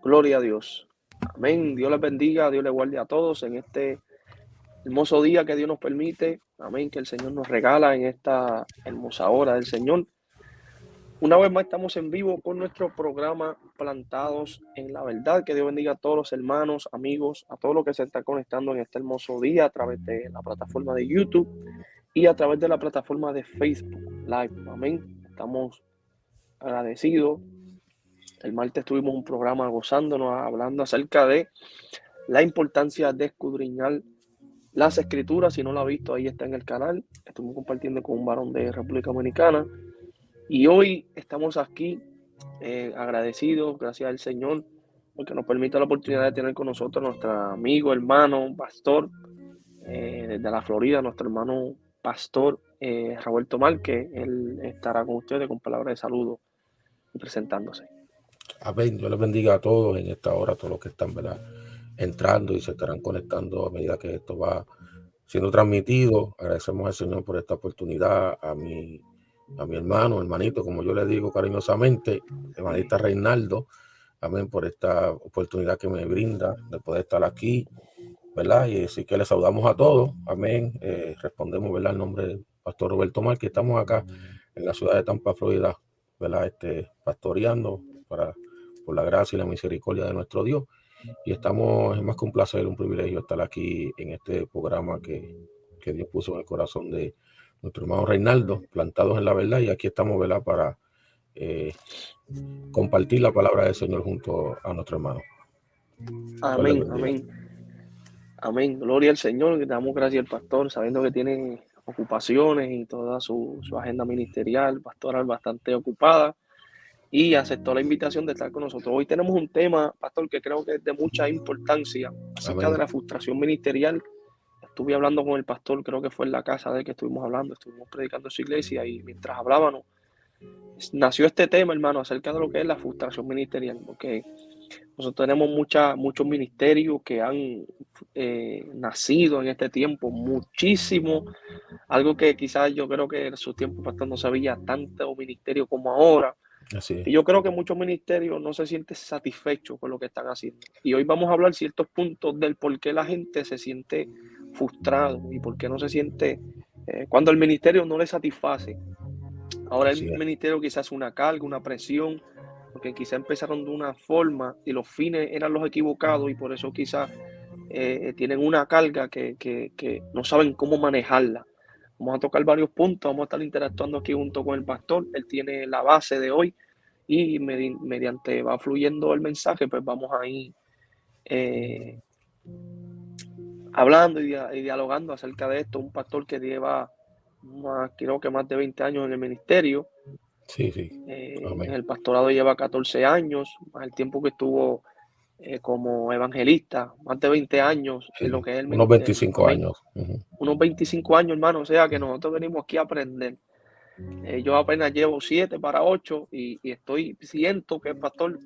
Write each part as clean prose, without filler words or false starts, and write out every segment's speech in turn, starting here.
Gloria a Dios. Amén. Dios les bendiga, Dios les guarde a todos en este hermoso día que Dios nos permite. Amén. Que el Señor nos regala en esta hermosa hora del Señor. Una vez más estamos en vivo con nuestro programa Plantados en la Verdad. Que Dios bendiga a todos los hermanos, amigos, a todos los que se están conectando en este hermoso día a través de la plataforma de YouTube y a través de la plataforma de Facebook Live. Amén. Estamos agradecidos. El martes tuvimos un programa gozándonos, hablando acerca de la importancia de escudriñar las escrituras. Si no lo ha visto, ahí está en el canal. Estuvimos compartiendo con un varón de República Dominicana. Y hoy estamos aquí agradecidos, gracias al Señor, porque nos permite la oportunidad de tener con nosotros nuestro amigo, hermano, pastor, desde la Florida, nuestro hermano pastor Roberto Mal, que él estará con ustedes con palabras de saludo y presentándose. Amén. Dios les bendiga a todos en esta hora, todos los que están, ¿verdad?, entrando y se estarán conectando a medida que esto va siendo transmitido. Agradecemos al Señor por esta oportunidad, a mi hermanito, como yo le digo cariñosamente, hermanita Reinaldo. Amén, por esta oportunidad que me brinda de poder estar aquí, ¿verdad? Y así que les saludamos a todos. Amén. Respondemos, ¿verdad?, el nombre del pastor Roberto Mar, que estamos acá en la ciudad de Tampa, Florida, ¿verdad?, pastoreando por la gracia y la misericordia de nuestro Dios. Y estamos, es más que un placer, un privilegio estar aquí en este programa que Dios puso en el corazón de nuestro hermano Reinaldo, Plantados en la Verdad. Y aquí estamos, ¿verdad?, para compartir la palabra del Señor junto a nuestro hermano. Amén, amén. Amén. Gloria al Señor. Le damos gracias al pastor, sabiendo que tiene ocupaciones y toda su agenda ministerial, pastoral, bastante ocupada, y aceptó la invitación de estar con nosotros. Hoy tenemos un tema, pastor, que creo que es de mucha importancia, acerca de la frustración ministerial. Estuve hablando con el pastor, creo que fue en la casa de que estuvimos hablando, estuvimos predicando en su iglesia, y mientras hablábamos, nació este tema, hermano, acerca de lo que es la frustración ministerial, porque nosotros tenemos muchos ministerios que han nacido en este tiempo, muchísimo, algo que quizás yo creo que en su tiempo pastor no se veía tanto ministerio como ahora. Así es. Y yo creo que muchos ministerios no se sienten satisfechos con lo que están haciendo. Y hoy vamos a hablar ciertos puntos del por qué la gente se siente frustrado y por qué no se siente, cuando el ministerio no le satisface. Ahora el ministerio quizás es una carga, una presión, porque quizás empezaron de una forma y los fines eran los equivocados, y por eso quizás tienen una carga que no saben cómo manejarla. Vamos a tocar varios puntos, vamos a estar interactuando aquí junto con el pastor. Él tiene la base de hoy y mediante va fluyendo el mensaje, pues vamos a ir hablando y dialogando acerca de esto. Un pastor que lleva creo que más de 20 años en el ministerio. Sí, sí. En el pastorado lleva 14 años, más el tiempo que estuvo como evangelista, más de 20 años en lo que es el unos ministerio. 25 Amén. años. Unos 25 años, hermano, o sea que nosotros venimos aquí a aprender. Yo apenas llevo 7 para 8 y siento que el pastor,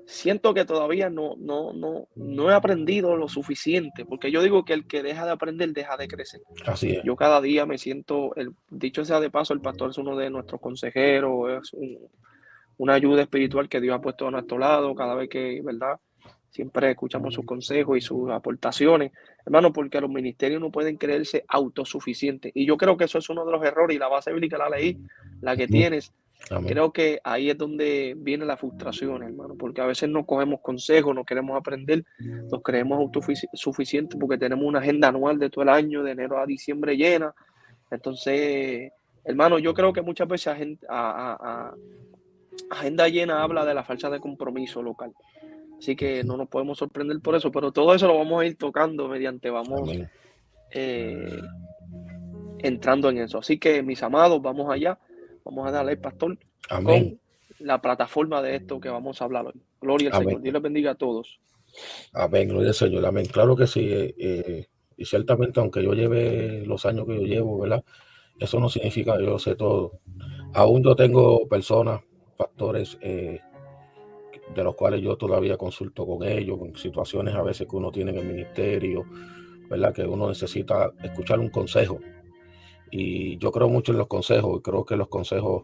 siento que todavía no he aprendido lo suficiente, porque yo digo que el que deja de aprender deja de crecer. Así es. Yo cada día me siento, dicho sea de paso, el pastor es uno de nuestros consejeros, es una ayuda espiritual que Dios ha puesto a nuestro lado cada vez que, ¿verdad?, siempre escuchamos sus consejos y sus aportaciones, hermano, porque los ministerios no pueden creerse autosuficientes. Y yo creo que eso es uno de los errores, y la base bíblica la leí, la que tienes. Amén. Creo que ahí es donde viene la frustración, hermano, porque a veces no cogemos consejos, no queremos aprender, nos creemos autosuficientes porque tenemos una agenda anual de todo el año, de enero a diciembre llena. Entonces, hermano, yo creo que muchas veces agenda llena habla de la falta de compromiso local. Así que no nos podemos sorprender por eso, pero todo eso lo vamos a ir tocando vamos entrando en eso. Así que, mis amados, vamos allá. Vamos a darle al pastor con la plataforma de esto que vamos a hablar hoy. Gloria al Señor. Dios les bendiga a todos. Amén, gloria al Señor. Amén. Claro que sí. Y ciertamente, aunque yo lleve los años que yo llevo, ¿verdad?, eso no significa que yo sé todo. Aún yo tengo personas, pastores, de los cuales yo todavía consulto con ellos, con situaciones a veces que uno tiene en el ministerio, ¿verdad?, que uno necesita escuchar un consejo. Y yo creo mucho en los consejos, y creo que los consejos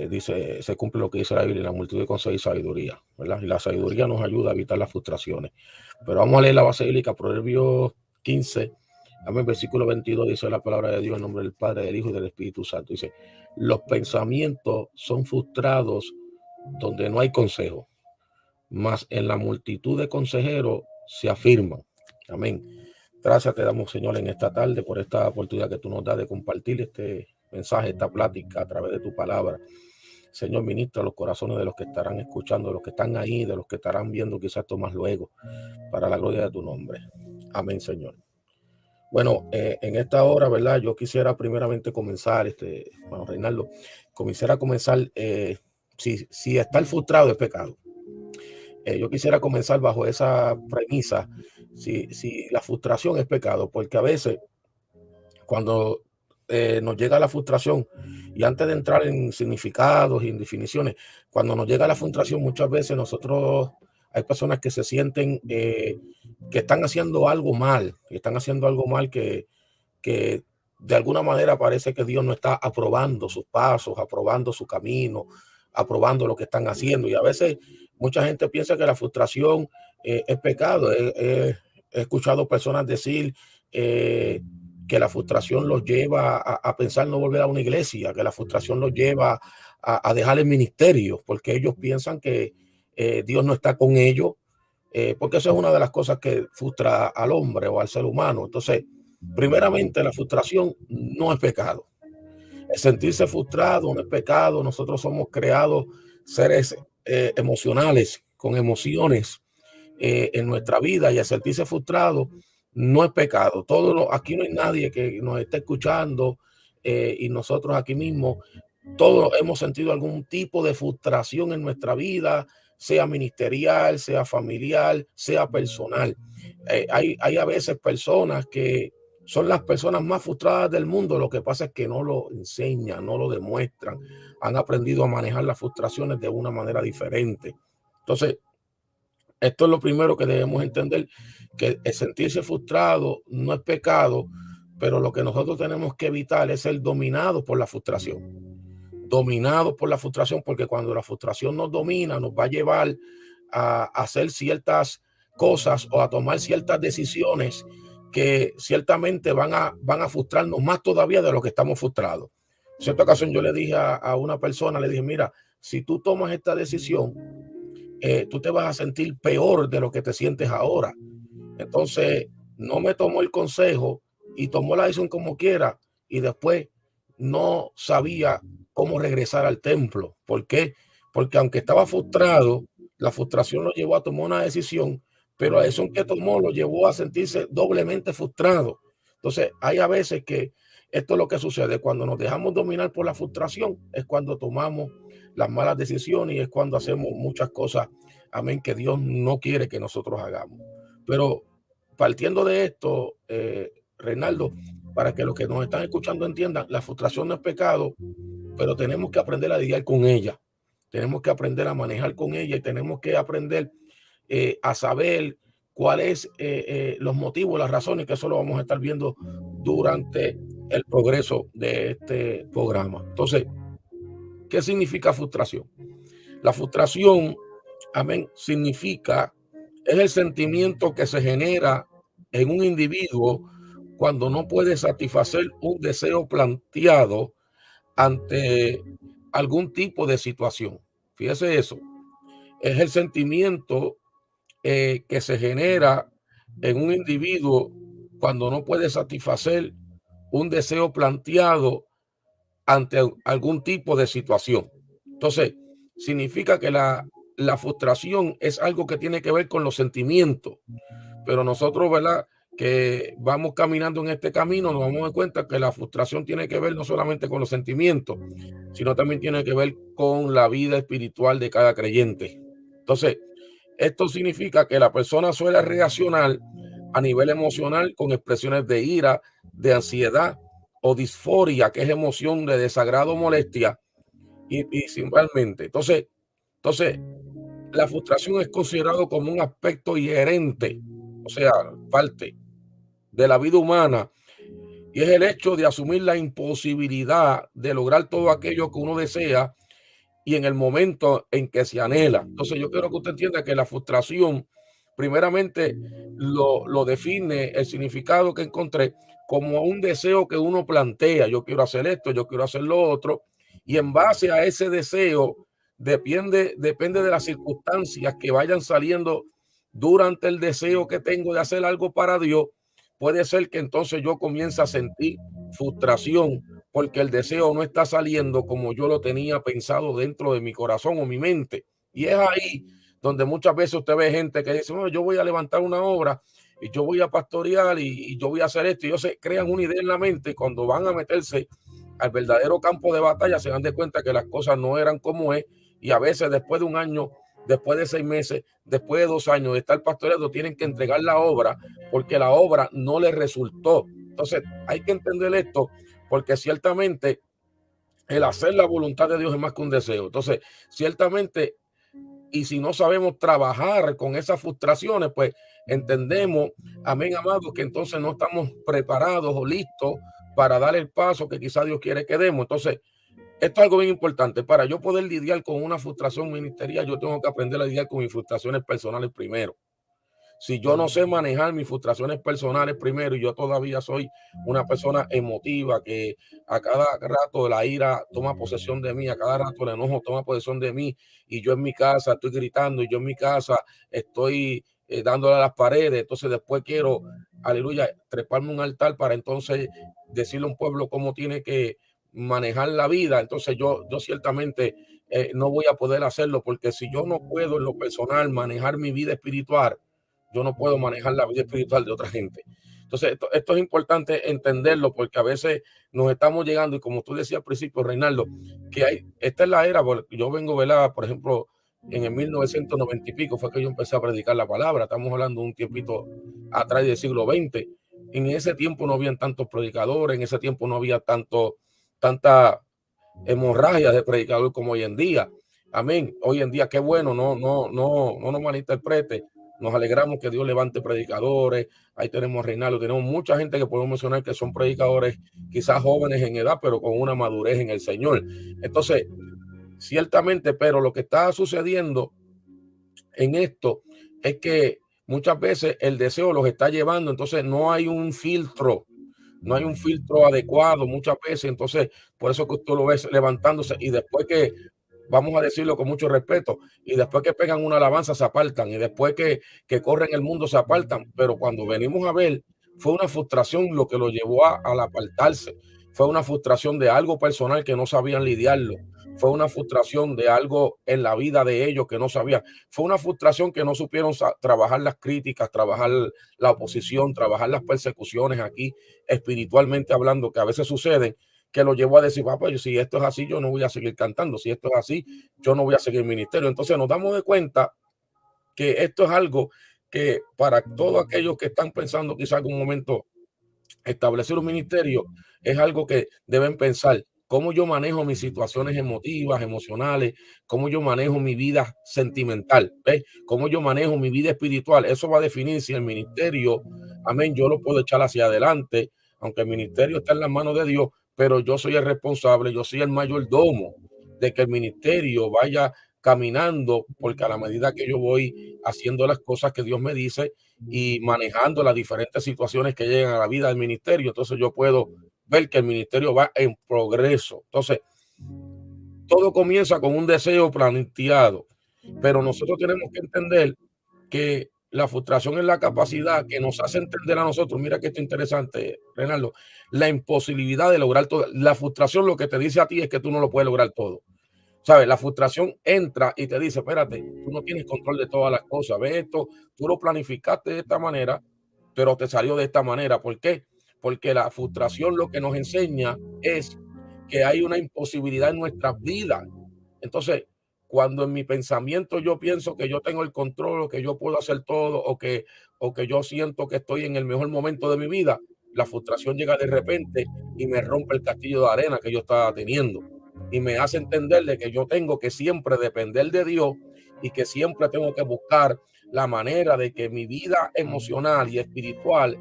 dice, se cumple lo que dice la Biblia, la multitud conseguir sabiduría, ¿verdad? Y la sabiduría nos ayuda a evitar las frustraciones. Pero vamos a leer la base bíblica, Proverbios 15, amén, versículo 22, dice la palabra de Dios en nombre del Padre, del Hijo y del Espíritu Santo. Dice, los pensamientos son frustrados donde no hay consejo, mas en la multitud de consejeros se afirman. Amén. Gracias te damos, Señor, en esta tarde por esta oportunidad que tú nos das de compartir este mensaje, esta plática a través de tu palabra. Señor, ministra los corazones de los que estarán escuchando, de los que están ahí, de los que estarán viendo quizás esto más luego, para la gloria de tu nombre. Amén, Señor. Bueno, en esta hora, ¿verdad? Yo quisiera primeramente comenzar, bueno, Reinaldo, quisiera comenzar, si estar frustrado es pecado. Yo quisiera comenzar bajo esa premisa, si la frustración es pecado, porque a veces cuando nos llega la frustración, y antes de entrar en significados y en definiciones, cuando nos llega la frustración, muchas veces hay personas que se sienten que están haciendo algo mal, que de alguna manera parece que Dios no está aprobando sus pasos, aprobando su camino, aprobando lo que están haciendo. Y a veces mucha gente piensa que la frustración es pecado. He escuchado personas decir que la frustración los lleva a pensar no volver a una iglesia, que la frustración los lleva a dejar el ministerio, porque ellos piensan que Dios no está con ellos, porque eso es una de las cosas que frustra al hombre o al ser humano. Entonces, primeramente, la frustración no es pecado. El sentirse frustrado no es pecado. Nosotros somos creados seres emocionales, con emociones en nuestra vida, y el sentirse frustrado no es pecado. Aquí no hay nadie que nos esté escuchando y nosotros aquí mismo, todos hemos sentido algún tipo de frustración en nuestra vida, sea ministerial, sea familiar, sea personal. Hay a veces personas que son las personas más frustradas del mundo. Lo que pasa es que no lo enseñan, no lo demuestran. Han aprendido a manejar las frustraciones de una manera diferente. Entonces, esto es lo primero que debemos entender, que el sentirse frustrado no es pecado, pero lo que nosotros tenemos que evitar es ser dominados por la frustración. Dominados por la frustración, porque cuando la frustración nos domina, nos va a llevar a hacer ciertas cosas o a tomar ciertas decisiones que ciertamente van a frustrarnos más todavía de lo que estamos frustrados. En cierta ocasión yo le dije a una persona, le dije, mira, si tú tomas esta decisión, tú te vas a sentir peor de lo que te sientes ahora. Entonces, no me tomó el consejo y tomó la decisión como quiera, y después no sabía cómo regresar al templo. ¿Por qué? Porque aunque estaba frustrado, la frustración lo llevó a tomar una decisión, pero la decisión que tomó lo llevó a sentirse doblemente frustrado. Entonces, hay a veces que esto es lo que sucede cuando nos dejamos dominar por la frustración, es cuando tomamos las malas decisiones y es cuando hacemos muchas cosas, amén, que Dios no quiere que nosotros hagamos. Pero partiendo de esto, Reinaldo, para que los que nos están escuchando entiendan, la frustración no es pecado, pero tenemos que aprender a lidiar con ella. Tenemos que aprender a manejar con ella y tenemos que aprender a saber cuáles los motivos, las razones, que eso lo vamos a estar viendo durante el progreso de este programa. Entonces, ¿qué significa frustración? La frustración, amén, es el sentimiento que se genera en un individuo cuando no puede satisfacer un deseo planteado ante algún tipo de situación. Fíjese eso. Es el sentimiento que se genera en un individuo cuando no puede satisfacer un deseo planteado ante algún tipo de situación. Entonces, significa que la frustración es algo que tiene que ver con los sentimientos, pero nosotros, ¿verdad?, que vamos caminando en este camino, nos damos cuenta que la frustración tiene que ver no solamente con los sentimientos, sino también tiene que ver con la vida espiritual de cada creyente. Entonces, esto significa que la persona suele reaccionar a nivel emocional con expresiones de ira, de ansiedad o disforia, que es emoción de desagrado o molestia, y simplemente. Entonces, la frustración es considerado como un aspecto inherente, o sea, parte de la vida humana, y es el hecho de asumir la imposibilidad de lograr todo aquello que uno desea y en el momento en que se anhela. Entonces yo quiero que usted entienda que la frustración, primeramente, lo define el significado que encontré como un deseo que uno plantea. Yo quiero hacer esto, yo quiero hacer lo otro, y en base a ese deseo depende de las circunstancias que vayan saliendo durante el deseo que tengo de hacer algo para Dios. Puede ser que entonces yo comience a sentir frustración porque el deseo no está saliendo como yo lo tenía pensado dentro de mi corazón o mi mente. Y es ahí donde muchas veces usted ve gente que dice, bueno, yo voy a levantar una obra y yo voy a pastorear y yo voy a hacer esto. Y ellos se crean una idea en la mente y cuando van a meterse al verdadero campo de batalla se dan de cuenta que las cosas no eran como es. Y a veces después de un año, después de 6 meses, después de 2 años de estar pastoreando, tienen que entregar la obra porque la obra no les resultó. Entonces hay que entender esto porque ciertamente el hacer la voluntad de Dios es más que un deseo. Entonces, ciertamente, y si no sabemos trabajar con esas frustraciones, pues entendemos, amén, amados, que entonces no estamos preparados o listos para dar el paso que quizá Dios quiere que demos. Entonces, esto es algo bien importante. Para yo poder lidiar con una frustración ministerial, yo tengo que aprender a lidiar con mis frustraciones personales primero. Si yo no sé manejar mis frustraciones personales primero y yo todavía soy una persona emotiva que a cada rato la ira toma posesión de mí, a cada rato el enojo toma posesión de mí y yo en mi casa estoy gritando y yo en mi casa estoy dándole a las paredes, entonces después quiero, aleluya, treparme un altar para entonces decirle a un pueblo cómo tiene que manejar la vida, entonces yo ciertamente no voy a poder hacerlo porque si yo no puedo en lo personal manejar mi vida espiritual, yo no puedo manejar la vida espiritual de otra gente. Entonces, esto es importante entenderlo porque a veces nos estamos llegando, y como tú decías al principio, Reinaldo, que esta es la era, porque yo vengo, ¿verdad? Por ejemplo, en el 1990 y pico fue que yo empecé a predicar la palabra. Estamos hablando de un tiempito atrás del siglo XX. En ese tiempo no habían tantos predicadores, en ese tiempo no había tanta hemorragia de predicador como hoy en día. Amén. Hoy en día, qué bueno, no nos malinterprete. Nos alegramos que Dios levante predicadores. Ahí tenemos a Reinaldo, tenemos mucha gente que podemos mencionar que son predicadores, quizás jóvenes en edad, pero con una madurez en el Señor. Entonces, ciertamente, pero lo que está sucediendo en esto es que muchas veces el deseo los está llevando, entonces no hay un filtro, no hay un filtro adecuado muchas veces, entonces por eso que tú lo ves levantándose y después que, vamos a decirlo con mucho respeto, y después que pegan una alabanza se apartan y después que corren el mundo se apartan, pero cuando venimos a ver, fue una frustración lo que lo llevó al apartarse, fue una frustración de algo personal que no sabían lidiarlo, fue una frustración de algo en la vida de ellos que no sabían, fue una frustración que no supieron trabajar las críticas, trabajar la oposición, trabajar las persecuciones aquí espiritualmente hablando que a veces suceden, que lo llevó a decir, pues si esto es así, yo no voy a seguir cantando, si esto es así, yo no voy a seguir ministerio. Entonces nos damos de cuenta que esto es algo que para todos aquellos que están pensando quizá algún momento establecer un ministerio, es algo que deben pensar. Cómo yo manejo mis situaciones emotivas, emocionales, cómo yo manejo mi vida sentimental, ¿ves? Cómo yo manejo mi vida espiritual. Eso va a definir si el ministerio, amén, yo lo puedo echar hacia adelante, aunque el ministerio está en las manos de Dios, pero yo soy el responsable, yo soy el mayordomo de que el ministerio vaya caminando, porque a la medida que yo voy haciendo las cosas que Dios me dice, y manejando las diferentes situaciones que llegan a la vida del ministerio. Entonces yo puedo ver que el ministerio va en progreso. Entonces, todo comienza con un deseo planteado, pero nosotros tenemos que entender que la frustración es la capacidad que nos hace entender a nosotros, mira que esto es interesante, Renaldo, la imposibilidad de lograr todo. La frustración lo que te dice a ti es que tú no lo puedes lograr todo. ¿Sabes? La frustración entra y te dice, espérate, tú no tienes control de todas las cosas, ve esto, tú lo planificaste de esta manera, pero te salió de esta manera. ¿Por qué? Porque la frustración lo que nos enseña es que hay una imposibilidad en nuestras vidas. Entonces, cuando en mi pensamiento yo pienso que yo tengo el control o que yo puedo hacer todo o que yo siento que estoy en el mejor momento de mi vida, la frustración llega de repente y me rompe el castillo de arena que yo estaba teniendo y me hace entender de que yo tengo que siempre depender de Dios y que siempre tengo que buscar la manera de que mi vida emocional y espiritual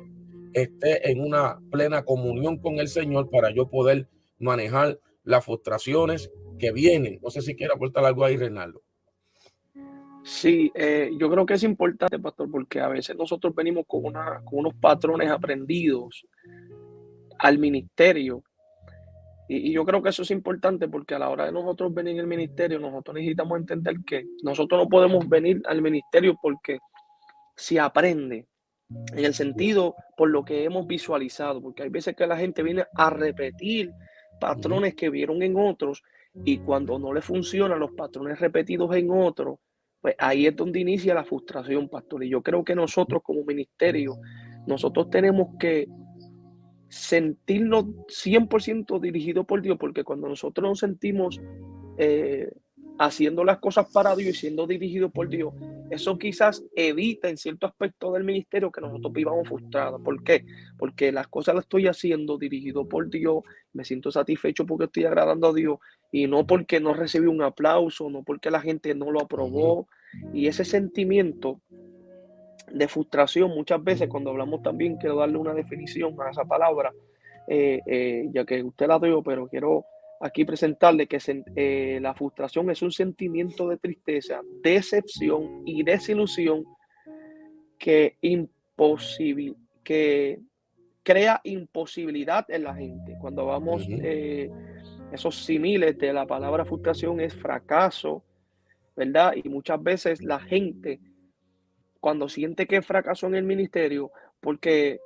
esté en una plena comunión con el Señor para yo poder manejar las frustraciones que vienen. No sé si quiere aportar algo ahí, Reinaldo. Sí, yo creo que es importante, pastor, porque a veces nosotros venimos con unos patrones aprendidos al ministerio. Y yo creo que eso es importante porque a la hora de nosotros venir al ministerio, nosotros necesitamos entender que nosotros no podemos venir al ministerio porque se aprende, en el sentido por lo que hemos visualizado, porque hay veces que la gente viene a repetir patrones que vieron en otros y cuando no le funcionan los patrones repetidos en otros, pues ahí es donde inicia la frustración, pastor. Y yo creo que nosotros como ministerio, nosotros tenemos que sentirnos 100% dirigidos por Dios, porque cuando nosotros nos sentimos eh, haciendo las cosas para Dios y siendo dirigidos por Dios, eso quizás evita en cierto aspecto del ministerio que nosotros vivamos frustrados. ¿Por qué? Porque las cosas las estoy haciendo dirigido por Dios, me siento satisfecho porque estoy agradando a Dios y no porque no recibí un aplauso, no porque la gente no lo aprobó. Y ese sentimiento de frustración, muchas veces cuando hablamos también, quiero darle una definición a esa palabra, ya que usted la dio, pero quiero aquí presentarle que la frustración es un sentimiento de tristeza, decepción y desilusión que, que crea imposibilidad en la gente. Cuando vamos, esos símiles de la palabra frustración es fracaso, ¿verdad? Y muchas veces la gente cuando siente que fracasó en el ministerio, porque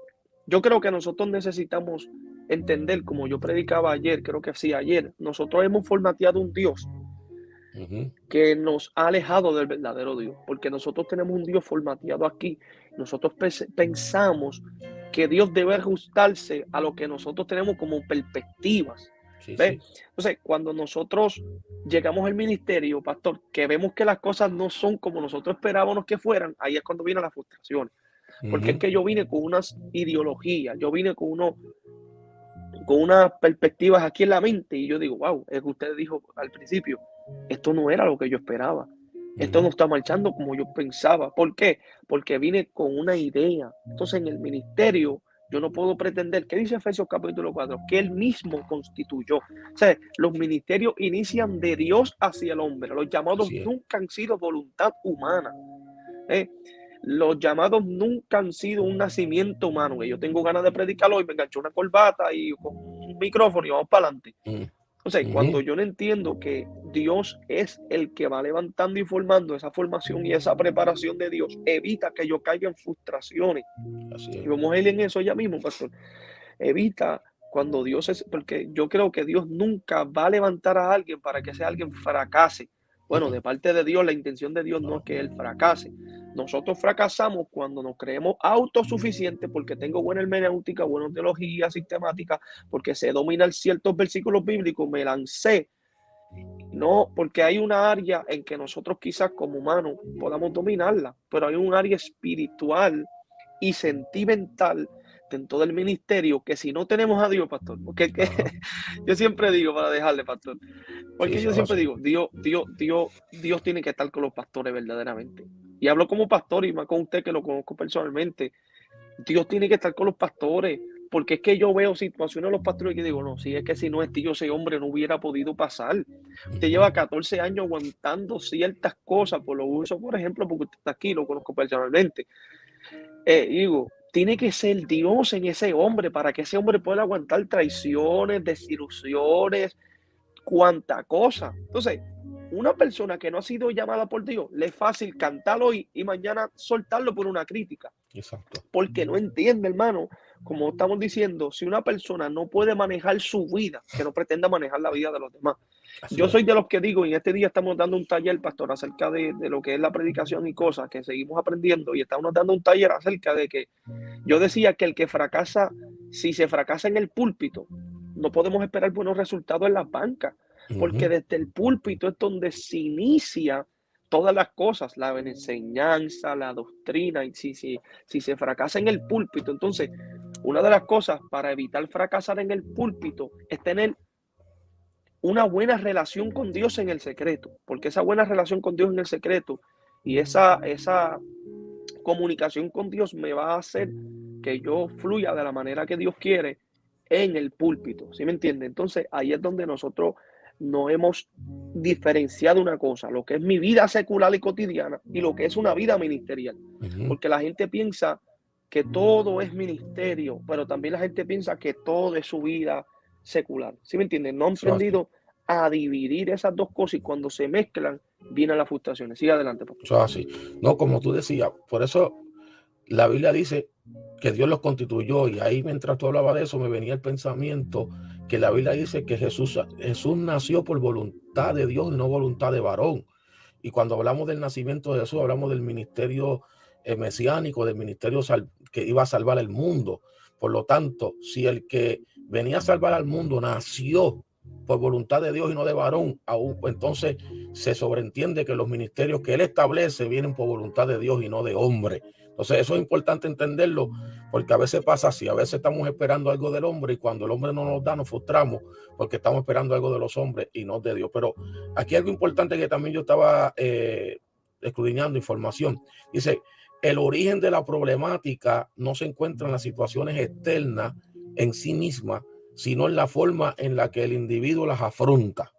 yo creo que nosotros necesitamos entender, como yo predicaba ayer, creo que sí, ayer, nosotros hemos formateado un Dios que nos ha alejado del verdadero Dios, porque nosotros tenemos un Dios formateado aquí. Nosotros pensamos que Dios debe ajustarse a lo que nosotros tenemos como perspectivas. ¿Ves? Entonces, cuando nosotros llegamos al ministerio, pastor, que vemos que las cosas no son como nosotros esperábamos que fueran, ahí es cuando viene la frustración. Porque es que yo vine con unas ideologías, yo vine con unas perspectivas aquí en la mente y yo digo, wow, es que usted dijo al principio, esto no era lo que yo esperaba. Esto no está marchando como yo pensaba. ¿Por qué? Porque vine con una idea. Entonces, en el ministerio, yo no puedo pretender, ¿qué dice Efesios capítulo 4? Que él mismo constituyó. O sea, los ministerios inician de Dios hacia el hombre. Los llamados nunca han sido voluntad humana. Los llamados nunca han sido un nacimiento humano. Que yo tengo ganas de predicar hoy, me engancho una corbata y con un micrófono y vamos para adelante. Entonces, cuando yo no entiendo que Dios es el que va levantando y formando, esa formación y esa preparación de Dios evita que yo caiga en frustraciones. Y vamos a ir en eso ya mismo, pastor. Evita cuando Dios es, porque yo creo que Dios nunca va a levantar a alguien para que ese alguien fracase. Bueno, de parte de Dios, la intención de Dios no es que él fracase. Nosotros fracasamos cuando nos creemos autosuficientes porque tengo buena hermenéutica, buena teología sistemática, porque sé dominar ciertos versículos bíblicos, me lancé. No, porque hay una área en que nosotros quizás como humanos podamos dominarla, pero hay un área espiritual y sentimental dentro del ministerio que si no tenemos a Dios, pastor, porque yo siempre digo, para dejarle, pastor, porque yo siempre digo, Dios tiene que estar con los pastores verdaderamente. Y hablo como pastor y más con usted que lo conozco personalmente. Dios tiene que estar con los pastores, porque es que yo veo situaciones de los pastores y digo, no, si es que si no es Dios, ese hombre no hubiera podido pasar. Usted lleva 14 años aguantando ciertas cosas, por lo uso, por ejemplo, porque usted está aquí, lo conozco personalmente. Digo, tiene que ser Dios en ese hombre para que ese hombre pueda aguantar traiciones, desilusiones, cuánta cosa. Entonces, una persona que no ha sido llamada por Dios, le es fácil cantarlo hoy y mañana soltarlo por una crítica. Exacto. Porque no entiende, hermano, como estamos diciendo, si una persona no puede manejar su vida, que no pretenda manejar la vida de los demás. Yo soy de los que digo, y en este día estamos dando un taller, pastor, acerca de lo que es la predicación y cosas que seguimos aprendiendo, y estamos dando un taller acerca de que yo decía que el que fracasa, si se fracasa en el púlpito, no podemos esperar buenos resultados en la banca, porque desde el púlpito es donde se inicia todas las cosas, la enseñanza, la doctrina, y si se fracasa en el púlpito, entonces una de las cosas para evitar fracasar en el púlpito es tener una buena relación con Dios en el secreto, porque esa buena relación con Dios en el secreto y esa comunicación con Dios me va a hacer que yo fluya de la manera que Dios quiere en el púlpito, ¿sí me entiende? Entonces ahí es donde nosotros no hemos diferenciado una cosa, lo que es mi vida secular y cotidiana y lo que es una vida ministerial. Porque la gente piensa que todo es ministerio, pero también la gente piensa que todo es su vida secular. ¿Sí me entienden? No han Eso es así. aprendido a dividir esas dos cosas y cuando se mezclan vienen las frustraciones. Sigue adelante, pastor. Eso es así. No, como tú decías, por eso la Biblia dice que Dios los constituyó, y ahí mientras tú hablabas de eso me venía el pensamiento que la Biblia dice que Jesús nació por voluntad de Dios y no voluntad de varón. Y cuando hablamos del nacimiento de Jesús, hablamos del ministerio mesiánico, del ministerio que iba a salvar el mundo. Por lo tanto, si el que venía a salvar al mundo nació por voluntad de Dios y no de varón, aún, entonces se sobreentiende que los ministerios que él establece vienen por voluntad de Dios y no de hombre. Entonces eso es importante entenderlo, porque a veces pasa así, a veces estamos esperando algo del hombre y cuando el hombre no nos da nos frustramos porque estamos esperando algo de los hombres y no de Dios. Pero aquí algo importante que también yo estaba escudriñando información. Dice, el origen de la problemática no se encuentra en las situaciones externas en sí mismas, sino en la forma en la que el individuo las afronta.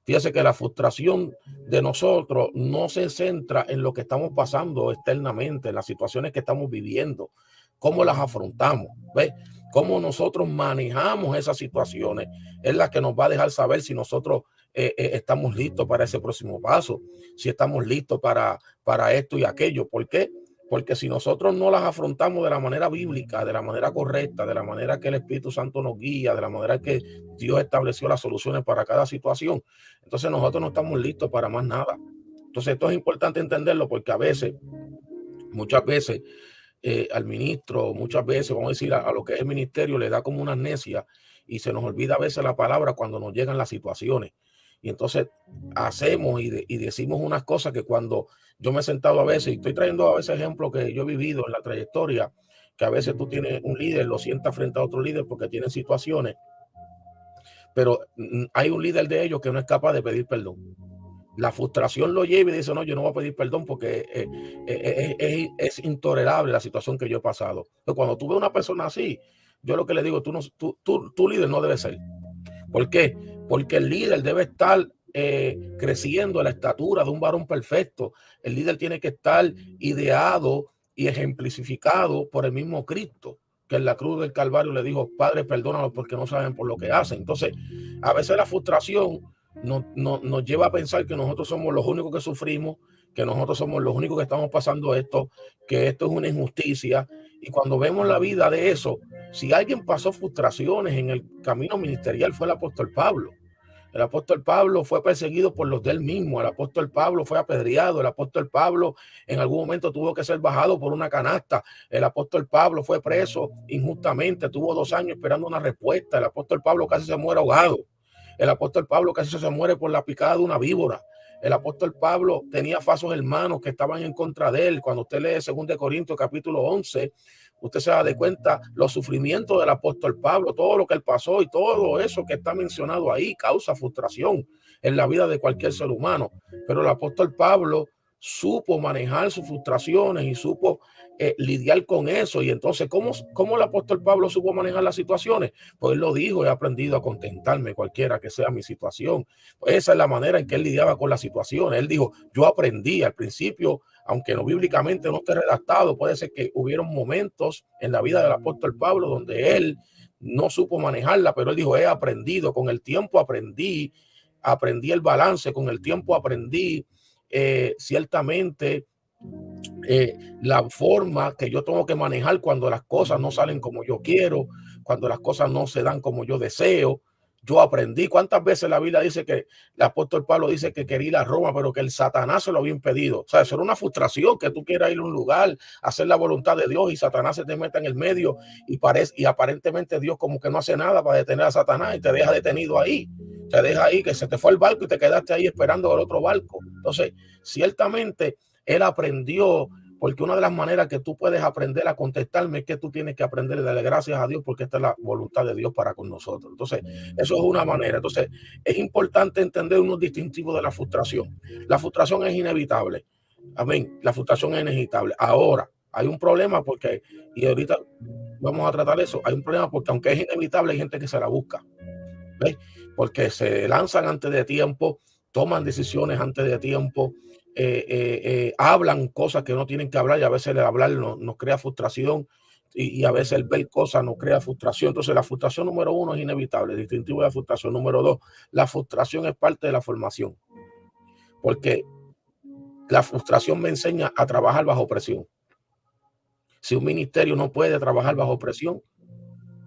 Fíjese que la frustración de nosotros no se centra en lo que estamos pasando externamente, en las situaciones que estamos viviendo, cómo las afrontamos, ¿ves? Cómo nosotros manejamos esas situaciones es la que nos va a dejar saber si nosotros estamos listos para ese próximo paso, si estamos listos para esto y aquello. ¿Por qué? Porque si nosotros no las afrontamos de la manera bíblica, de la manera correcta, de la manera que el Espíritu Santo nos guía, de la manera que Dios estableció las soluciones para cada situación, entonces nosotros no estamos listos para más nada. Entonces esto es importante entenderlo porque a veces, muchas veces, al ministro, muchas veces, vamos a decir, a lo que es el ministerio, le da como una amnesia y se nos olvida a veces la palabra cuando nos llegan las situaciones. Y entonces hacemos y decimos unas cosas que cuando yo me he sentado a veces, y estoy trayendo a veces ejemplos que yo he vivido en la trayectoria, que a veces tú tienes un líder, lo sientas frente a otro líder porque tienen situaciones, pero hay un líder de ellos que no es capaz de pedir perdón. La frustración lo lleva y dice, no, yo no voy a pedir perdón porque es intolerable la situación que yo he pasado. Pero cuando tú ves una persona así, yo lo que le digo, tu líder no debe ser. ¿Por qué? Porque el líder debe estar creciendo a la estatura de un varón perfecto. El líder tiene que estar ideado y ejemplificado por el mismo Cristo, que en la cruz del Calvario le dijo, Padre, perdónalos porque no saben por lo que hacen. Entonces, a veces la frustración nos lleva a pensar que nosotros somos los únicos que sufrimos, que nosotros somos los únicos que estamos pasando esto, que esto es una injusticia. Y cuando vemos la vida de eso, si alguien pasó frustraciones en el camino ministerial fue el apóstol Pablo. El apóstol Pablo fue perseguido por los de él mismo. El apóstol Pablo fue apedreado. El apóstol Pablo en algún momento tuvo que ser bajado por una canasta. El apóstol Pablo fue preso injustamente. Tuvo 2 años esperando una respuesta. El apóstol Pablo casi se muere ahogado. El apóstol Pablo casi se muere por la picada de una víbora. El apóstol Pablo tenía falsos hermanos que estaban en contra de él. Cuando usted lee 2 Corintios capítulo 11, usted se da de cuenta los sufrimientos del apóstol Pablo, todo lo que él pasó y todo eso que está mencionado ahí causa frustración en la vida de cualquier ser humano. Pero el apóstol Pablo supo manejar sus frustraciones y supo lidiar con eso. Y entonces, ¿cómo el apóstol Pablo supo manejar las situaciones? Pues él lo dijo, he aprendido a contentarme cualquiera que sea mi situación. Pues esa es la manera en que él lidiaba con las situaciones. Él dijo, yo aprendí al principio, aunque no bíblicamente no esté redactado, puede ser que hubieron momentos en la vida del apóstol Pablo donde él no supo manejarla, pero él dijo, he aprendido, con el tiempo aprendí el balance, con el tiempo aprendí ciertamente la forma que yo tengo que manejar cuando las cosas no salen como yo quiero, cuando las cosas no se dan como yo deseo. Yo aprendí. ¿Cuántas veces la Biblia dice que el apóstol Pablo dice que quería ir a Roma, pero que el Satanás se lo había impedido? O sea, eso era una frustración, que tú quieras ir a un lugar, hacer la voluntad de Dios y Satanás se te meta en el medio y aparentemente Dios como que no hace nada para detener a Satanás y te deja detenido ahí. Te deja ahí, que se te fue el barco y te quedaste ahí esperando el otro barco. Entonces, ciertamente él aprendió, porque una de las maneras que tú puedes aprender a contestarme es que tú tienes que aprender a darle gracias a Dios porque esta es la voluntad de Dios para con nosotros. Entonces, eso es una manera. Entonces, es importante entender unos distintivos de la frustración. La frustración es inevitable. Amén. La frustración es inevitable. Ahora, hay un problema porque, y ahorita vamos a tratar eso, hay un problema porque aunque es inevitable, hay gente que se la busca. ¿Ves? porque se lanzan antes de tiempo, toman decisiones antes de tiempo, hablan cosas que no tienen que hablar y a veces el hablar nos crea frustración y a veces el ver cosas nos crea frustración. Entonces la frustración número uno es inevitable, distintivo de la frustración. Número dos, la frustración es parte de la formación, porque la frustración me enseña a trabajar bajo presión. Si un ministerio no puede trabajar bajo presión,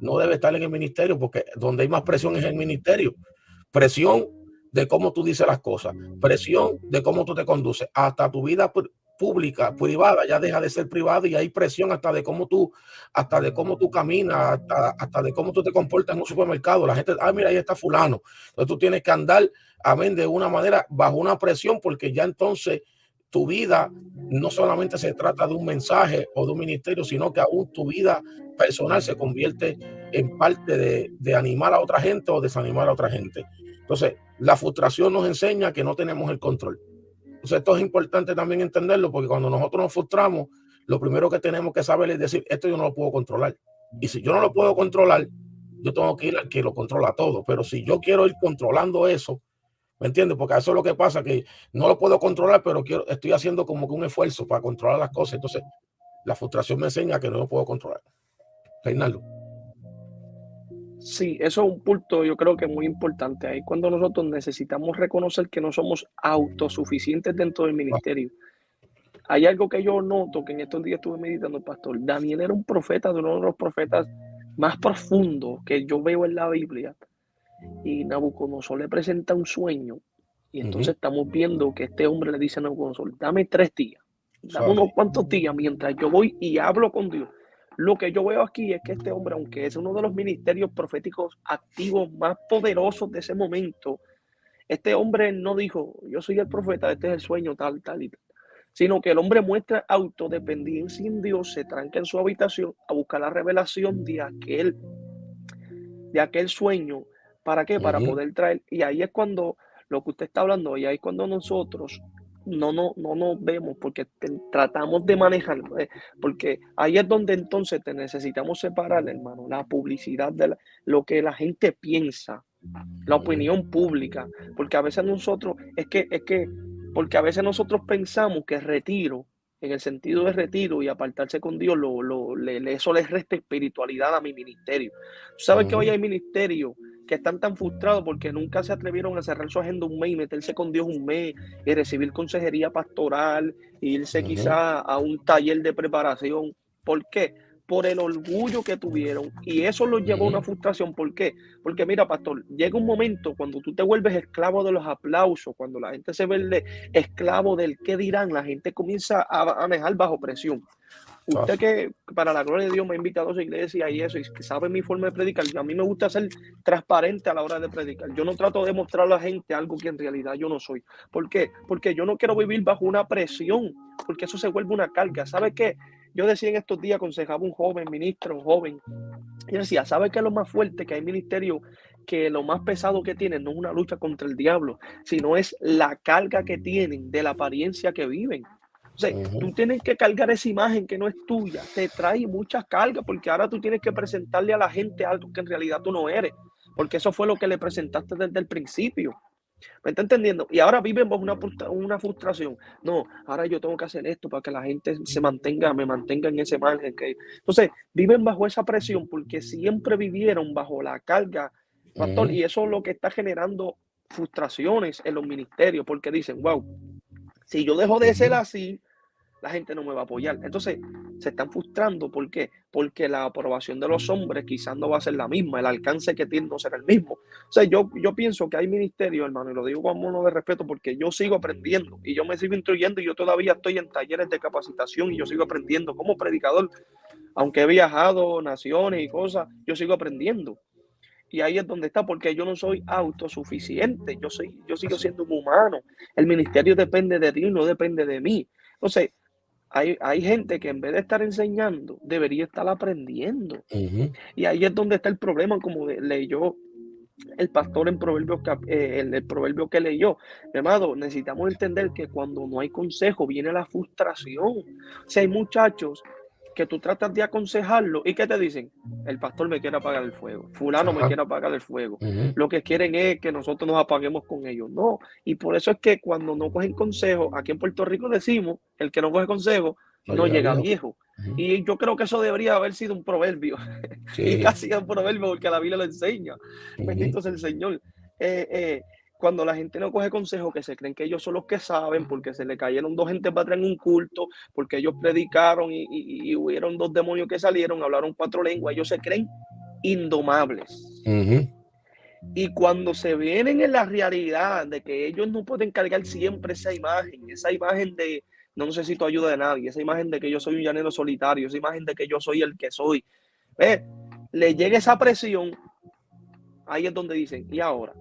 no debe estar en el ministerio, porque donde hay más presión es el ministerio. Presión de cómo tú dices las cosas, presión de cómo tú te conduces, hasta tu vida pública, privada, ya deja de ser privada y hay presión hasta de cómo tú caminas, hasta de cómo tú te comportas en un supermercado. La gente, mira, ahí está fulano. Entonces tú tienes que andar, amén, de una manera bajo una presión, porque ya entonces tu vida no solamente se trata de un mensaje o de un ministerio, sino que aún tu vida personal se convierte en parte de animar a otra gente o desanimar a otra gente. Entonces, la frustración nos enseña que no tenemos el control. Entonces, esto es importante también entenderlo, porque cuando nosotros nos frustramos, lo primero que tenemos que saber es decir, esto yo no lo puedo controlar. Y si yo no lo puedo controlar, yo tengo que ir al que lo controla todo. Pero si yo quiero ir controlando eso, ¿me entiendes? Porque eso es lo que pasa, que no lo puedo controlar, pero estoy haciendo como que un esfuerzo para controlar las cosas. Entonces, la frustración me enseña que no lo puedo controlar. Reinaldo. Sí, eso es un punto yo creo que muy importante. Ahí cuando nosotros necesitamos reconocer que no somos autosuficientes dentro del ministerio. Hay algo que yo noto que en estos días estuve meditando, pastor. Daniel era un profeta, de uno de los profetas más profundos que yo veo en la Biblia. Y Nabucodonosor le presenta un sueño. Y entonces estamos viendo que este hombre le dice a Nabucodonosor, dame 3 días, dame unos cuantos días mientras yo voy y hablo con Dios. Lo que yo veo aquí es que este hombre, aunque es uno de los ministerios proféticos activos más poderosos de ese momento, este hombre no dijo, yo soy el profeta, este es el sueño, tal, tal y tal. Sino que el hombre muestra autodependencia en Dios, se tranca en su habitación a buscar la revelación de aquel sueño. ¿Para qué? Para poder traer. Y ahí es cuando lo que usted está hablando, y ahí es cuando nosotros no nos vemos, porque tratamos de manejar, porque ahí es donde entonces te necesitamos separar, hermano, la publicidad de lo que la gente piensa, la opinión pública, porque a veces nosotros, porque a veces nosotros pensamos que retiro, en el sentido de retiro y apartarse con Dios, eso les resta espiritualidad a mi ministerio. ¿Tú sabes que hoy hay ministerios que están tan frustrados porque nunca se atrevieron a cerrar su agenda un mes y meterse con Dios un mes y recibir consejería pastoral, e irse quizá a un taller de preparación? ¿Por qué? Por el orgullo que tuvieron, y eso los llevó a una frustración. ¿Por qué? Porque mira, pastor, llega un momento cuando tú te vuelves esclavo de los aplausos, cuando la gente se vuelve esclavo del qué dirán, la gente comienza a manejar bajo presión. Usted que para la gloria de Dios me ha invitado a su iglesia y eso, y que sabe mi forma de predicar, a mí me gusta ser transparente a la hora de predicar. Yo no trato de mostrar a la gente algo que en realidad yo no soy. ¿Por qué? Porque yo no quiero vivir bajo una presión, porque eso se vuelve una carga. ¿Sabe qué? Yo decía en estos días, aconsejaba un joven ministro, un joven, y decía, ¿sabe qué es lo más fuerte? Que hay ministerios que lo más pesado que tienen no es una lucha contra el diablo, sino es la carga que tienen de la apariencia que viven. O sea, tú tienes que cargar esa imagen que no es tuya, te trae mucha carga, porque ahora tú tienes que presentarle a la gente algo que en realidad tú no eres, porque eso fue lo que le presentaste desde el principio. ¿Me está entendiendo? Y ahora viven bajo una frustración. No, ahora yo tengo que hacer esto para que la gente me mantenga en ese margen. Entonces, viven bajo esa presión porque siempre vivieron bajo la carga, pastor, y eso es lo que está generando frustraciones en los ministerios, porque dicen, wow, si yo dejo de ser así, la gente no me va a apoyar. Entonces, se están frustrando. ¿Por qué? Porque la aprobación de los hombres quizás no va a ser la misma, el alcance que tiene no será el mismo. O sea, yo pienso que hay ministerios, hermano, y lo digo con mono de respeto porque yo sigo aprendiendo y yo me sigo instruyendo y yo todavía estoy en talleres de capacitación y yo sigo aprendiendo como predicador. Aunque he viajado naciones y cosas, yo sigo aprendiendo. Y ahí es donde está, porque yo no soy autosuficiente, yo sigo siendo un humano. El ministerio depende de Dios, no depende de mí. Entonces, hay gente que en vez de estar enseñando, debería estar aprendiendo. Y ahí es donde está el problema, como leyó el pastor en Proverbios, el proverbio que leyó. Mi amado, necesitamos entender que cuando no hay consejo, viene la frustración. O sea, hay muchachos que tú tratas de aconsejarlo y ¿qué te dicen? El pastor me quiere apagar el fuego, fulano me quiere apagar el fuego. Lo que quieren es que nosotros nos apaguemos con ellos. No, y por eso es que cuando no cogen consejo, aquí en Puerto Rico decimos, el que no coge consejo no llega viejo. Y yo creo que eso debería haber sido un proverbio. Y casi es un proverbio porque la Biblia lo enseña. Bendito sea el Señor. Cuando la gente no coge consejo, que se creen que ellos son los que saben, porque se le cayeron 2 gentes para atrás en un culto, porque ellos predicaron y hubieron 2 demonios que salieron, hablaron 4 lenguas, ellos se creen indomables. Y cuando se vienen en la realidad de que ellos no pueden cargar siempre esa imagen de no necesito ayuda de nadie, esa imagen de que yo soy un llanero solitario, esa imagen de que yo soy el que soy, le llega esa presión, ahí es donde dicen, ¿y ahora?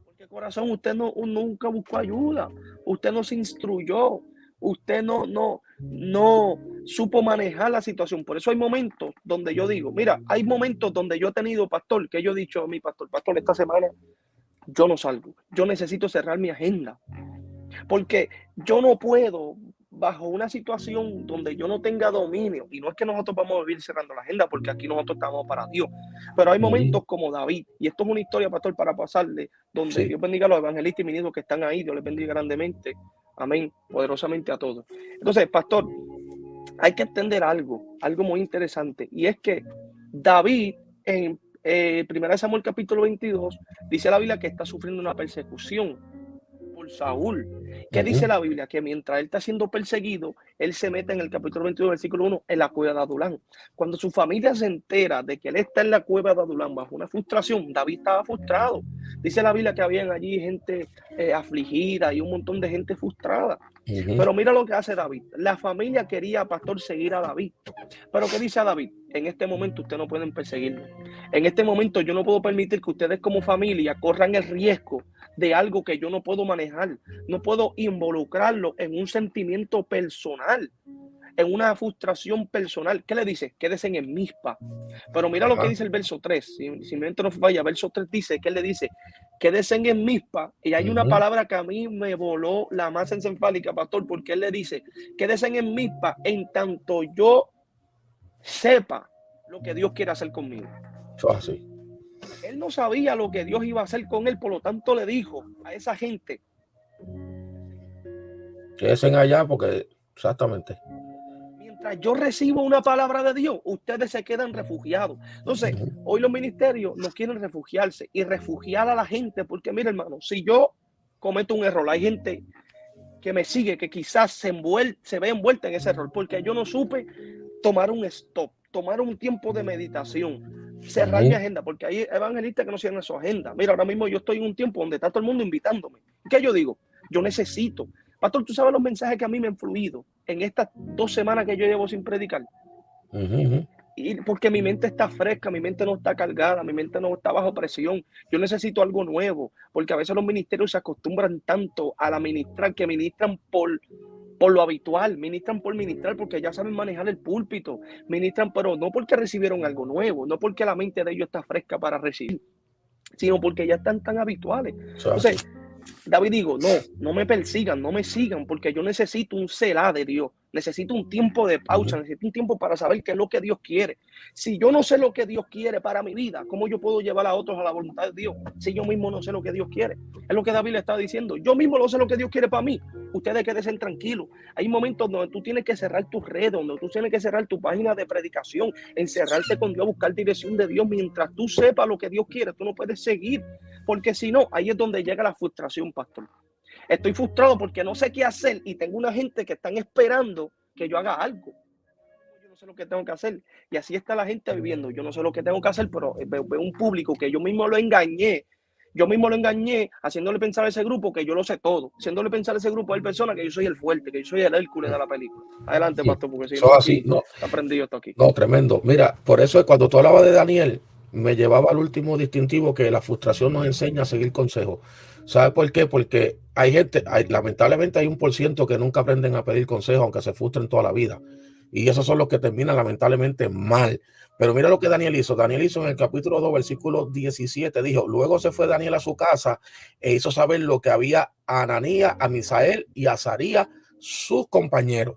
Porque corazón, usted nunca buscó ayuda, usted no se instruyó, usted no supo manejar la situación. Por eso hay momentos donde yo digo, mira, hay momentos donde yo he tenido, pastor, que yo he dicho a mi pastor, esta semana yo no salgo, yo necesito cerrar mi agenda, porque yo no puedo, bajo una situación donde yo no tenga dominio, y no es que nosotros vamos a vivir cerrando la agenda, porque aquí nosotros estamos para Dios, pero hay momentos como David, y esto es una historia, pastor, para pasarle, donde Dios bendiga a los evangelistas y ministros que están ahí, Dios les bendiga grandemente, amén, poderosamente a todos. Entonces, pastor, hay que entender algo muy interesante, y es que David, en 1 Samuel capítulo 22, dice la Biblia que está sufriendo una persecución por Saúl. ¿Qué dice la Biblia? Que mientras él está siendo perseguido, él se mete en el capítulo 22, versículo 1, en la cueva de Adulán. Cuando su familia se entera de que él está en la cueva de Adulán bajo una frustración, David estaba frustrado. Dice la Biblia que habían allí gente afligida y un montón de gente frustrada. Pero mira lo que hace David. La familia quería, pastor, seguir a David. Pero ¿qué dice a David? En este momento ustedes no pueden perseguirme. En este momento yo no puedo permitir que ustedes como familia corran el riesgo de algo que yo no puedo manejar. No puedo involucrarlo en un sentimiento personal, en una frustración personal. ¿Qué le dice? Quédense en Mizpa. Pero mira lo que dice el verso 3. Si mi mente no falla, verso 3 dice, ¿qué le dice? Quédense en Mizpa. Y hay una palabra que a mí me voló la masa encefálica, pastor, porque él le dice, quédense en Mizpa en tanto yo sepa lo que Dios quiere hacer conmigo. Así. Él no sabía lo que Dios iba a hacer con él, por lo tanto le dijo a esa gente, quédense allá porque exactamente. Mientras yo recibo una palabra de Dios, ustedes se quedan refugiados. Entonces, hoy los ministerios no quieren refugiarse y refugiar a la gente, porque mira, hermano, si yo cometo un error, hay gente que me sigue, que quizás se ve envuelta en ese error, porque yo no supe tomar un stop, tomar un tiempo de meditación, cerrar mi agenda, porque hay evangelistas que no cierran su agenda. Mira, ahora mismo yo estoy en un tiempo donde está todo el mundo invitándome. ¿Qué yo digo? Yo necesito. Pastor, ¿tú sabes los mensajes que a mí me han fluido en estas 2 semanas que yo llevo sin predicar? Y porque mi mente está fresca, mi mente no está cargada, mi mente no está bajo presión. Yo necesito algo nuevo, porque a veces los ministerios se acostumbran tanto a ministrar que ministran por lo habitual, ministran por ministrar porque ya saben manejar el púlpito, ministran pero no porque recibieron algo nuevo, no porque la mente de ellos está fresca para recibir, sino porque ya están tan habituales. Entonces, David digo, no me persigan, no me sigan, porque yo necesito un Selah de Dios, necesito un tiempo de pausa, necesito un tiempo para saber qué es lo que Dios quiere. Si yo no sé lo que Dios quiere para mi vida, ¿cómo yo puedo llevar a otros a la voluntad de Dios si yo mismo no sé lo que Dios quiere? Es lo que David le está diciendo. Yo mismo no sé lo que Dios quiere para mí. Ustedes quédense tranquilos. Hay momentos donde tú tienes que cerrar tus redes, donde tú tienes que cerrar tu página de predicación, encerrarte con Dios, buscar dirección de Dios. Mientras tú sepas lo que Dios quiere, tú no puedes seguir. Porque si no, ahí es donde llega la frustración, pastor. Estoy frustrado porque no sé qué hacer y tengo una gente que están esperando que yo haga algo. Yo no sé lo que tengo que hacer. Y así está la gente viviendo. Yo no sé lo que tengo que hacer, pero veo un público que yo mismo lo engañé. Yo mismo lo engañé haciéndole pensar a ese grupo que yo lo sé todo. Haciéndole pensar a ese grupo de personas que yo soy el fuerte, que yo soy el Hércules de la película. Adelante, pastor, porque si no, así, no está prendido esto aquí. No, tremendo. Mira, por eso es cuando tú hablabas de Daniel, me llevaba al último distintivo que la frustración nos enseña a seguir consejos. ¿Sabe por qué? Porque hay gente, lamentablemente hay 1% que nunca aprenden a pedir consejos, aunque se frustren toda la vida. Y esos son los que terminan lamentablemente mal. Pero mira lo que Daniel hizo. Daniel hizo en el capítulo 2, versículo 17, dijo, luego se fue Daniel a su casa e hizo saber lo que había a Ananías, a Misael y a Azarías, sus compañeros.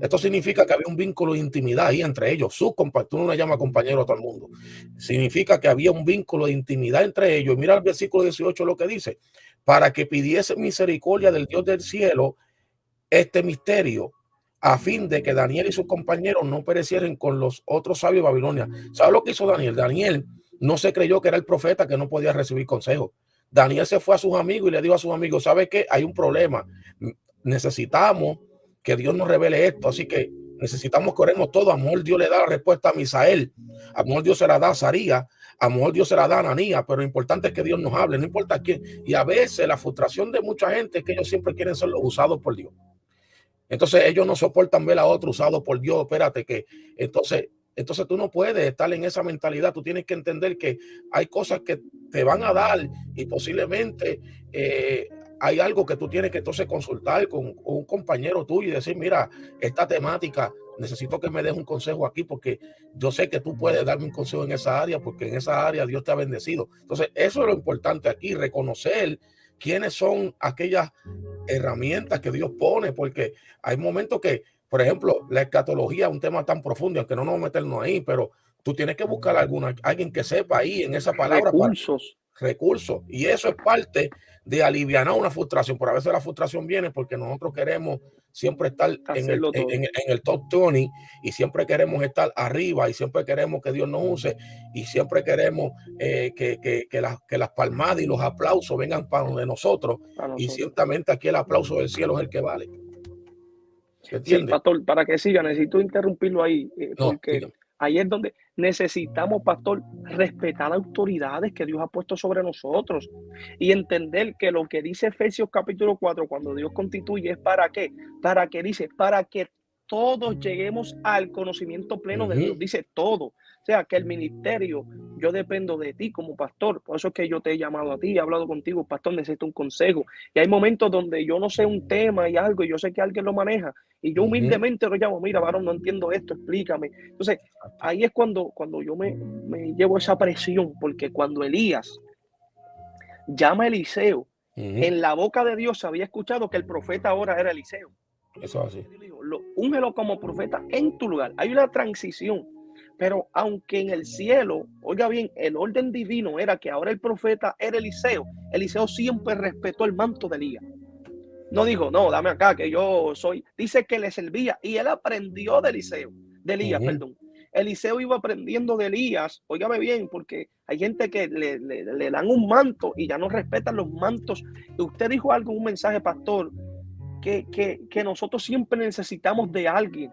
Esto significa que había un vínculo de intimidad ahí entre ellos. Tú no le llamas compañero a todo el mundo. Significa que había un vínculo de intimidad entre ellos. Mira el versículo 18 lo que dice: para que pidiese misericordia del Dios del cielo este misterio, a fin de que Daniel y sus compañeros no perecieran con los otros sabios de Babilonia. ¿Sabes lo que hizo Daniel? Daniel no se creyó que era el profeta, que no podía recibir consejo. Daniel se fue a sus amigos y le dijo a sus amigos: ¿sabe qué? Hay un problema. Necesitamos que Dios nos revele esto. Así que necesitamos corrernos todo. A lo mejor Dios le da la respuesta a Misael. A lo mejor Dios se la da a Azarías. A lo mejor Dios se la da a Ananías. Pero lo importante es que Dios nos hable. No importa quién. Y a veces la frustración de mucha gente es que ellos siempre quieren ser los usados por Dios. Entonces ellos no soportan ver a otro usado por Dios. Espérate que entonces tú no puedes estar en esa mentalidad. Tú tienes que entender que hay cosas que te van a dar y posiblemente hay algo que tú tienes que entonces consultar con un compañero tuyo y decir: mira, esta temática, necesito que me des un consejo aquí, porque yo sé que tú puedes darme un consejo en esa área, porque en esa área Dios te ha bendecido. Entonces eso es lo importante aquí, reconocer quiénes son aquellas herramientas que Dios pone, porque hay momentos que, por ejemplo, la escatología es un tema tan profundo, aunque no nos meternos ahí, pero tú tienes que buscar alguien que sepa ahí en esa palabra para Recursos. recursos, y eso es parte de aliviar una frustración. Por a veces la frustración viene porque nosotros queremos siempre estar Hacerlo todo. en el top 20 y siempre queremos estar arriba y siempre queremos que Dios nos use y siempre queremos que las palmadas y los aplausos vengan para de nosotros, Para y nosotros. ciertamente aquí el aplauso del cielo es el que vale. Sí, ¿Entiendes? pastor, para que siga, necesito interrumpirlo ahí, No, porque dígame. ahí es donde necesitamos, pastor, respetar las autoridades que Dios ha puesto sobre nosotros y entender que lo que dice Efesios capítulo 4, cuando Dios constituye, es para qué, para que dice, para que todos lleguemos al conocimiento pleno de Dios, dice todo. O sea, que el ministerio, yo dependo de ti como pastor, por eso es que yo te he llamado a ti, he hablado contigo, pastor, necesito un consejo. Y hay momentos donde yo no sé un tema y algo, y yo sé que alguien lo maneja, y yo humildemente lo llamo: mira, varón, no entiendo esto, explícame. Entonces, ahí es cuando yo me llevo esa presión, porque cuando Elías llama a Eliseo, en la boca de Dios se había escuchado que el profeta ahora era Eliseo. Eso es así. Úngelo como profeta en tu lugar. Hay una transición, pero aunque en el cielo, oiga bien, el orden divino era que ahora el profeta era Eliseo, Eliseo siempre respetó el manto de Elías. No dijo: no, dame acá, que yo soy. Dice que le servía y él aprendió de Elías, perdón. Eliseo iba aprendiendo de Elías, óigame bien, porque hay gente que le dan un manto y ya no respetan los mantos. Usted dijo algo, un mensaje, pastor, que nosotros siempre necesitamos de alguien.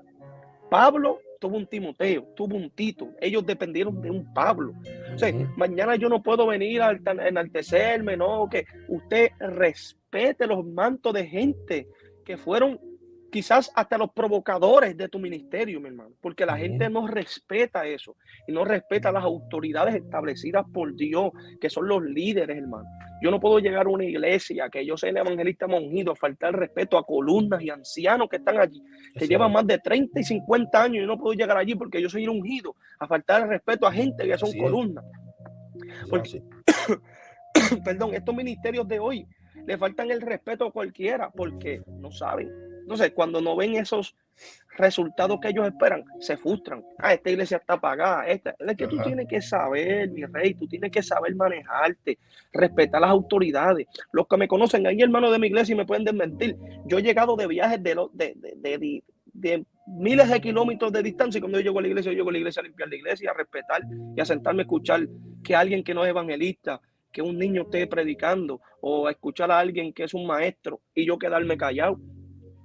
Pablo tuvo un Timoteo, tuvo un Tito, ellos dependieron de un Pablo. O sea, mañana yo no puedo venir a enaltecerme, no, que usted respete los mantos de gente que fueron quizás hasta los provocadores de tu ministerio, mi hermano, porque la gente no respeta eso y no respeta las autoridades establecidas por Dios, que son los líderes, hermano. Yo no puedo llegar a una iglesia que yo sea el evangelista monjido, faltar respeto a columnas y ancianos que están allí, que llevan más de 30 y 50 años, y no puedo llegar allí porque yo soy el ungido, a faltar respeto a gente que son columnas. Porque, perdón, estos ministerios de hoy le faltan el respeto a cualquiera porque no saben. Entonces, cuando no ven esos resultados que ellos esperan, se frustran. Esta iglesia está apagada. Es que tú tienes que saber, mi rey, tú tienes que saber manejarte, respetar las autoridades. Los que me conocen, hay hermanos de mi iglesia y me pueden desmentir. Yo he llegado de viajes de miles de kilómetros de distancia, y cuando yo llego a la iglesia a limpiar la iglesia, a respetar y a sentarme a escuchar que alguien que no es evangelista, que un niño esté predicando, o a escuchar a alguien que es un maestro y yo quedarme callado,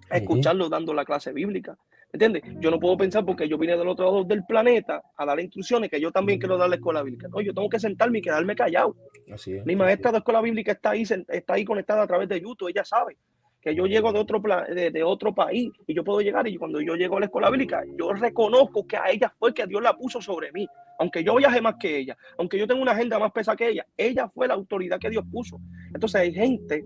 a escucharlo dando la clase bíblica. ¿Entiendes? Yo no puedo pensar porque yo vine del otro lado del planeta a dar instrucciones que yo también quiero dar la escuela bíblica. No, yo tengo que sentarme y quedarme callado. Así es, Mi maestra de escuela bíblica está ahí conectada a través de YouTube. Ella sabe que yo llego de otro país y yo puedo llegar, y cuando yo llego a la escuela bíblica, yo reconozco que a ella fue que Dios la puso sobre mí. Aunque yo viaje más que ella, aunque yo tenga una agenda más pesada que ella fue la autoridad que Dios puso. Entonces hay gente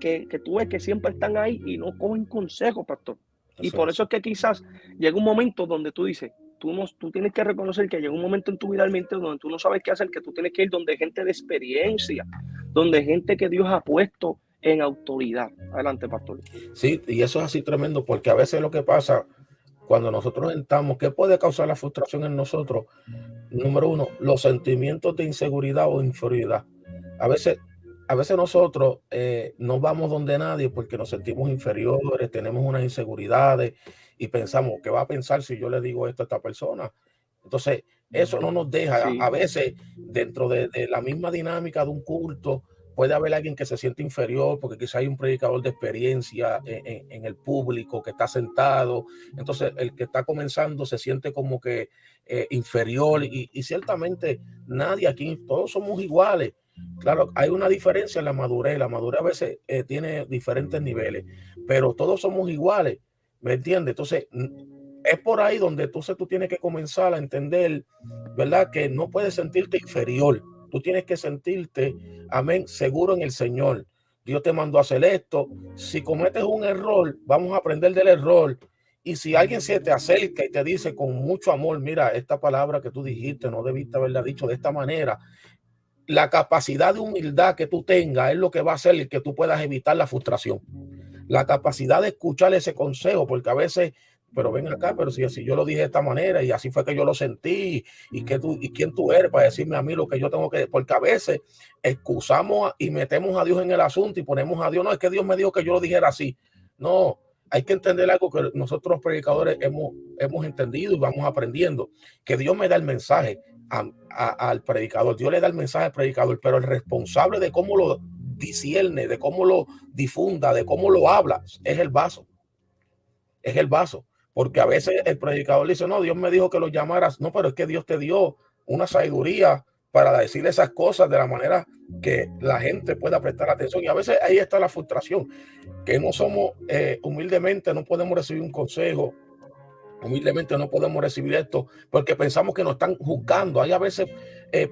que tú ves que siempre están ahí y no cogen consejos, pastor. Y por eso es que quizás llega un momento donde tú dices, tú tienes que reconocer que llega un momento en tu vida donde tú no sabes qué hacer, que tú tienes que ir donde gente de experiencia, donde gente que Dios ha puesto en autoridad. Adelante, pastor. Sí, y eso es así tremendo, porque a veces lo que pasa cuando nosotros entramos, ¿qué puede causar la frustración en nosotros? Número uno, los sentimientos de inseguridad o inferioridad. A veces, a veces nosotros no vamos donde nadie porque nos sentimos inferiores, tenemos unas inseguridades y pensamos, ¿qué va a pensar si yo le digo esto a esta persona? Entonces, eso no nos deja. Sí, A veces, dentro de la misma dinámica de un culto, puede haber alguien que se siente inferior porque quizá hay un predicador de experiencia en el público que está sentado. Entonces, el que está comenzando se siente como que inferior y ciertamente nadie aquí, todos somos iguales. Claro, hay una diferencia en la madurez. La madurez a veces tiene diferentes niveles, pero todos somos iguales, ¿me entiendes? Entonces, es por ahí donde tú tienes que comenzar a entender, ¿verdad? Que no puedes sentirte inferior. Tú tienes que sentirte, amén, seguro en el Señor. Dios te mandó a hacer esto. Si cometes un error, vamos a aprender del error. Y si alguien se te acerca y te dice con mucho amor, mira, esta palabra que tú dijiste, no debiste haberla dicho de esta manera, la capacidad de humildad que tú tengas es lo que va a hacer que tú puedas evitar la frustración. La capacidad de escuchar ese consejo, porque a veces, pero ven acá, pero si yo lo dije de esta manera y así fue que yo lo sentí, y quién tú eres para decirme a mí lo que yo tengo que, porque a veces excusamos y metemos a Dios en el asunto y ponemos a Dios, no, es que Dios me dijo que yo lo dijera así. No, hay que entender algo que nosotros los predicadores hemos entendido y vamos aprendiendo, que Dios me da el mensaje al predicador, Dios le da el mensaje al predicador, pero el responsable de cómo lo discierne, de cómo lo difunda, de cómo lo habla, es el vaso, porque a veces el predicador dice, no, Dios me dijo que lo llamaras, no, pero es que Dios te dio una sabiduría para decir esas cosas de la manera que la gente pueda prestar atención, y a veces ahí está la frustración, que no somos, humildemente no podemos recibir un consejo, humildemente no podemos recibir esto porque pensamos que nos están juzgando. Hay a veces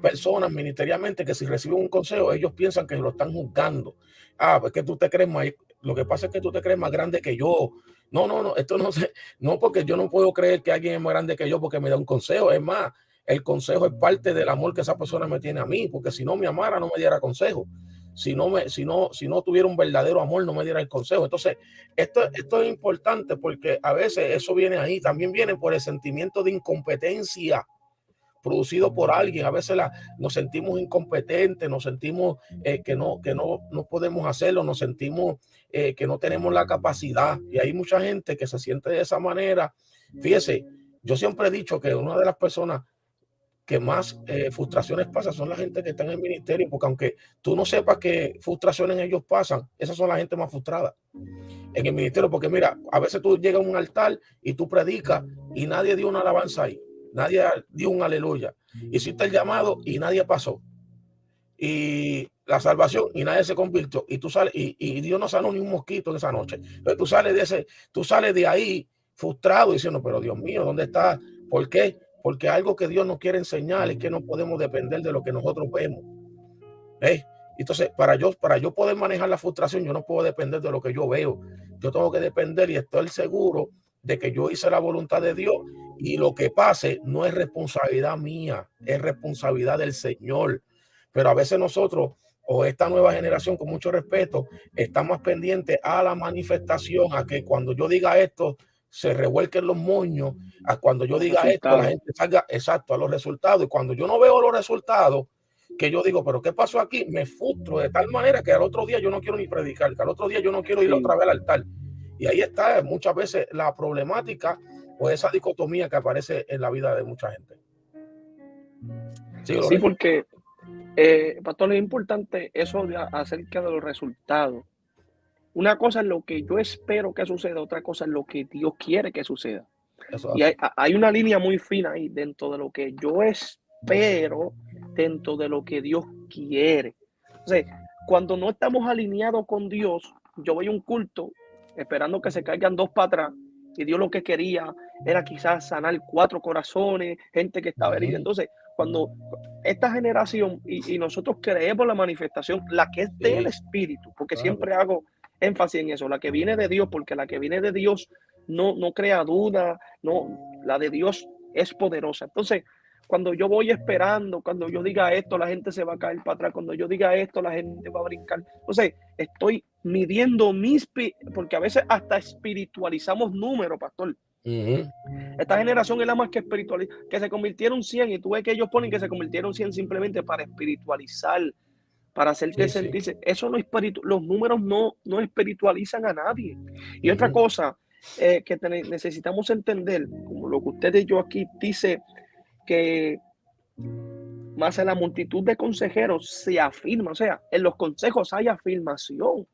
personas ministerialmente que si reciben un consejo, ellos piensan que lo están juzgando. Ah, pues que tú te crees más, lo que pasa es que tú te crees más grande que yo. No, no, no, esto no se, no, porque yo no puedo creer que alguien es más grande que yo porque me da un consejo. Es más, el consejo es parte del amor que esa persona me tiene a mí, porque si no me amara, no me diera consejo. Si no tuviera un verdadero amor, no me diera el consejo. Entonces, esto es importante porque a veces eso viene ahí, también viene por el sentimiento de incompetencia producido por alguien. A veces nos sentimos incompetentes, nos sentimos no podemos hacerlo, nos sentimos que no tenemos la capacidad. Y hay mucha gente que se siente de esa manera. Fíjese, yo siempre he dicho que una de las personas que más frustraciones pasan son la gente que está en el ministerio, porque aunque tú no sepas qué frustraciones ellos pasan, esas son la gente más frustrada en el ministerio, porque mira, a veces tú llegas a un altar y tú predicas y nadie dio una alabanza ahí, nadie dio un aleluya, hiciste el llamado y nadie pasó, y la salvación y nadie se convirtió, y tú sales y Dios no sanó ni un mosquito en esa noche. Entonces tú sales de ahí frustrado diciendo, pero Dios mío, ¿dónde está? ¿Por qué? Porque algo que Dios nos quiere enseñar es que no podemos depender de lo que nosotros vemos. ¿Eh? Entonces, para yo poder manejar la frustración, yo no puedo depender de lo que yo veo. Yo tengo que depender y estoy seguro de que yo hice la voluntad de Dios, y lo que pase no es responsabilidad mía, es responsabilidad del Señor. Pero a veces nosotros, o esta nueva generación, con mucho respeto, está más pendiente a la manifestación, a que cuando yo diga esto se revuelquen los moños, a cuando yo diga esto la gente salga exacto a los resultados, y cuando yo no veo los resultados, que yo digo, pero ¿qué pasó aquí? Me frustro de tal manera que al otro día yo no quiero ni predicar, que al otro día yo no quiero ir otra vez al altar. Y ahí está muchas veces la problemática o esa dicotomía que aparece en la vida de mucha gente. Sí, porque, pastor, es importante eso de acerca de los resultados. Una cosa es lo que yo espero que suceda, otra cosa es lo que Dios quiere que suceda. Eso Y hay una línea muy fina ahí dentro de lo que yo espero, dentro de lo que Dios quiere. Entonces, cuando no estamos alineados con Dios, yo voy a un culto esperando que se caigan dos para atrás, y Dios lo que quería era quizás sanar 4 corazones, gente que estaba herida. Entonces, cuando esta generación y nosotros creemos la manifestación, la que es del Espíritu, porque siempre hago énfasis en eso, la que viene de Dios, porque la que viene de Dios no crea duda, no, la de Dios es poderosa. Entonces, cuando yo voy esperando, cuando yo diga esto, la gente se va a caer para atrás, cuando yo diga esto, la gente va a brincar. Entonces, estoy midiendo porque a veces hasta espiritualizamos números, pastor. Esta generación es la más que espiritual, que se convirtieron 100 y tú ves que ellos ponen que se convirtieron 100 simplemente para espiritualizar, para hacerte sentirse. Eso no es los números no espiritualizan a nadie. Y otra cosa que necesitamos entender, como lo que usted y yo aquí dice, que más en la multitud de consejeros se afirma, o sea, en los consejos hay afirmación.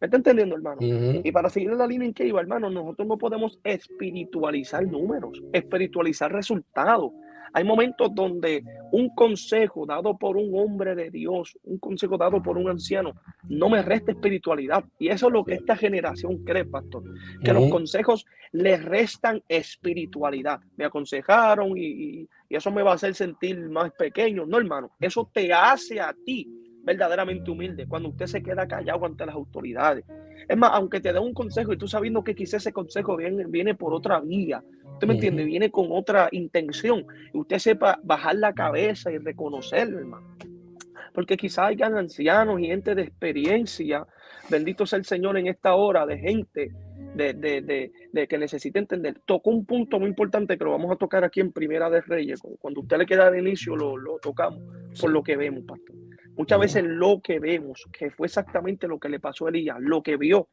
¿Me está entendiendo, hermano? Y para seguir en la línea en que iba, hermano, nosotros no podemos espiritualizar números, espiritualizar resultados. Hay momentos donde un consejo dado por un hombre de Dios, un consejo dado por un anciano, no me resta espiritualidad. Y eso es lo que esta generación cree, pastor, que los consejos le restan espiritualidad. Me aconsejaron y eso me va a hacer sentir más pequeño. No, hermano, eso te hace a ti verdaderamente humilde, cuando usted se queda callado ante las autoridades. Es más, aunque te dé un consejo y tú sabiendo que quizás ese consejo viene por otra vía, ¿usted me entiende? Viene con otra intención, y usted sepa bajar la cabeza y reconocerlo, hermano. Porque quizás hayan ancianos y gente de experiencia, bendito sea el Señor en esta hora, de gente de que necesita entender. Tocó un punto muy importante que lo vamos a tocar aquí en Primera de Reyes. Cuando usted le queda de inicio, lo tocamos por lo que vemos, pastor. Muchas veces lo que vemos, que fue exactamente lo que le pasó a Elías, lo que vio,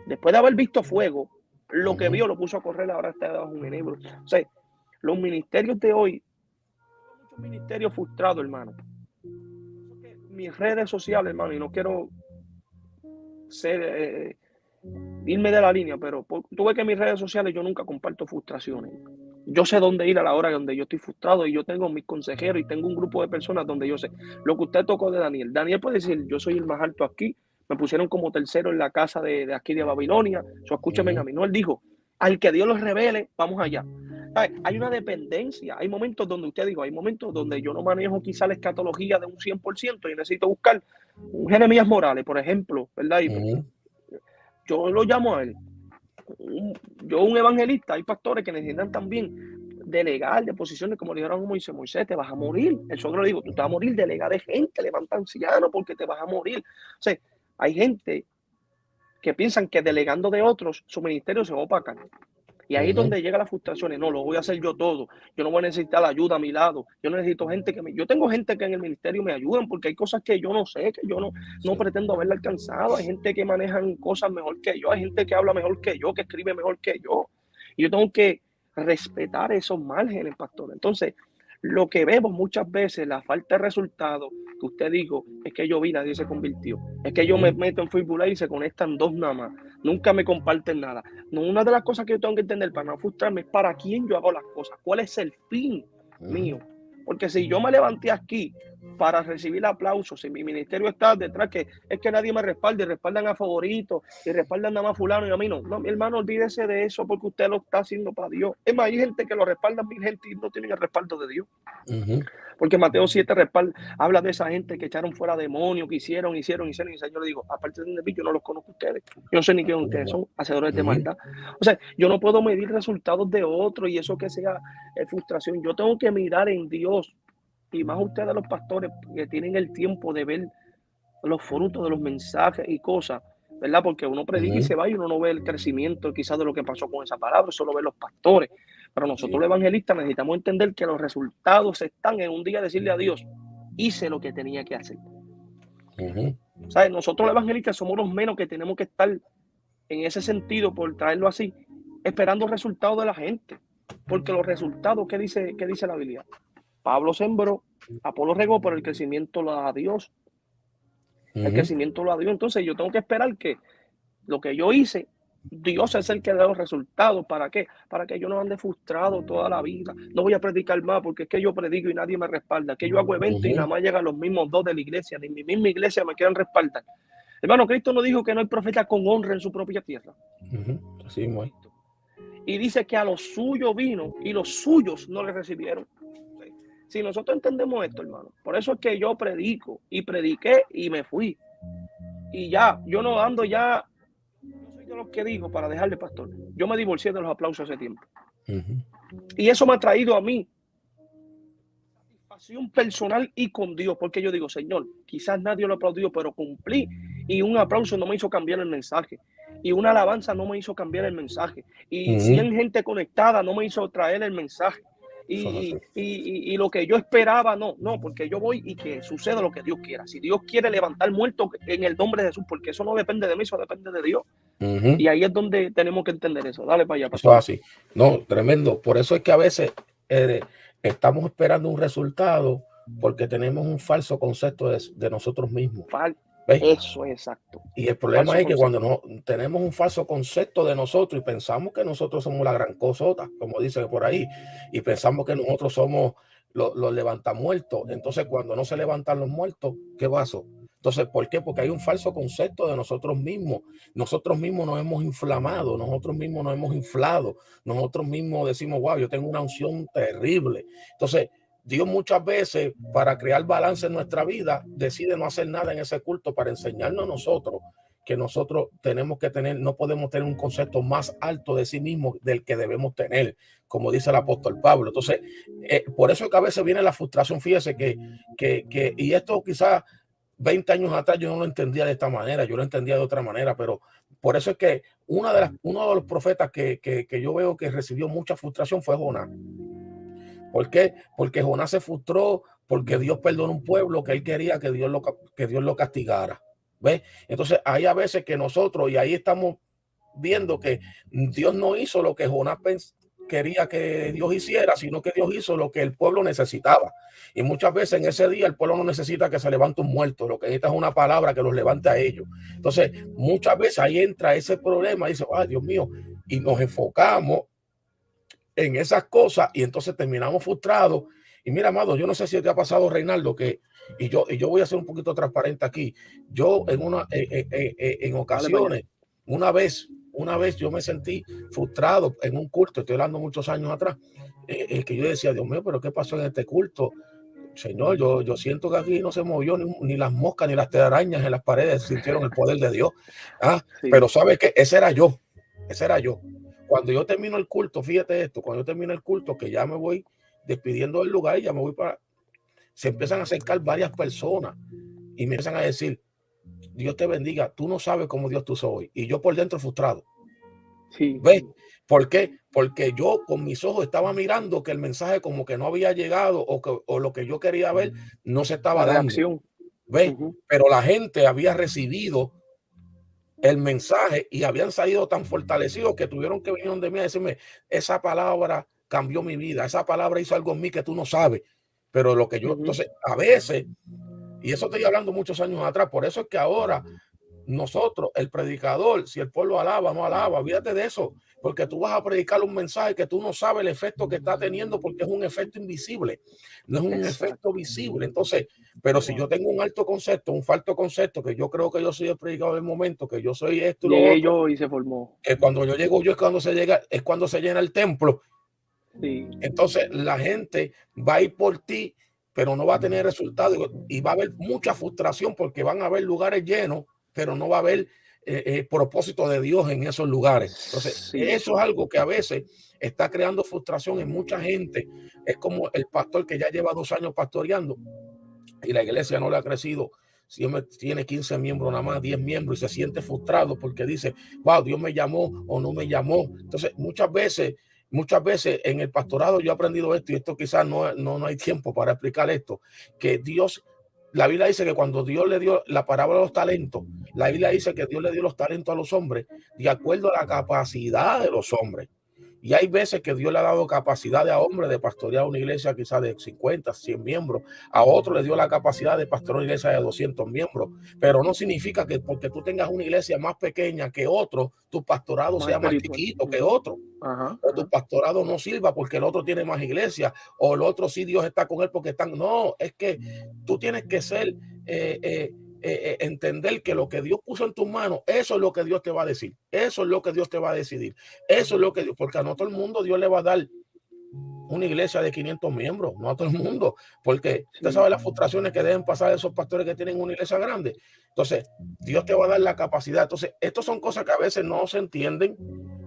después de haber visto fuego, lo que vio lo puso a correr, ahora está bajo un enebro. O sea, los ministerios de hoy, muchos ministerios frustrados, hermano. Mis redes sociales, hermano, y no quiero irme de la línea, pero tú ves que en mis redes sociales yo nunca comparto frustraciones. Yo sé dónde ir a la hora donde yo estoy frustrado, y yo tengo mis consejeros y tengo un grupo de personas donde yo sé. Lo que usted tocó de Daniel. Daniel puede decir, yo soy el más alto aquí, me pusieron como tercero en la casa de aquí de Babilonia. Escúchame a mí. No, él dijo, al que Dios los revele, vamos allá. Hay una dependencia. Hay momentos donde usted dijo, hay momentos donde yo no manejo quizá la escatología de un 100% y necesito buscar un Jeremías Morales, por ejemplo, ¿verdad? Y yo lo llamo a él. Yo, un evangelista, hay pastores que necesitan también delegar de posiciones, como le dijeron a Moisés, te vas a morir. El suegro le dijo, tú te vas a morir, delega de gente, levanta ancianos porque te vas a morir. O sea, hay gente que piensan que delegando de otros, su ministerio se va a opacar. Y ahí es donde llega la frustración. No, lo voy a hacer yo todo. Yo no voy a necesitar la ayuda a mi lado. Yo necesito gente yo tengo gente que en el ministerio me ayudan, porque hay cosas que yo no sé, que yo no pretendo haberla alcanzado. Hay gente que manejan cosas mejor que yo. Hay gente que habla mejor que yo, que escribe mejor que yo. Y yo tengo que respetar esos márgenes, pastor. Entonces, lo que vemos muchas veces, la falta de resultados, que usted dijo, es que yo vi, nadie se convirtió. Es que yo me meto en Facebook y se conectan 2 nada más. Nunca me comparten nada. No, una de las cosas que yo tengo que entender para no frustrarme es para quién yo hago las cosas. ¿Cuál es el fin mío? Porque si yo me levanté aquí para recibir aplausos, si mi ministerio está detrás, que es que nadie me respalda y respaldan a favoritos y respaldan nada más fulano y a mí no. No, mi hermano, olvídese de eso porque usted lo está haciendo para Dios. Es más, hay gente que lo respalda, mi gente, y no tienen el respaldo de Dios. Porque Mateo 7 habla de esa gente que echaron fuera demonios, que hicieron. Y el Señor le digo, aparte de mí, yo no los conozco a ustedes. Yo no sé ni quién ustedes son, hacedores de maldad. O sea, yo no puedo medir resultados de otros y eso que sea frustración. Yo tengo que mirar en Dios, y más ustedes los pastores que tienen el tiempo de ver los frutos de los mensajes y cosas, ¿verdad? Porque uno predica y se va y uno no ve el crecimiento quizás de lo que pasó con esa palabra, solo ve los pastores. Pero nosotros los evangelistas necesitamos entender que los resultados están en un día decirle a Dios, hice lo que tenía que hacer. ¿Sabes? Nosotros los evangelistas somos los menos que tenemos que estar en ese sentido, por traerlo así, esperando resultados de la gente. Porque los resultados, ¿qué dice la Biblia? Pablo sembró, Apolo regó, pero el crecimiento lo da Dios. El crecimiento lo da Dios. Entonces yo tengo que esperar que lo que yo hice, Dios es el que da los resultados. ¿Para qué? Para que yo no ande frustrado toda la vida. No voy a predicar más porque es que yo predico y nadie me respalda. Que yo hago eventos y nada más llegan los mismos 2 de la iglesia. Ni mi misma iglesia me quieren respaldar. Hermano, Cristo no dijo que no hay profeta con honra en su propia tierra. Así muy. Y dice que a los suyos vino y los suyos no le recibieron. Si nosotros entendemos esto, hermano, por eso es que yo predico y prediqué y me fui. Y ya, yo no ando ya, yo soy de los que digo, para dejarle, pastor, yo me divorcié de los aplausos hace tiempo. Y eso me ha traído a mí satisfacción personal y con Dios, porque yo digo, Señor, quizás nadie lo aplaudió, pero cumplí y un aplauso no me hizo cambiar el mensaje, y una alabanza no me hizo cambiar el mensaje, y Ujú. 100 gente conectada no me hizo traer el mensaje. Eso es así. Y lo que yo esperaba, no, porque yo voy y que suceda lo que Dios quiera. Si Dios quiere levantar muertos en el nombre de Jesús, porque eso no depende de mí, eso depende de Dios. Ujú. Y ahí es donde tenemos que entender eso. Dale para allá, Eso es pastor. así. No, tremendo. Por eso es que a veces eh, estamos esperando un resultado porque tenemos un falso concepto de nosotros mismos. Fal ¿Ves? Eso es exacto. Y el problema Falso es que cuando concepto. no tenemos un falso concepto de nosotros y pensamos que nosotros somos la gran cosota, como dicen por ahí, y pensamos que nosotros somos los levantamuertos, entonces cuando no se levantan los muertos, ¿qué pasó? Entonces, ¿por qué? Porque hay un falso concepto de nosotros mismos. Nosotros mismos nos hemos inflamado, nosotros mismos nos hemos inflado, nosotros mismos decimos, wow, yo tengo una unción terrible. Entonces, Dios muchas veces, para crear balance en nuestra vida, decide no hacer nada en ese culto para enseñarnos a nosotros que nosotros tenemos que tener, no podemos tener un concepto más alto de sí mismo del que debemos tener, como dice el apóstol Pablo. Entonces, por eso es que a veces viene la frustración. Fíjese y esto quizás 20 años atrás yo no lo entendía de esta manera, yo lo entendía de otra manera, pero por eso es que uno de los profetas que yo veo que recibió mucha frustración fue Jonás. ¿Por qué? Porque Jonás se frustró porque Dios perdonó un pueblo que él quería que Dios lo castigara. ¿Ves? Entonces hay a veces que nosotros, y ahí estamos viendo que Dios no hizo lo que Jonás quería que Dios hiciera, sino que Dios hizo lo que el pueblo necesitaba. Y muchas veces en ese día el pueblo no necesita que se levante un muerto, lo que necesita es una palabra que los levante a ellos. Entonces, muchas veces ahí entra ese problema y dice, ay, Dios mío, y nos enfocamos en esas cosas y entonces terminamos frustrados. Y mira, amado, yo no sé si te ha pasado, Reinaldo, y yo voy a ser un poquito transparente aquí. Yo en Dale para allá. ocasiones, una vez yo me sentí frustrado en un culto, estoy hablando muchos años atrás, que yo decía, Dios mío, pero ¿qué pasó en este culto? Señor, yo siento que aquí no se movió ni las moscas ni las telarañas en las paredes sintieron el poder de Dios. Pero Sí, ¿sabes qué? Ese era yo. Cuando yo termino el culto, fíjate esto, cuando yo termino el culto, que ya me voy despidiendo del lugar y ya me voy se empiezan a acercar varias personas y me empiezan a decir, Dios te bendiga, tú no sabes cómo Dios tú soy. Y yo por dentro frustrado. sí, ¿Ves? ¿Por qué? Porque yo con mis ojos estaba mirando que el mensaje como que no había llegado o lo que yo quería ver no se la estaba dando. reacción. ¿Ves? Ujú. Pero la gente había recibido el mensaje y habían salido tan fortalecidos que tuvieron que venir donde mí a decirme, esa palabra cambió mi vida, esa palabra hizo algo en mí que tú no sabes. Pero lo que yo, Ujú. entonces, a veces, y eso estoy hablando muchos años atrás, por eso es que ahora nosotros, el predicador, si el pueblo alaba, no alaba, olvídate de eso, porque tú vas a predicar un mensaje que tú no sabes el efecto que está teniendo porque es un efecto invisible, no es un efecto Exacto. visible. Entonces, pero si yo tengo un alto concepto, un falso concepto, que yo creo que yo soy el predicador del momento, que yo soy esto y lo Llegué otro, yo y se formó. que cuando yo llego yo es cuando se llena el templo. Sí, Entonces la gente va a ir por ti, pero no va a tener resultado y va a haber mucha frustración porque van a haber lugares llenos, pero no va a haber propósito de Dios en esos lugares. Entonces, sí, eso es algo que a veces está creando frustración en mucha gente. Es como el pastor que ya lleva 2 años pastoreando y la iglesia no le ha crecido. Siempre tiene 15 miembros, nada más 10 miembros y se siente frustrado porque dice, wow, Dios me llamó o no me llamó. Entonces, muchas veces en el pastorado yo he aprendido esto y esto quizás no hay tiempo para explicar esto, que Dios, la Biblia dice que cuando Dios le dio la parábola de los talentos, la Biblia dice que Dios le dio los talentos a los hombres de acuerdo a la capacidad de los hombres. Y hay veces que Dios le ha dado capacidad a hombres de pastorear una iglesia quizás de 50, 100 miembros. A otro le dio la capacidad de pastorear una iglesia de 200 miembros. Pero no significa que porque tú tengas una iglesia más pequeña que otro, tu pastorado más sea más espiritual. chiquito que Ujú. otro. Ajá, O tu ajá. pastorado no sirva porque el otro tiene más iglesia. O el otro sí Dios está con él porque están. No, es que tú tienes que ser... Eh, eh, entender que lo que Dios puso en tus manos, eso es lo que Dios te va a decir, eso es lo que Dios te va a decidir, eso es lo que Dios, porque a no todo el mundo Dios le va a dar una iglesia de 500 miembros, no a todo el mundo, porque usted Sí, sabe las frustraciones que deben pasar esos pastores que tienen una iglesia grande. Entonces, Dios te va a dar la capacidad. Entonces, estas son cosas que a veces no se entienden,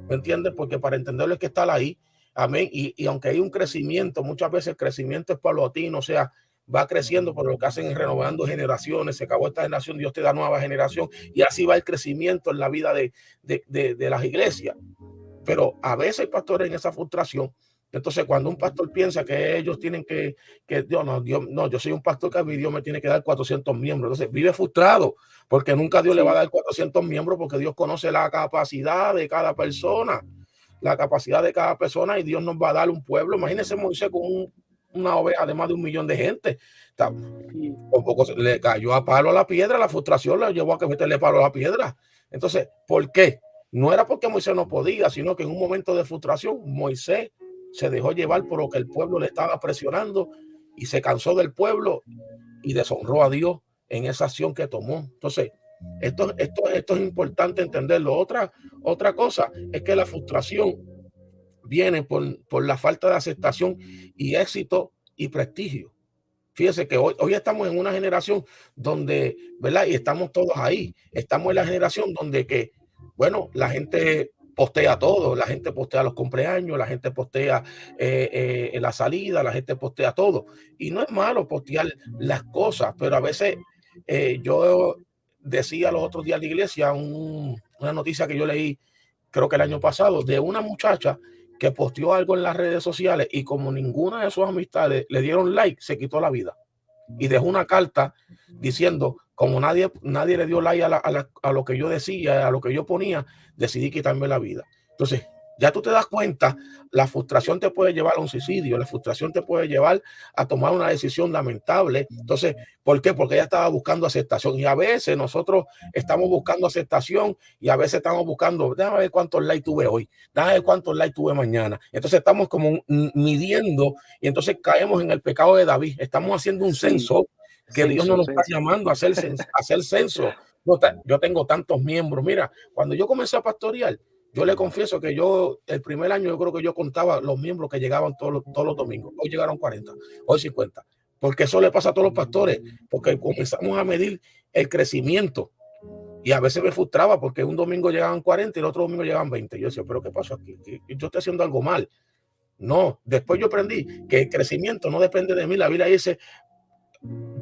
¿me entiendes? Porque para entenderlo es que estar ahí, amén. Y aunque hay un crecimiento, muchas veces el crecimiento es paulatino, o sea, va creciendo, pero lo que hacen es renovando generaciones. Se acabó esta generación, Dios te da nueva generación, y así va el crecimiento en la vida de las iglesias. Pero a veces hay pastores en esa frustración. Entonces, cuando un pastor piensa que ellos tienen que Dios, no, yo soy un pastor que Dios me tiene que dar 400 miembros. Entonces, vive frustrado porque nunca Dios le va a dar 400 miembros, porque Dios conoce la capacidad de cada persona, y Dios nos va a dar un pueblo. Imagínense Moisés con una oveja de más de 1 millón de gente. Un poco le cayó a palo a la piedra, la frustración le llevó a que meterle palo a la piedra. Entonces, ¿por qué? No era porque Moisés no podía, sino que en un momento de frustración, Moisés se dejó llevar por lo que el pueblo le estaba presionando y se cansó del pueblo y deshonró a Dios en esa acción que tomó. Entonces, esto es importante entenderlo. Otra cosa es que la frustración viene por la falta de aceptación y éxito y prestigio. Fíjese que hoy estamos en una generación donde, ¿verdad? Y estamos todos ahí. Estamos en la generación donde que, bueno, la gente postea todo, la gente postea los cumpleaños, la gente postea la salida, la gente postea todo. Y no es malo postear las cosas, pero a veces yo decía los otros días en la iglesia una noticia que yo leí, creo que el año pasado, de una muchacha que posteó algo en las redes sociales y como ninguna de sus amistades le dieron like, se quitó la vida y dejó una carta diciendo, como nadie le dio like a lo que yo decía, a lo que yo ponía, decidí quitarme la vida. Entonces, ya tú te das cuenta, la frustración te puede llevar a un suicidio, la frustración te puede llevar a tomar una decisión lamentable. Entonces, ¿por qué? Porque ella estaba buscando aceptación, y a veces nosotros estamos buscando aceptación y a veces estamos buscando, déjame ver cuántos likes tuve hoy, déjame ver cuántos likes tuve mañana. Entonces estamos como midiendo y entonces caemos en el pecado de David. Estamos haciendo un censo que Dios no nos está llamando a hacer censo. Yo tengo tantos miembros. Mira, cuando yo comencé a pastorear, yo le confieso que el primer año, yo creo que yo contaba los miembros que llegaban todos los domingos. Hoy llegaron 40, hoy 50. Porque eso le pasa a todos los pastores, porque comenzamos a medir el crecimiento. Y a veces me frustraba porque un domingo llegaban 40 y el otro domingo llegaban 20. Yo decía, ¿pero qué pasó aquí? Yo estoy haciendo algo mal. No, después yo aprendí que el crecimiento no depende de mí. La Biblia dice,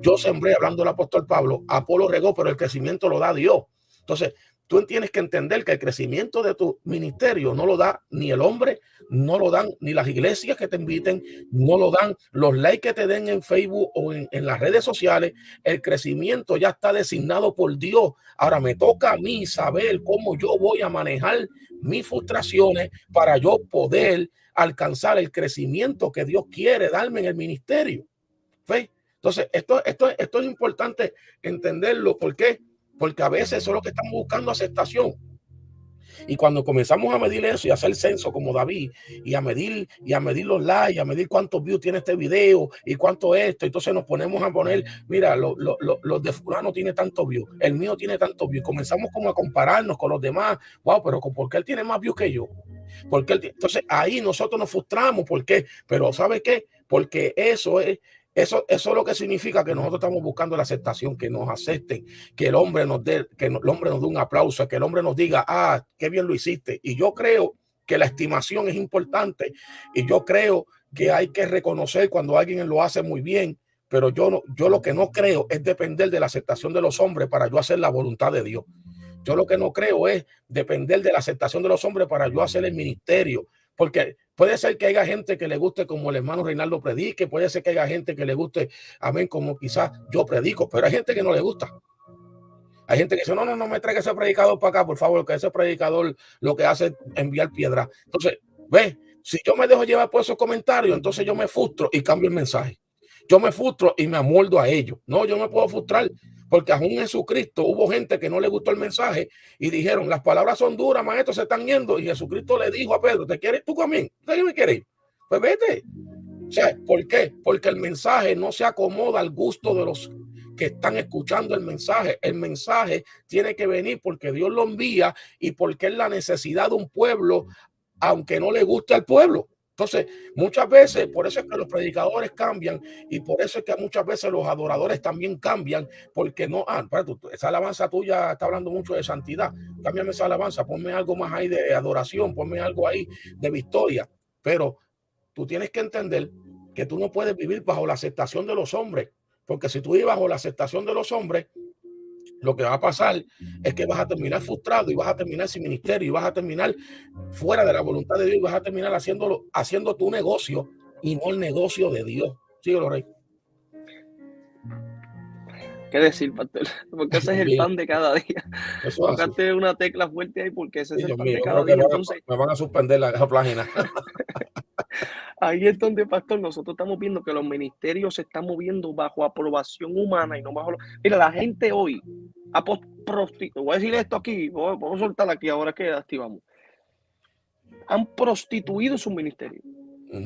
yo sembré, hablando del apóstol Pablo, Apolo regó, pero el crecimiento lo da Dios. Entonces, tú tienes que entender que el crecimiento de tu ministerio no lo da ni el hombre, no lo dan ni las iglesias que te inviten, no lo dan los likes que te den en Facebook o en las redes sociales. El crecimiento ya está designado por Dios. Ahora me toca a mí saber cómo yo voy a manejar mis frustraciones para yo poder alcanzar el crecimiento que Dios quiere darme en el ministerio. ¿Ve? Entonces, esto es importante entenderlo. ¿Por qué? Porque a veces eso es lo que estamos buscando, aceptación. Y cuando comenzamos a medir eso y a hacer censo como David, y a medir los likes, a medir cuántos views tiene este video y cuánto esto, entonces nos ponemos a poner, mira, los de fulano tiene tantos views, el mío tiene tantos views. Comenzamos como a compararnos con los demás. Wow, pero ¿por qué él tiene más views que yo? Entonces ahí nosotros nos frustramos. ¿Por qué? Pero ¿sabe qué? Porque eso es lo que significa que nosotros estamos buscando la aceptación, que nos acepten, que el hombre nos dé, el hombre nos dé un aplauso, que el hombre nos diga, qué bien lo hiciste. Y yo creo que la estimación es importante, y yo creo que hay que reconocer cuando alguien lo hace muy bien, pero yo lo que no creo es depender de la aceptación de los hombres para yo hacer la voluntad de Dios. Yo lo que no creo es depender de la aceptación de los hombres para yo hacer el ministerio. Porque puede ser que haya gente que le guste como el hermano Reinaldo predique, puede ser que haya gente que le guste, amén, como quizás yo predico, pero hay gente que no le gusta. Hay gente que dice, no me traiga ese predicador para acá, por favor, que ese predicador lo que hace es enviar piedra. Entonces, ve, si yo me dejo llevar por esos comentarios, entonces yo me frustro y cambio el mensaje. Yo me frustro y me amoldo a ellos. No, yo me puedo frustrar porque aún en Jesucristo hubo gente que no le gustó el mensaje y dijeron, las palabras son duras, maestro, se están yendo. Y Jesucristo le dijo a Pedro, ¿te quieres tú conmigo? ¿Usted me quiere ir? Pues vete. O sea, ¿por qué? Porque el mensaje no se acomoda al gusto de los que están escuchando el mensaje. El mensaje tiene que venir porque Dios lo envía y porque es la necesidad de un pueblo, aunque no le guste al pueblo. Entonces, muchas veces, por eso es que los predicadores cambian y por eso es que muchas veces los adoradores también cambian, porque no, esa alabanza tuya está hablando mucho de santidad, cámbiame esa alabanza, ponme algo más ahí de adoración, ponme algo ahí de victoria. Pero tú tienes que entender que tú no puedes vivir bajo la aceptación de los hombres, porque si tú vives bajo la aceptación de los hombres, lo que va a pasar es que vas a terminar frustrado y vas a terminar sin ministerio y vas a terminar fuera de la voluntad de Dios y vas a terminar haciendo tu negocio y no el negocio de Dios. Síguelo, Rey. ¿Qué decir, pastor? Porque ese es el pan de cada día. Eso es así. Tocaste una tecla fuerte ahí porque ese es el Dios pan mío, de yo cada creo que día. Entonces, me van a suspender la página. ahí es donde, pastor, nosotros estamos viendo que los ministerios se están moviendo bajo aprobación humana y no bajo... Mira, la gente hoy voy a decir esto aquí, vamos a soltar aquí ahora que activamos. Han prostituido su ministerio.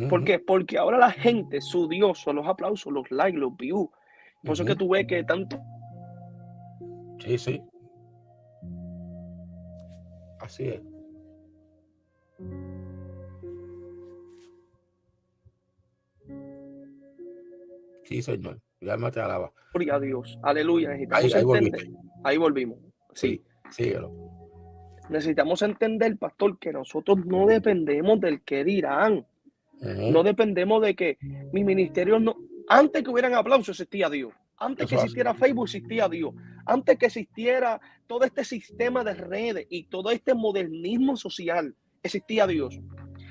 ¿Por qué? Porque ahora la gente, su Dios, son los aplausos, los likes, los views. Por eso es que tú ves que tanto... Sí, sí. Así es. Sí, Señor. Mi alma te alaba. Gloria a Dios. Aleluya. Necesitamos Ahí entender. Ahí volvimos. Sí. Síguelo. Necesitamos entender, pastor, que nosotros no dependemos del que dirán. No dependemos de que mi ministerio no... Antes que hubieran aplausos existía Dios. Antes que existiera Facebook existía Dios. Antes que existiera todo este sistema de redes y todo este modernismo social, existía Dios.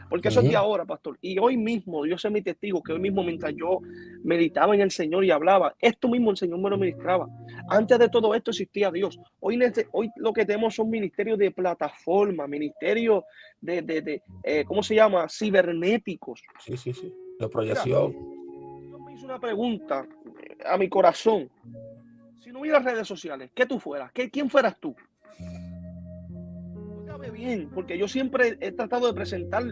Porque eso es de ahora, pastor. Y hoy mismo, Dios es mi testigo, que hoy mismo mientras yo meditaba en el Señor y hablaba, esto mismo el Señor me lo ministraba. Antes de todo esto existía Dios. Hoy lo que tenemos son ministerios de plataforma, ministerios ¿cómo se llama? Cibernéticos. Sí. De proyección. Mira, Dios me hizo una pregunta a mi corazón. Si no hubiera redes sociales, ¿qué tú fueras? ¿Quién fueras tú? Bien, porque yo siempre he tratado de presentar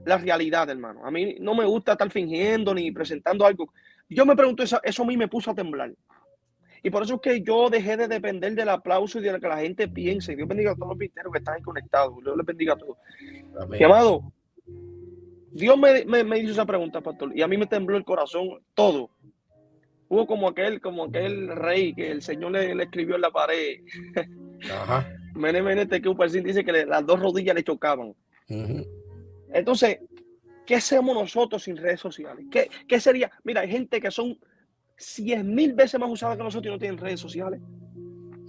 la realidad, hermano. A mí no me gusta estar fingiendo ni presentando algo. Yo me pregunto, eso a mí me puso a temblar. Y por eso es que yo dejé de depender del aplauso y de lo que la gente piense. Dios bendiga a todos los ministerios que están ahí conectados. Dios les bendiga a todos. Amén. Mi amado, Dios me hizo esa pregunta, pastor, y a mí me tembló el corazón todo. Hubo como aquel rey que el Señor le escribió en la pared. Ajá. Mene te que dice que las dos rodillas le chocaban. Entonces, ¿qué hacemos nosotros sin redes sociales? ¿Qué sería? Mira, hay gente que son 100,000 veces más usada que nosotros y no tienen redes sociales.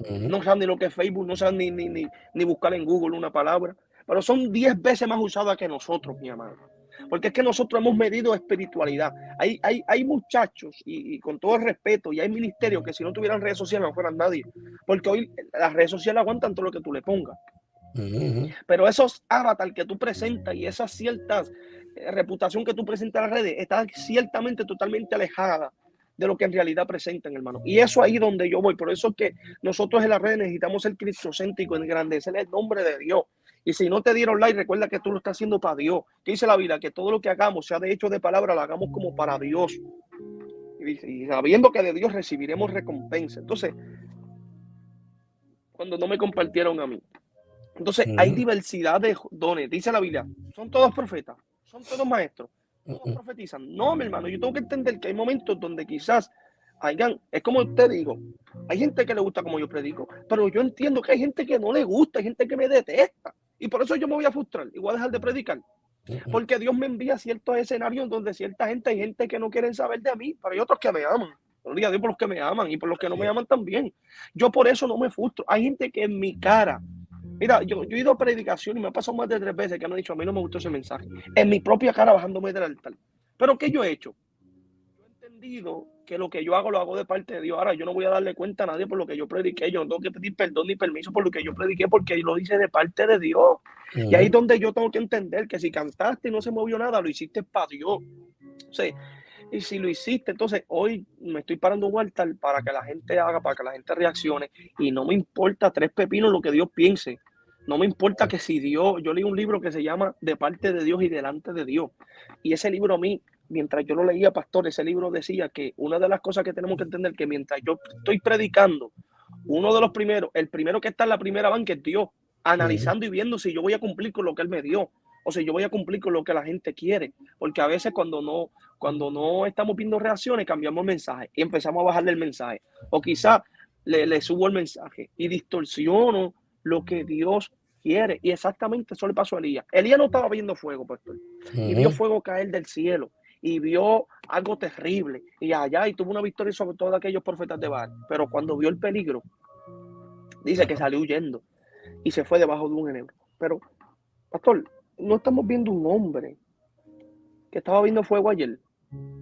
No saben ni lo que es Facebook, no saben ni buscar en Google una palabra, pero son 10 veces más usadas que nosotros, mi amado. Porque es que nosotros hemos medido espiritualidad. Hay muchachos, y con todo el respeto, y hay ministerios que si no tuvieran redes sociales no fueran nadie. Porque hoy las redes sociales aguantan todo lo que tú le pongas. Pero esos avatars que tú presentas y esa cierta reputación que tú presentas en las redes está ciertamente totalmente alejada de lo que en realidad presentan, hermano. Y eso ahí donde yo voy. Por eso es que nosotros en las redes necesitamos ser cristocéntricos, engrandecer el nombre de Dios. Y si no te dieron like, recuerda que tú lo estás haciendo para Dios. ¿Qué dice la Biblia? Que todo lo que hagamos, sea de hecho de palabra, lo hagamos como para Dios. Y sabiendo que de Dios recibiremos recompensa. Entonces, cuando no me compartieron a mí. Entonces, hay diversidad de dones. Dice la Biblia, son todos profetas, son todos maestros, todos profetizan. No, mi hermano, yo tengo que entender que hay momentos donde quizás es como te digo, hay gente que le gusta como yo predico, pero yo entiendo que hay gente que no le gusta, hay gente que me detesta. Y por eso yo me voy a frustrar y voy a dejar de predicar. Porque Dios me envía ciertos escenarios donde cierta gente, hay gente que no quieren saber de mí, pero hay otros que me aman. Gloria a Dios por los que me aman y por los que no me aman también. Yo por eso no me frustro. Hay gente que en mi cara, mira, yo he ido a predicación y me ha pasado más de 3 veces que me han dicho, a mí no me gustó ese mensaje. En mi propia cara bajándome del altar. Pero ¿qué yo he hecho? Yo he entendido que lo que yo hago lo hago de parte de Dios. Ahora yo no voy a darle cuenta a nadie por lo que yo prediqué. Yo no tengo que pedir perdón ni permiso por lo que yo prediqué porque lo hice de parte de Dios. Y ahí es donde yo tengo que entender que si cantaste y no se movió nada, lo hiciste para Dios. O sea, y si lo hiciste, entonces hoy me estoy parando un altar para que la gente haga, para que la gente reaccione. Y no me importa 3 pepinos lo que Dios piense. No me importa que si Dios, yo leí un libro que se llama De parte de Dios y delante de Dios. Y ese libro a mí, mientras yo lo leía, pastor, ese libro decía que una de las cosas que tenemos que entender que mientras yo estoy predicando, uno de los primeros, el primero que está en la primera banca es Dios, analizando y viendo si yo voy a cumplir con lo que Él me dio, o si yo voy a cumplir con lo que la gente quiere. Porque a veces cuando no estamos viendo reacciones, cambiamos el mensaje y empezamos a bajarle el mensaje. O quizás le subo el mensaje y distorsiono lo que Dios quiere. Y exactamente eso le pasó a Elías. Elías no estaba viendo fuego, pastor. Y vio fuego caer del cielo. y vio algo terrible y allá y tuvo una victoria sobre todos aquellos profetas de Baal. Pero cuando vio el peligro, dice que salió huyendo y se fue debajo de un enebro. Pero, pastor, no estamos viendo un hombre que estaba viendo fuego ayer,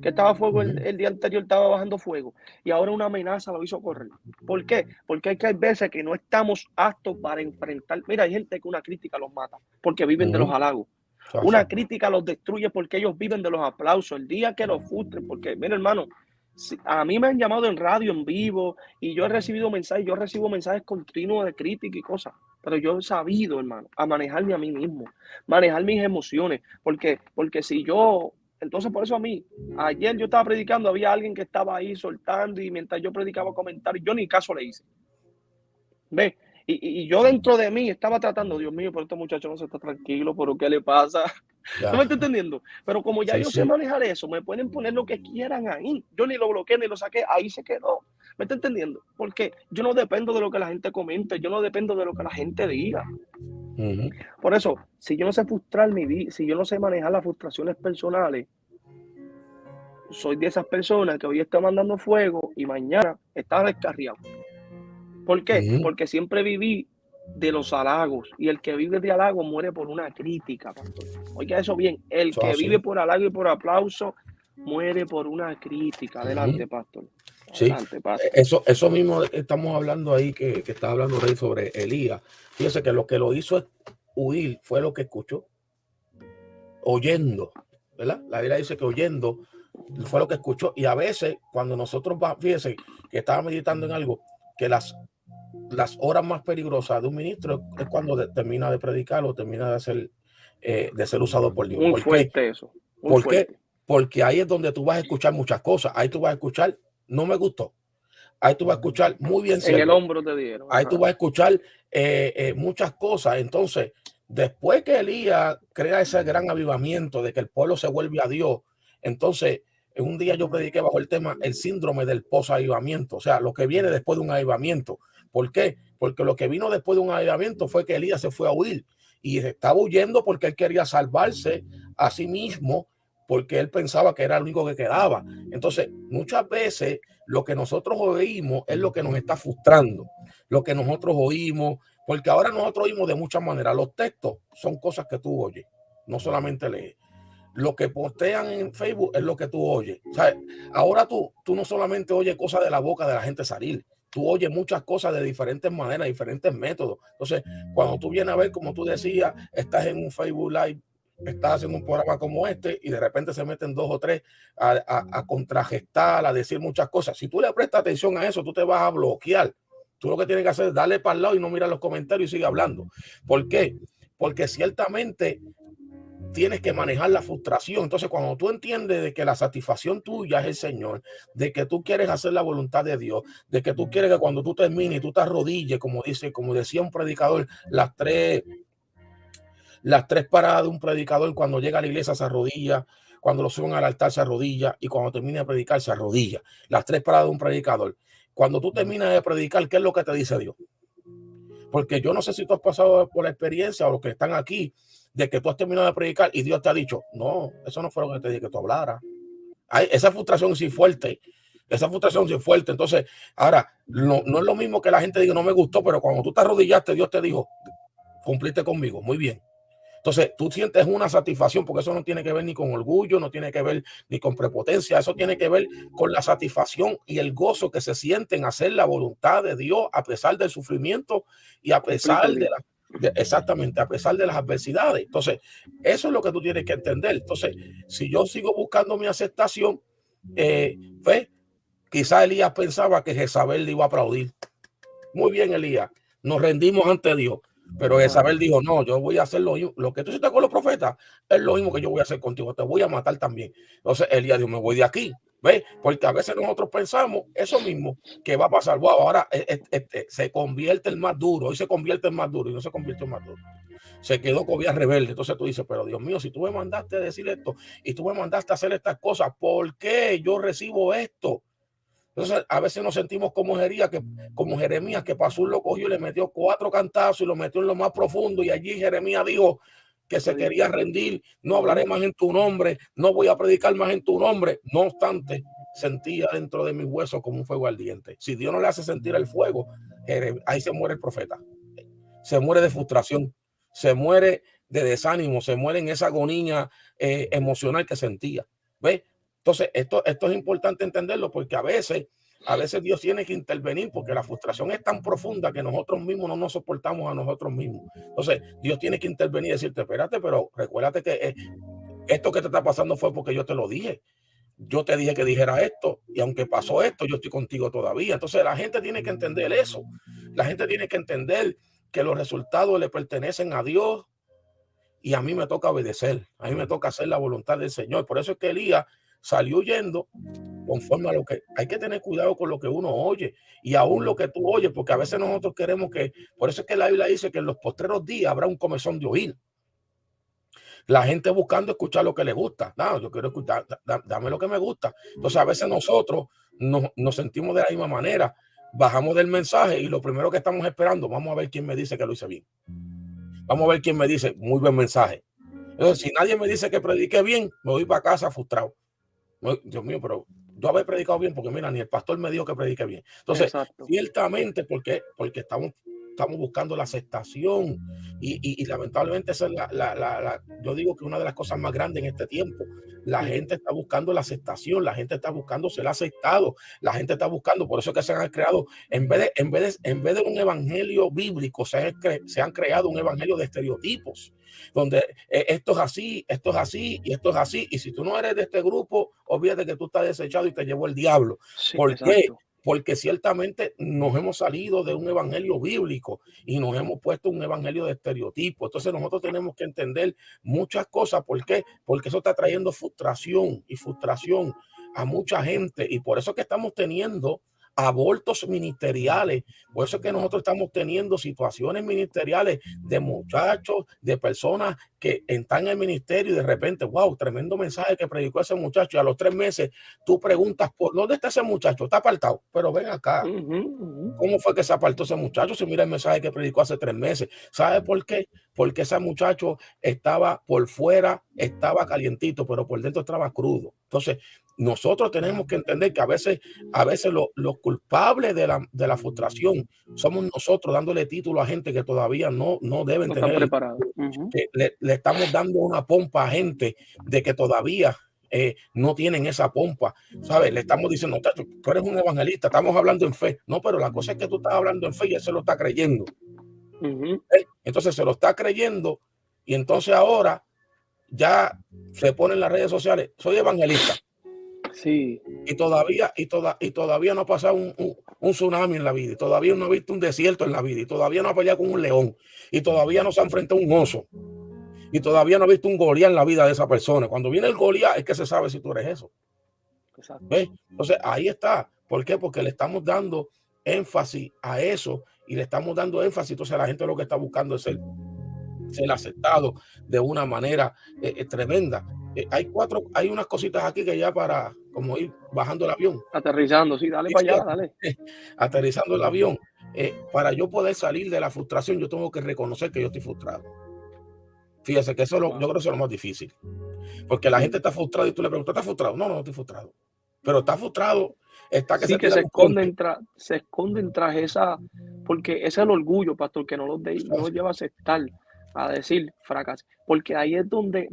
que estaba fuego el día anterior, estaba bajando fuego y ahora una amenaza lo hizo correr. ¿Por qué? Porque hay veces que no estamos aptos para enfrentar. Mira, hay gente que una crítica los mata porque viven de los halagos. Una crítica los destruye porque ellos viven de los aplausos. El día que los frustren, porque mira, hermano, a mí me han llamado en radio, en vivo, y yo he recibido mensajes, yo recibo mensajes continuos de crítica y cosas, pero yo he sabido, hermano, a manejarme a mí mismo, manejar mis emociones, porque si yo, entonces por eso a mí, ayer yo estaba predicando, había alguien que estaba ahí soltando y mientras yo predicaba comentarios, yo ni caso le hice. ¿Ve? Y yo dentro de mí estaba tratando, Dios mío, pero este muchacho no se está tranquilo, pero ¿qué le pasa? ¿No me está entendiendo? Pero como ya yo sé manejar eso, me pueden poner lo que quieran ahí. Yo ni lo bloqueé ni lo saqué, ahí se quedó. ¿Me está entendiendo? Porque yo no dependo de lo que la gente comente, yo no dependo de lo que la gente diga. Por eso, si yo no sé frustrar mi vida, si yo no sé manejar las frustraciones personales, soy de esas personas que hoy está mandando fuego y mañana está descarriado. ¿Por qué? Porque siempre viví de los halagos y el que vive de halagos muere por una crítica, pastor. Oiga eso bien, el que vive por halago y por aplauso muere por una crítica. Adelante, pastor. Adelante, sí, pastor. eso mismo estamos hablando ahí, que está hablando Rey sobre Elías. Fíjese que lo hizo es huir, fue lo que escuchó, oyendo, ¿verdad? La Biblia dice que oyendo fue lo que escuchó, y a veces cuando nosotros, fíjese que estaba meditando en algo, que las horas más peligrosas de un ministro es cuando termina de predicar o termina de ser usado por Dios. Muy fuerte eso. ¿Por qué? Porque ahí es donde tú vas a escuchar muchas cosas. Ahí tú vas a escuchar, no me gustó. Ahí tú vas a escuchar, muy bien. En el hombro te dieron. Ahí tú vas a escuchar muchas cosas. Entonces, después que Elías crea ese gran avivamiento de que el pueblo se vuelve a Dios, entonces, en un día yo prediqué bajo el tema el síndrome del post-avivamiento, o sea, lo que viene después de un avivamiento. ¿Por qué? Porque lo que vino después de un avivamiento fue que Elías se fue a huir y estaba huyendo porque él quería salvarse a sí mismo, porque él pensaba que era el único que quedaba. Entonces, muchas veces lo que nosotros oímos es lo que nos está frustrando, lo que nosotros oímos, porque ahora nosotros oímos de muchas maneras. Los textos son cosas que tú oyes, no solamente lees. Lo que postean en Facebook es lo que tú oyes. O sea, ahora tú no solamente oyes cosas de la boca de la gente salir, tú oyes muchas cosas de diferentes maneras, diferentes métodos. Entonces, cuando tú vienes a ver, como tú decías, estás en un Facebook Live, estás haciendo un programa como este y de repente se meten dos o tres a contragestar, a decir muchas cosas. Si tú le prestas atención a eso, tú te vas a bloquear. Tú lo que tienes que hacer es darle para el lado y no mirar los comentarios y sigue hablando. ¿Por qué? Porque ciertamente tienes que manejar la frustración. Entonces, cuando tú entiendes de que la satisfacción tuya es el Señor, de que tú quieres hacer la voluntad de Dios, de que tú quieres que cuando tú termines y tú te arrodilles, como decía un predicador, las tres paradas de un predicador: cuando llega a la iglesia se arrodilla, cuando lo suben al altar se arrodilla, y cuando termina de predicar se arrodilla. Las tres paradas de un predicador. Cuando tú terminas de predicar, ¿qué es lo que te dice Dios? Porque yo no sé si tú has pasado por la experiencia, o los que están aquí, de que tú has terminado de predicar y Dios te ha dicho: no, eso no fue lo que te dije que tú hablaras. Esa frustración sí fuerte. Entonces, ahora, no es lo mismo que la gente diga: no me gustó, pero cuando tú te arrodillaste, Dios te dijo: cumpliste conmigo, muy bien. Entonces, tú sientes una satisfacción, porque eso no tiene que ver ni con orgullo, no tiene que ver ni con prepotencia, eso tiene que ver con la satisfacción y el gozo que se siente en hacer la voluntad de Dios a pesar del sufrimiento y a pesar exactamente, a pesar de las adversidades. Entonces, eso es lo que tú tienes que entender. Entonces, si yo sigo buscando mi aceptación, quizá Elías pensaba que Jezabel le iba a aplaudir. Muy bien, Elías, nos rendimos ante Dios. Pero Jezabel dijo: no, yo voy a hacer lo que tú hiciste con los profetas, es lo mismo que yo voy a hacer contigo, te voy a matar también. Entonces Elías dijo: me voy de aquí. ¿Ves? Porque a veces nosotros pensamos eso mismo, que va a pasar. Wow, ahora se convierte el más duro, hoy se convierte el más duro, y no se convirtió en más duro. Se quedó con vía rebelde. Entonces tú dices: pero Dios mío, si tú me mandaste a decir esto y tú me mandaste a hacer estas cosas, ¿por qué yo recibo esto? Entonces, a veces nos sentimos como Jeremías, que pasó, lo cogió y le metió 4 cantazos y lo metió en lo más profundo. Y allí Jeremías dijo: que se quería rendir, no hablaré más en tu nombre, no voy a predicar más en tu nombre. No obstante, sentía dentro de mis huesos como un fuego ardiente. Si Dios no le hace sentir el fuego, ahí se muere el profeta. Se muere de frustración, se muere de desánimo, se muere en esa agonía emocional que sentía. ¿Ves? Entonces, esto es importante entenderlo, porque a veces Dios tiene que intervenir, porque la frustración es tan profunda que nosotros mismos no nos soportamos a nosotros mismos. Entonces, Dios tiene que intervenir y decirte, espérate, pero recuérdate que esto que te está pasando fue porque yo te lo dije. Yo te dije que dijera esto, y aunque pasó esto, yo estoy contigo todavía. Entonces, la gente tiene que entender eso. La gente tiene que entender que los resultados le pertenecen a Dios, y a mí me toca obedecer, a mí me toca hacer la voluntad del Señor. Por eso es que Elías salió huyendo conforme a lo que hay que tener cuidado con lo que uno oye, y aún lo que tú oyes, porque a veces nosotros queremos que, por eso es que la Biblia dice que en los postreros días habrá un comezón de oír. La gente buscando escuchar lo que le gusta. No, yo quiero escuchar, dame lo que me gusta. Entonces a veces nosotros nos sentimos de la misma manera, bajamos del mensaje y lo primero que estamos esperando, vamos a ver quién me dice que lo hice bien. Vamos a ver quién me dice, muy buen mensaje. Entonces, si nadie me dice que predique bien, me voy para casa frustrado. Dios mío, pero yo haber predicado bien, porque mira, ni el pastor me dijo que predique bien. Entonces, Exacto. ciertamente, porque estamos buscando la aceptación, y lamentablemente esa es yo digo que una de las cosas más grandes en este tiempo. La gente está buscando la aceptación, la gente está buscando ser aceptado, la gente está buscando, por eso es que se han creado, en vez de un evangelio bíblico, se han creado un evangelio de estereotipos, donde esto es así, esto es así y esto es así. Y si tú no eres de este grupo, olvídate que tú estás desechado y te llevó el diablo. Sí, ¿Por qué? exacto. Porque ciertamente nos hemos salido de un evangelio bíblico y nos hemos puesto un evangelio de estereotipo. Entonces nosotros tenemos que entender muchas cosas. ¿Por qué? Porque eso está trayendo frustración a mucha gente, y por eso es que estamos teniendo abortos ministeriales. Por eso es que nosotros estamos teniendo situaciones ministeriales de muchachos, de personas que están en el ministerio y de repente, wow, tremendo mensaje que predicó ese muchacho, y a los 3 meses tú preguntas, ¿por dónde está ese muchacho? Está apartado. Pero ven acá, ¿cómo fue que se apartó ese muchacho? Si mira el mensaje que predicó hace 3 meses. ¿Sabe por qué? Porque ese muchacho estaba por fuera, estaba calientito, pero por dentro estaba crudo. Entonces, nosotros tenemos que entender que a veces los culpables de la frustración somos nosotros, dándole título a gente que todavía no deben No están tener. preparados. Que le estamos dando una pompa a gente de que todavía no tienen esa pompa, ¿sabes? Le estamos diciendo, tú eres un evangelista, estamos hablando en fe. No, pero la cosa es que tú estás hablando en fe y él se lo está creyendo. Entonces se lo está creyendo, y entonces ahora ya se pone en las redes sociales, soy evangelista. Sí. Y todavía no ha pasado un tsunami en la vida, y todavía no ha visto un desierto en la vida, y todavía no ha peleado con un león, y todavía no se ha enfrentado a un oso, y todavía no ha visto un Goliat en la vida de esa persona. Cuando viene el Goliat es que se sabe si tú eres eso. Exacto. ¿Ves? Entonces ahí está. ¿Por qué? Porque le estamos dando énfasis a eso, y le estamos dando énfasis. Entonces la gente lo que está buscando es ser aceptado de una manera tremenda. Hay unas cositas aquí que ya para como ir bajando el avión. Aterrizando, sí, dale para allá, dale. Aterrizando el avión. Para yo poder salir de la frustración, yo tengo que reconocer que yo estoy frustrado. Fíjese que eso yo creo que eso es lo más difícil. Porque la gente está frustrada y tú le preguntas, ¿estás frustrado? No, no estoy frustrado. Pero está frustrado, está que Sí, se que tira se un puente. esconden tras esa, porque es el orgullo, pastor, que no los lleva a aceptar, a decir fracaso. Porque ahí es donde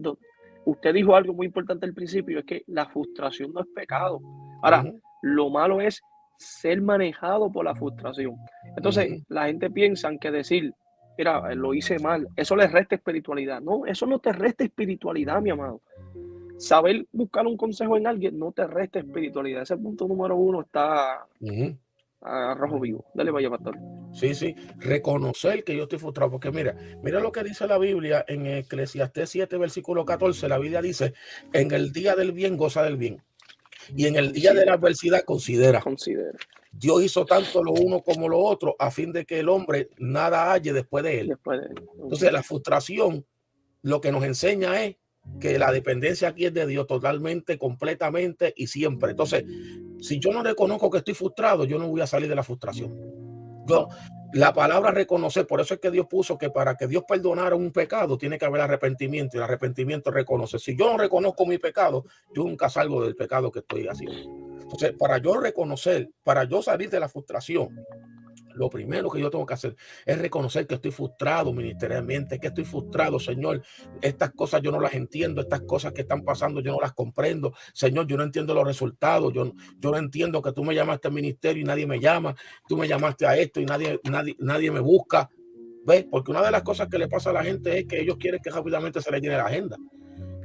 usted dijo algo muy importante al principio, es que la frustración no es pecado. Ahora, lo malo es ser manejado por la frustración. Entonces, la gente piensa que decir, mira, lo hice mal, eso le resta espiritualidad. No, eso no te resta espiritualidad, mi amado. Saber buscar un consejo en alguien no te resta espiritualidad. Ese punto número 1 está a rojo vivo. Dale vaya, pastor. Sí, reconocer que yo estoy frustrado, porque mira lo que dice la Biblia en Eclesiastés 7, versículo 14. La Biblia dice, en el día del bien goza del bien, y en el día de la adversidad considera. Dios hizo tanto lo uno como lo otro, a fin de que el hombre nada halle después de él. Entonces la frustración lo que nos enseña es que la dependencia aquí es de Dios totalmente, completamente y siempre. Entonces, si yo no reconozco que estoy frustrado, yo no voy a salir de la frustración. Yo, la palabra reconocer, por eso es que Dios puso que para que Dios perdonara un pecado tiene que haber arrepentimiento, y el arrepentimiento reconoce. Si yo no reconozco mi pecado, yo nunca salgo del pecado que estoy haciendo. Entonces, para yo reconocer, para yo salir de la frustración, lo primero que yo tengo que hacer es reconocer que estoy frustrado ministerialmente, que estoy frustrado, Señor. Estas cosas yo no las entiendo, estas cosas que están pasando yo no las comprendo. Señor, yo no entiendo los resultados, yo no entiendo que tú me llamaste al ministerio y nadie me llama, tú me llamaste a esto y nadie me busca. ¿Ves? Porque una de las cosas que le pasa a la gente es que ellos quieren que rápidamente se les llene la agenda.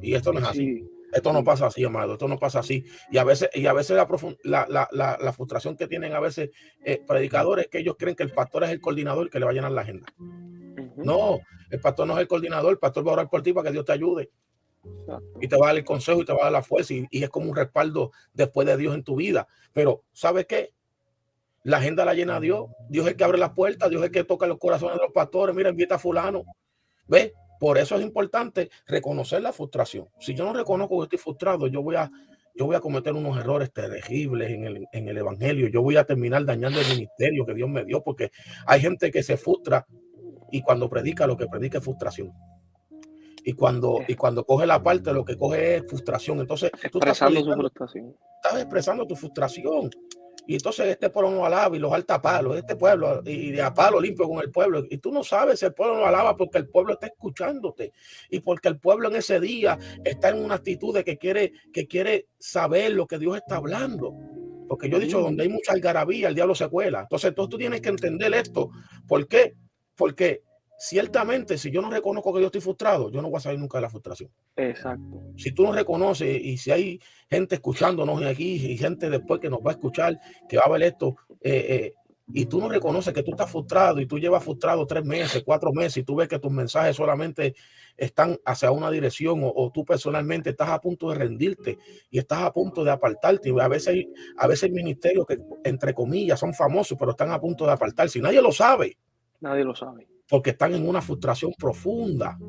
Y esto no es así. Sí, Esto no sí, pasa así, amado. Esto no pasa así. Y a veces la frustración que tienen a veces predicadores es que ellos creen que el pastor es el coordinador que le va a llenar la agenda. ujú, No, el pastor no es el coordinador. El pastor va a orar por ti para que Dios te ayude. exacto, Y te va a dar el consejo y te va a dar la fuerza. Y es como un respaldo después de Dios en tu vida. Pero, ¿sabes qué? La agenda la llena Dios. Dios es el que abre las puertas. Dios es el que toca los corazones de los pastores. Mira, invita a fulano. ¿Ves? Por eso es importante reconocer la frustración. Si yo no reconozco que estoy frustrado, yo voy a cometer unos errores terribles en el evangelio. Yo voy a terminar dañando el ministerio que Dios me dio, porque hay gente que se frustra y cuando predica, lo que predica es frustración. Y cuando coge la parte, lo que coge es frustración. Entonces, tú estás expresando su predicando, frustración. estás expresando tu frustración. Y entonces este pueblo no alaba y los alta palos, este pueblo, y de a palo limpio con el pueblo. Y tú no sabes si el pueblo no alaba porque el pueblo está escuchándote y porque el pueblo en ese día está en una actitud de que quiere saber lo que Dios está hablando. Porque yo he dicho, donde hay mucha algarabía, el diablo se cuela. Entonces tú tienes que entender esto. ¿Por qué? Porque ciertamente si yo no reconozco que yo estoy frustrado, yo no voy a salir nunca de la frustración. Exacto. Si tú no reconoces y si hay gente escuchándonos aquí y gente después que nos va a escuchar, que va a ver esto, y tú no reconoces que tú estás frustrado y tú llevas frustrado 3 meses, 4 meses y tú ves que tus mensajes solamente están hacia una dirección o tú personalmente estás a punto de rendirte y estás a punto de apartarte. Y a veces hay ministerios que, entre comillas, son famosos, pero están a punto de apartarse y nadie lo sabe Nadie lo sabe. porque están en una frustración profunda.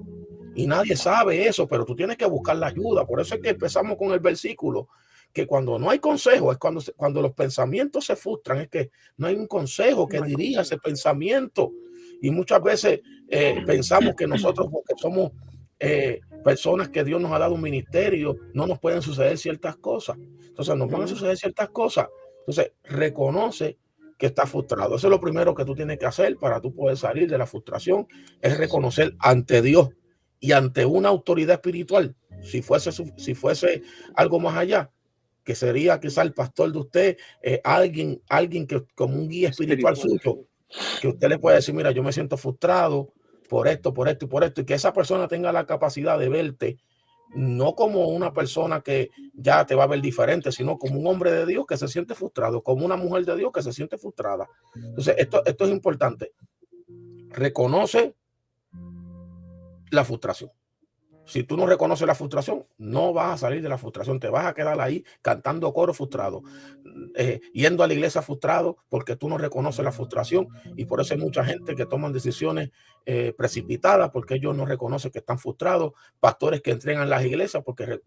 Y nadie sabe eso, pero tú tienes que buscar la ayuda. Por eso es que empezamos con el versículo, que cuando no hay consejo, es cuando los pensamientos se frustran, es que no hay un consejo que No hay dirija ese consejo. pensamiento. Y muchas veces pensamos que nosotros, porque somos personas que Dios nos ha dado un ministerio, no nos pueden suceder ciertas cosas. Entonces nos van a suceder ciertas cosas. Entonces reconoce que está frustrado. Eso es lo primero que tú tienes que hacer para tú poder salir de la frustración, es Sí, reconocer ante Dios y ante una autoridad espiritual, si fuese algo más allá, que sería quizá el pastor de usted, alguien que como un guía espiritual espiritual, suyo, sí. que usted le puede decir, mira, yo me siento frustrado por esto, por esto y por esto, y que esa persona tenga la capacidad de verte no como una persona que ya te va a ver diferente, sino como un hombre de Dios que se siente frustrado, como una mujer de Dios que se siente frustrada. Entonces, esto es importante. Reconoce la frustración. Si tú no reconoces la frustración, no vas a salir de la frustración, te vas a quedar ahí cantando coro frustrado, yendo a la iglesia frustrado porque tú no reconoces la frustración y por eso hay mucha gente que toman decisiones precipitadas porque ellos no reconocen que están frustrados, pastores que entregan las iglesias porque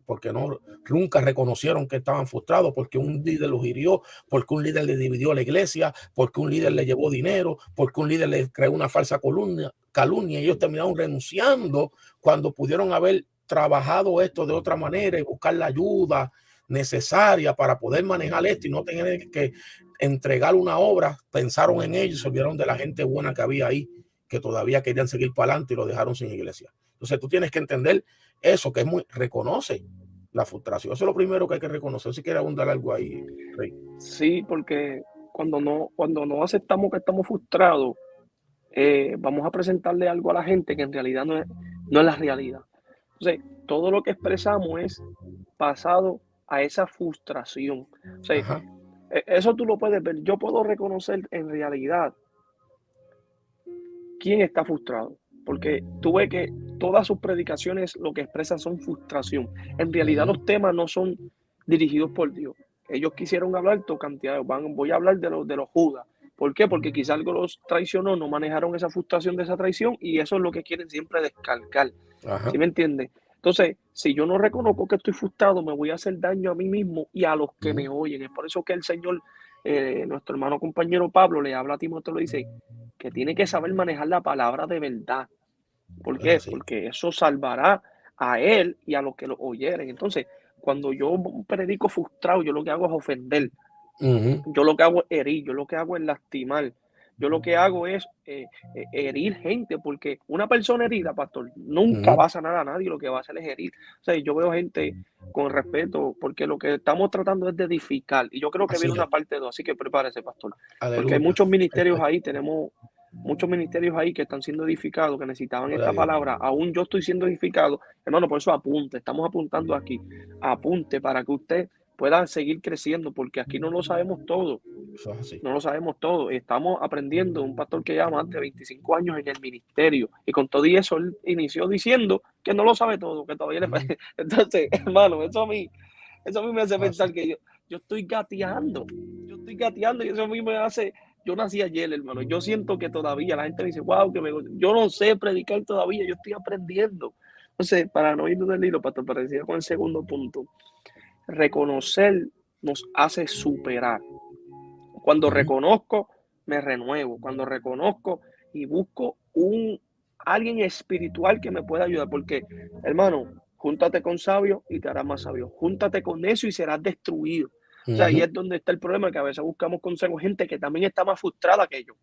nunca reconocieron que estaban frustrados, porque un líder los hirió, porque un líder le dividió la iglesia, porque un líder le llevó dinero, porque un líder le creó una falsa calumnia y ellos terminaron renunciando cuando pudieron haber trabajado esto de otra manera y buscar la ayuda necesaria para poder manejar esto y no tener que entregar una obra. Pensaron en ellos, se olvidaron de la gente buena que había ahí, que todavía querían seguir para adelante y lo dejaron sin iglesia. Entonces tú tienes que entender eso, que es reconoce la frustración. Eso es lo primero que hay que reconocer. Si quieres abundar algo ahí, Rey. Sí, porque cuando no aceptamos que estamos frustrados, vamos a presentarle algo a la gente que en realidad no es la realidad. Entonces, todo lo que expresamos es basado a esa frustración. O sea, Ajá. eso tú lo puedes ver. Yo puedo reconocer en realidad quién está frustrado, porque tú ves que todas sus predicaciones lo que expresan son frustración. En realidad Uh-huh. los temas no son dirigidos por Dios. Ellos quisieron hablar tocanteados, voy a hablar de los Judas. ¿Por qué? Porque quizá algo los traicionó, no manejaron esa frustración de esa traición y eso es lo que quieren siempre descargar. ¿Sí Ajá. me entiendes? Entonces, si yo no reconozco que estoy frustrado, me voy a hacer daño a mí mismo y a los que Uh-huh. me oyen. Es por eso que el Señor nuestro hermano compañero Pablo le habla a Timoteo, le dice que tiene que saber manejar la palabra de verdad. ¿Por Es qué? así. Porque eso salvará a él y a los que lo oyeren. Entonces, cuando yo predico frustrado, yo lo que hago es ofender. Ujú, Yo lo que hago es herir, yo lo que hago es lastimar, yo lo que hago es herir gente, porque una persona herida, pastor, nunca ujú. va a sanar a nadie, lo que va a hacer es herir. O sea, yo veo gente con respeto, porque lo que estamos tratando es de edificar, y yo creo que Así viene es. una parte 2, así que prepárese, pastor, porque hay Aleluya. muchos ministerios ahí, tenemos muchos ministerios ahí que están siendo edificados, que necesitaban Gloria a esta Dios. palabra, aún yo estoy siendo edificado, hermano, por eso apunte, estamos apuntando aquí, apunte para que usted pueda seguir creciendo, porque aquí no lo sabemos todo, Eso es así. no lo sabemos todo. Estamos aprendiendo, un pastor que lleva más de 25 años en el ministerio, y con todo y eso él inició diciendo que no lo sabe todo, que todavía le Ujú. falta. Entonces, hermano, eso a mí me hace Así. pensar que yo estoy gateando y eso a mí me hace, yo nací ayer, hermano, yo siento que todavía la gente me dice, wow, yo no sé predicar todavía, yo estoy aprendiendo. Entonces, para no irnos del hilo, pastor, para decir con el segundo punto, reconocer nos hace superar. Cuando Ujú, reconozco, me renuevo. Cuando reconozco y busco alguien espiritual que me pueda ayudar. Porque, hermano, júntate con sabio y te harás más sabio. Júntate con necio y serás destruido. O sea, ahí ujú. es donde está el problema, que a veces buscamos consejos, gente que también está más frustrada que yo.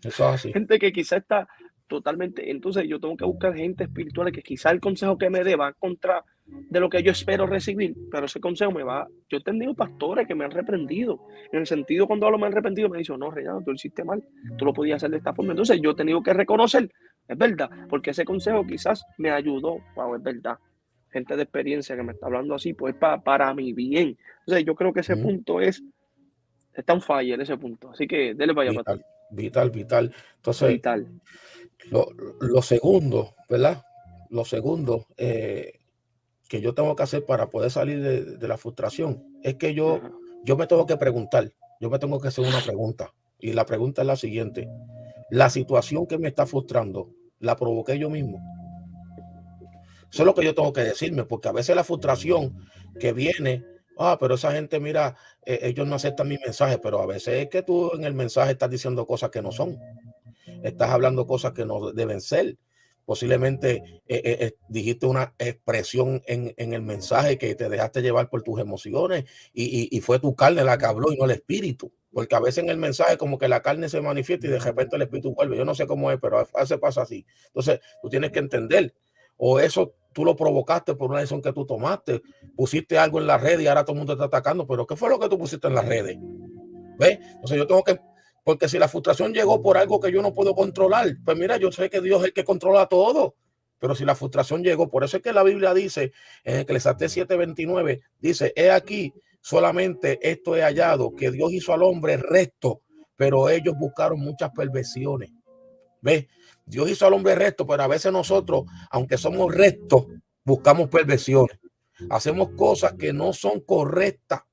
Eso es así. Gente que quizá está totalmente. Entonces, yo tengo que buscar gente espiritual que quizá el consejo que me dé va contra de lo que yo espero recibir, pero ese consejo me va. Yo he tenido pastores que me han reprendido. En el sentido, cuando hablo me han reprendido, me dicen, no, Reinaldo, tú lo hiciste mal, tú lo podías hacer de esta forma. Entonces, yo he tenido que reconocer, es verdad, porque ese consejo quizás me ayudó. Wow, es verdad. Gente de experiencia que me está hablando así, pues para mi bien. Entonces, yo creo que ese Ujú. punto está en falla, ese punto. Así que, dele para allá, pastor. Vital, vital, vital. Entonces, Vital. lo, lo segundo, ¿verdad? Lo segundo que yo tengo que hacer para poder salir de la frustración es que Ajá. yo me tengo que preguntar, yo me tengo que hacer una pregunta. Y la pregunta es la siguiente: ¿la situación que me está frustrando la provoqué yo mismo? Eso es lo que yo tengo que decirme, porque a veces la frustración que viene, pero esa gente, mira, ellos no aceptan mi mensaje, pero a veces es que tú en el mensaje estás diciendo cosas que no son, estás hablando cosas que no deben ser. Posiblemente dijiste una expresión en el mensaje que te dejaste llevar por tus emociones y fue tu carne la que habló y no el espíritu. Porque a veces en el mensaje como que la carne se manifiesta y de repente el espíritu vuelve. Yo no sé cómo es, pero a veces pasa así. Entonces, tú tienes que entender, o eso tú lo provocaste por una decisión que tú tomaste, pusiste algo en la red y ahora todo el mundo está atacando, pero ¿qué fue lo que tú pusiste en las redes? ¿Ves? Entonces yo tengo que, porque si la frustración llegó por algo que yo no puedo controlar, pues mira, yo sé que Dios es el que controla todo, pero si la frustración llegó, por eso es que la Biblia dice, en Eclesiastés 7:29, dice, he aquí, solamente esto he hallado, que Dios hizo al hombre recto, pero ellos buscaron muchas perversiones. ¿Ves? Dios hizo al hombre recto, pero a veces nosotros, aunque somos rectos, buscamos perversiones. Hacemos cosas que no son correctas.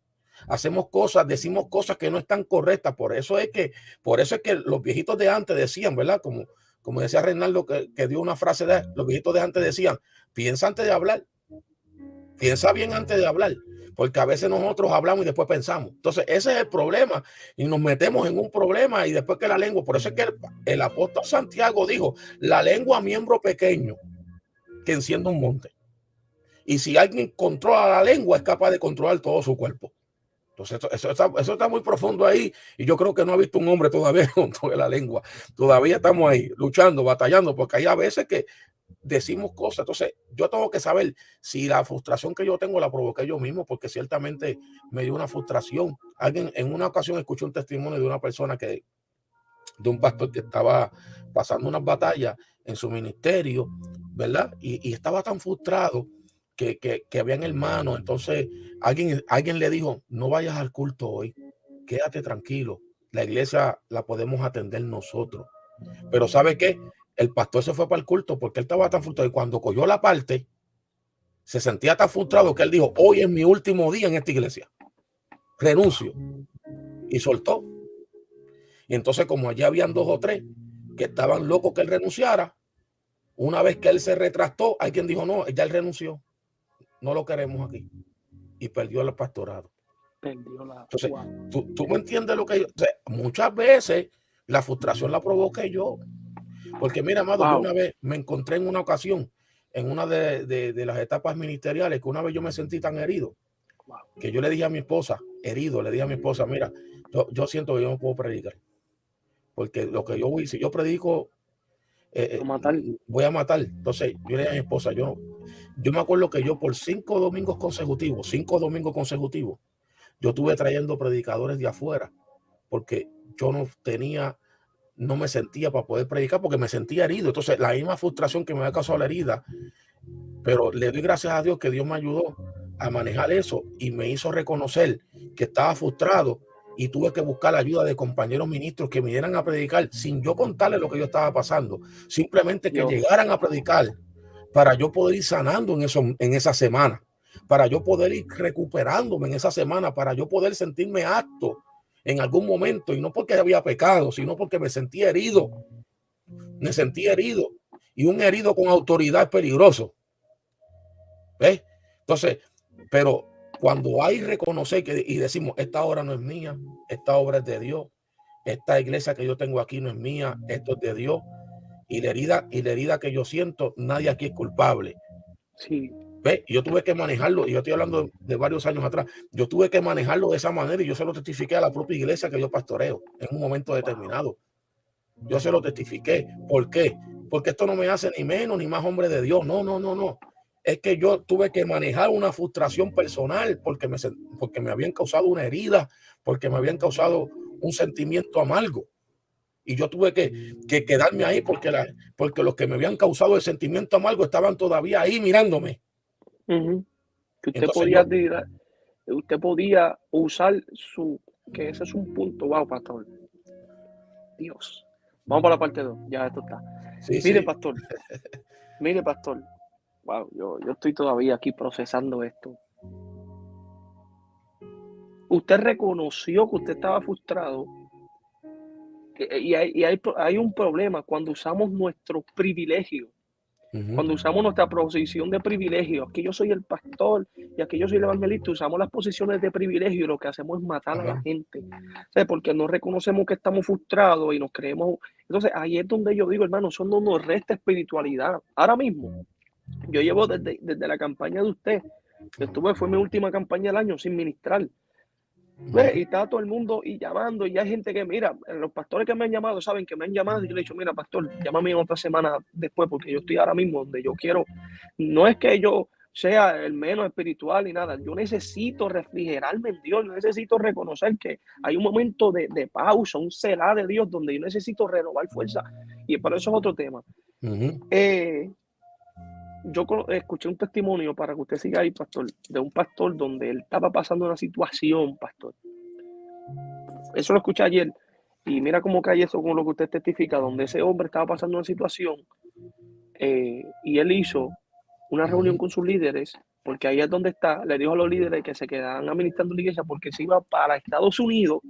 Hacemos cosas, decimos cosas que no están correctas. Por eso es que los viejitos de antes decían, ¿verdad? Como decía Reinaldo, que dio una frase de los viejitos de antes decían, piensa antes de hablar, piensa bien antes de hablar, porque a veces nosotros hablamos y después pensamos. Entonces, ese es el problema y nos metemos en un problema y después que la lengua, por eso es que el apóstol Santiago dijo, la lengua miembro pequeño que enciende un monte. Y si alguien controla la lengua, es capaz de controlar todo su cuerpo. Entonces, eso está muy profundo ahí y yo creo que no ha visto un hombre todavía con toda la lengua. Todavía estamos ahí luchando, batallando, porque hay a veces que decimos cosas. Entonces, yo tengo que saber si la frustración que yo tengo la provoqué yo mismo, porque ciertamente me dio una frustración. Alguien en una ocasión escuché un testimonio de una persona de un pastor que estaba pasando unas batallas en su ministerio, ¿verdad? Y estaba tan frustrado que habían hermanos. Entonces, alguien le dijo, no vayas al culto hoy, quédate tranquilo, la iglesia la podemos atender nosotros. Pero ¿sabe qué? El pastor se fue para el culto porque él estaba tan frustrado y cuando cogió la parte, se sentía tan frustrado que él dijo, hoy es mi último día en esta iglesia, renuncio, y soltó. Y entonces como allí habían 2 o 3 que estaban locos que él renunciara, una vez que él se retractó, alguien dijo, no, ya él renunció, no lo queremos aquí, y perdió el pastorado. Perdió la... Entonces, Wow. tú me entiendes lo que yo... O sea, muchas veces la frustración la provoqué yo. Porque mira, amado, yo Wow. una vez me encontré en una ocasión, en una de las etapas ministeriales, que una vez yo me sentí tan herido, Wow. que yo le dije a mi esposa, herido, le dije a mi esposa, mira, yo siento que yo no puedo predicar. Porque lo que yo voy, si yo predico, A matar. voy a matar. Entonces, yo le dije a mi esposa, yo me acuerdo que yo por 5 domingos consecutivos, yo estuve trayendo predicadores de afuera, porque yo no me sentía para poder predicar, porque me sentía herido. Entonces, la misma frustración que me había causado la herida, pero le doy gracias a Dios que Dios me ayudó a manejar eso y me hizo reconocer que estaba frustrado y tuve que buscar la ayuda de compañeros ministros que me dieran a predicar sin yo contarles lo que yo estaba pasando, simplemente que Dios. llegaran a predicar para yo poder ir sanando en esa semana, para yo poder ir recuperándome en esa semana, para yo poder sentirme apto en algún momento, y no porque había pecado, sino porque me sentía herido. Me sentía herido, y un herido con autoridad es peligroso. ¿Ves? Entonces, pero cuando hay reconocer y decimos, esta obra no es mía, esta obra es de Dios, esta iglesia que yo tengo aquí no es mía, esto es de Dios, y la herida que yo siento, nadie aquí es culpable. Sí. ¿Ves? Yo tuve que manejarlo, y yo estoy hablando de varios años atrás, yo tuve que manejarlo de esa manera, y yo se lo testifiqué a la propia iglesia que yo pastoreo en un momento determinado. Yo se lo testifiqué. ¿Por qué? Porque esto no me hace ni menos ni más hombre de Dios. No, no, no, no. Es que yo tuve que manejar una frustración personal porque me habían causado una herida, porque me habían causado un sentimiento amargo. Y yo tuve que quedarme ahí porque los que me habían causado el sentimiento amargo estaban todavía ahí mirándome. Uh-huh. Que Entonces usted podía usar que ese es un punto. Wow, pastor. Dios. Vamos para la parte 2. Ya esto está. sí, Mire, sí. pastor. Mire, pastor. Wow, yo estoy todavía aquí procesando esto. Usted reconoció que usted estaba frustrado. Y hay un problema cuando usamos nuestros privilegios. Cuando usamos nuestra posición de privilegio, aquí yo soy el pastor y aquí yo soy el evangelista, usamos las posiciones de privilegio y lo que hacemos es matar a la gente. ¿Sabes? Porque no reconocemos que estamos frustrados y nos creemos. Entonces, ahí es donde yo digo, hermano, eso no nos resta espiritualidad. Ahora mismo, yo llevo desde la campaña de usted, fue mi última campaña del año sin ministrar. Y está todo el mundo y llamando, y hay gente que, mira, los pastores que me han llamado saben que me han llamado, y yo le he dicho, mira, pastor, llámame otra semana después, porque yo estoy ahora mismo donde yo quiero. No es que yo sea el menos espiritual ni nada, yo necesito refrigerarme en Dios, yo necesito reconocer que hay un momento de pausa, un celar de Dios donde yo necesito renovar fuerza, y por eso es otro tema. Yo escuché un testimonio, para que usted siga ahí, pastor, de un pastor donde él estaba pasando una situación, pastor. Eso lo escuché ayer, y mira cómo cae eso con lo que usted testifica, donde ese hombre estaba pasando una situación, y él hizo una reunión con sus líderes, porque ahí es donde está, le dijo a los líderes que se quedaran administrando la iglesia, porque se iba para Estados Unidos,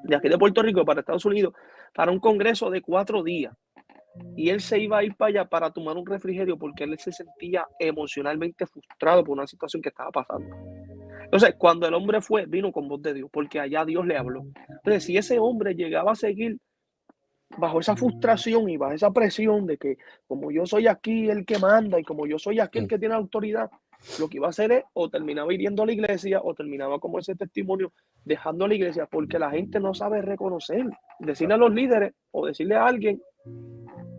de aquí de Puerto Rico para Estados Unidos, para un congreso de 4 días. Y él se iba a ir para allá para tomar un refrigerio porque él se sentía emocionalmente frustrado por una situación que estaba pasando. Entonces, cuando el hombre fue, vino con voz de Dios, porque allá Dios le habló. Entonces, si ese hombre llegaba a seguir bajo esa frustración y bajo esa presión de que como yo soy aquí el que manda y como yo soy aquí el que tiene autoridad, lo que iba a hacer es o terminaba hiriendo a la iglesia o terminaba como ese testimonio dejando a la iglesia, porque la gente no sabe reconocer, decirle a los líderes o decirle a alguien,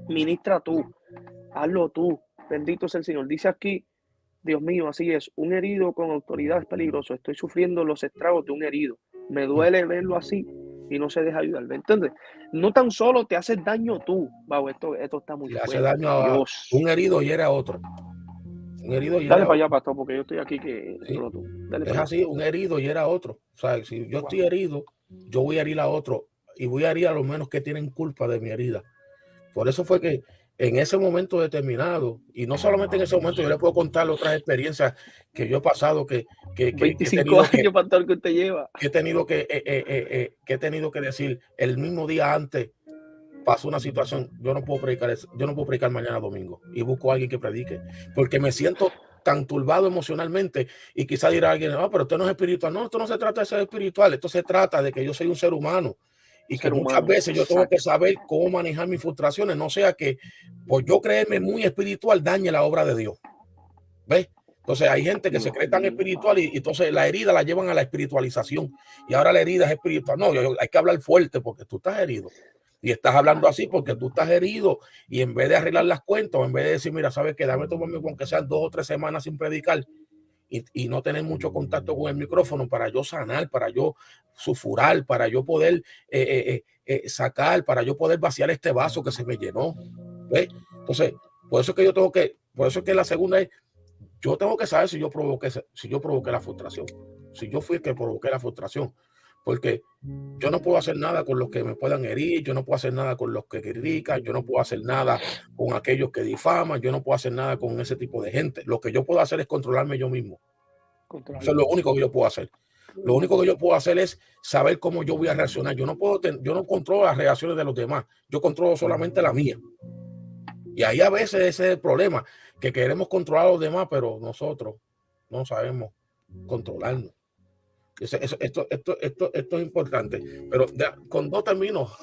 ministra tú, hazlo tú, bendito es el Señor. Dice aquí, Dios mío, así es, un herido con autoridad es peligroso, estoy sufriendo los estragos de un herido, me duele verlo así y no se deja ayudar, ¿me entiendes? No tan solo te haces daño tú, wow, esto está muy Le hace fuerte, daño a Dios. un herido, hiere a otro. Un herido hiere Dale a para allá, otro. pastor, porque yo estoy aquí que ¿Sí? tú. Dale Es para allá. así, un herido hiere a otro. O sea, si yo estoy herido, yo voy a herir a otro, y voy a herir a los menos que tienen culpa de mi herida. Por eso fue que en ese momento determinado, y no solamente en ese momento, yo le puedo contar otras experiencias que yo he pasado, que he 25 tenido años, pastor, que usted lleva. que he tenido que decir el mismo día antes. Pasó una situación, yo no puedo predicar mañana domingo, y busco a alguien que predique, porque me siento tan turbado emocionalmente, y quizá dirá alguien, no, pero esto no es espiritual. No, esto no se trata de ser espiritual, esto se trata de que yo soy un ser humano y que Ser muchas humano. veces yo tengo que Exacto. saber cómo manejar mis frustraciones, no sea que por yo creerme muy espiritual dañe la obra de Dios. ¿Ves? Entonces hay gente que se No. cree tan espiritual y entonces la herida la llevan a la espiritualización y ahora la herida es espiritual. No, hay que hablar fuerte porque tú estás herido y estás hablando así Exacto. porque tú estás herido, y en vez de arreglar las cuentas, o en vez de decir, mira, sabes que dame tomarme con que sean 2 o 3 semanas sin predicar y no tener mucho contacto con el micrófono para yo sanar, para yo sulfurar, para yo poder sacar, para yo poder vaciar este vaso que se me llenó. ¿Ves? Entonces, por eso es que yo tengo que, por eso es que la segunda es, yo tengo que saber si yo provoqué la frustración, si yo fui el que provoqué la frustración, porque yo no puedo hacer nada con los que me puedan herir, yo no puedo hacer nada con los que critican, yo no puedo hacer nada con aquellos que difaman, yo no puedo hacer nada con ese tipo de gente. Lo que yo puedo hacer es controlarme yo mismo. Eso es lo único que yo puedo hacer. Lo único que yo puedo hacer es saber cómo yo voy a reaccionar. Yo no controlo las reacciones de los demás, yo controlo solamente la mía. Y ahí a veces ese es el problema, que queremos controlar a los demás, pero nosotros no sabemos controlarnos. Esto es importante. Pero con 2 términos,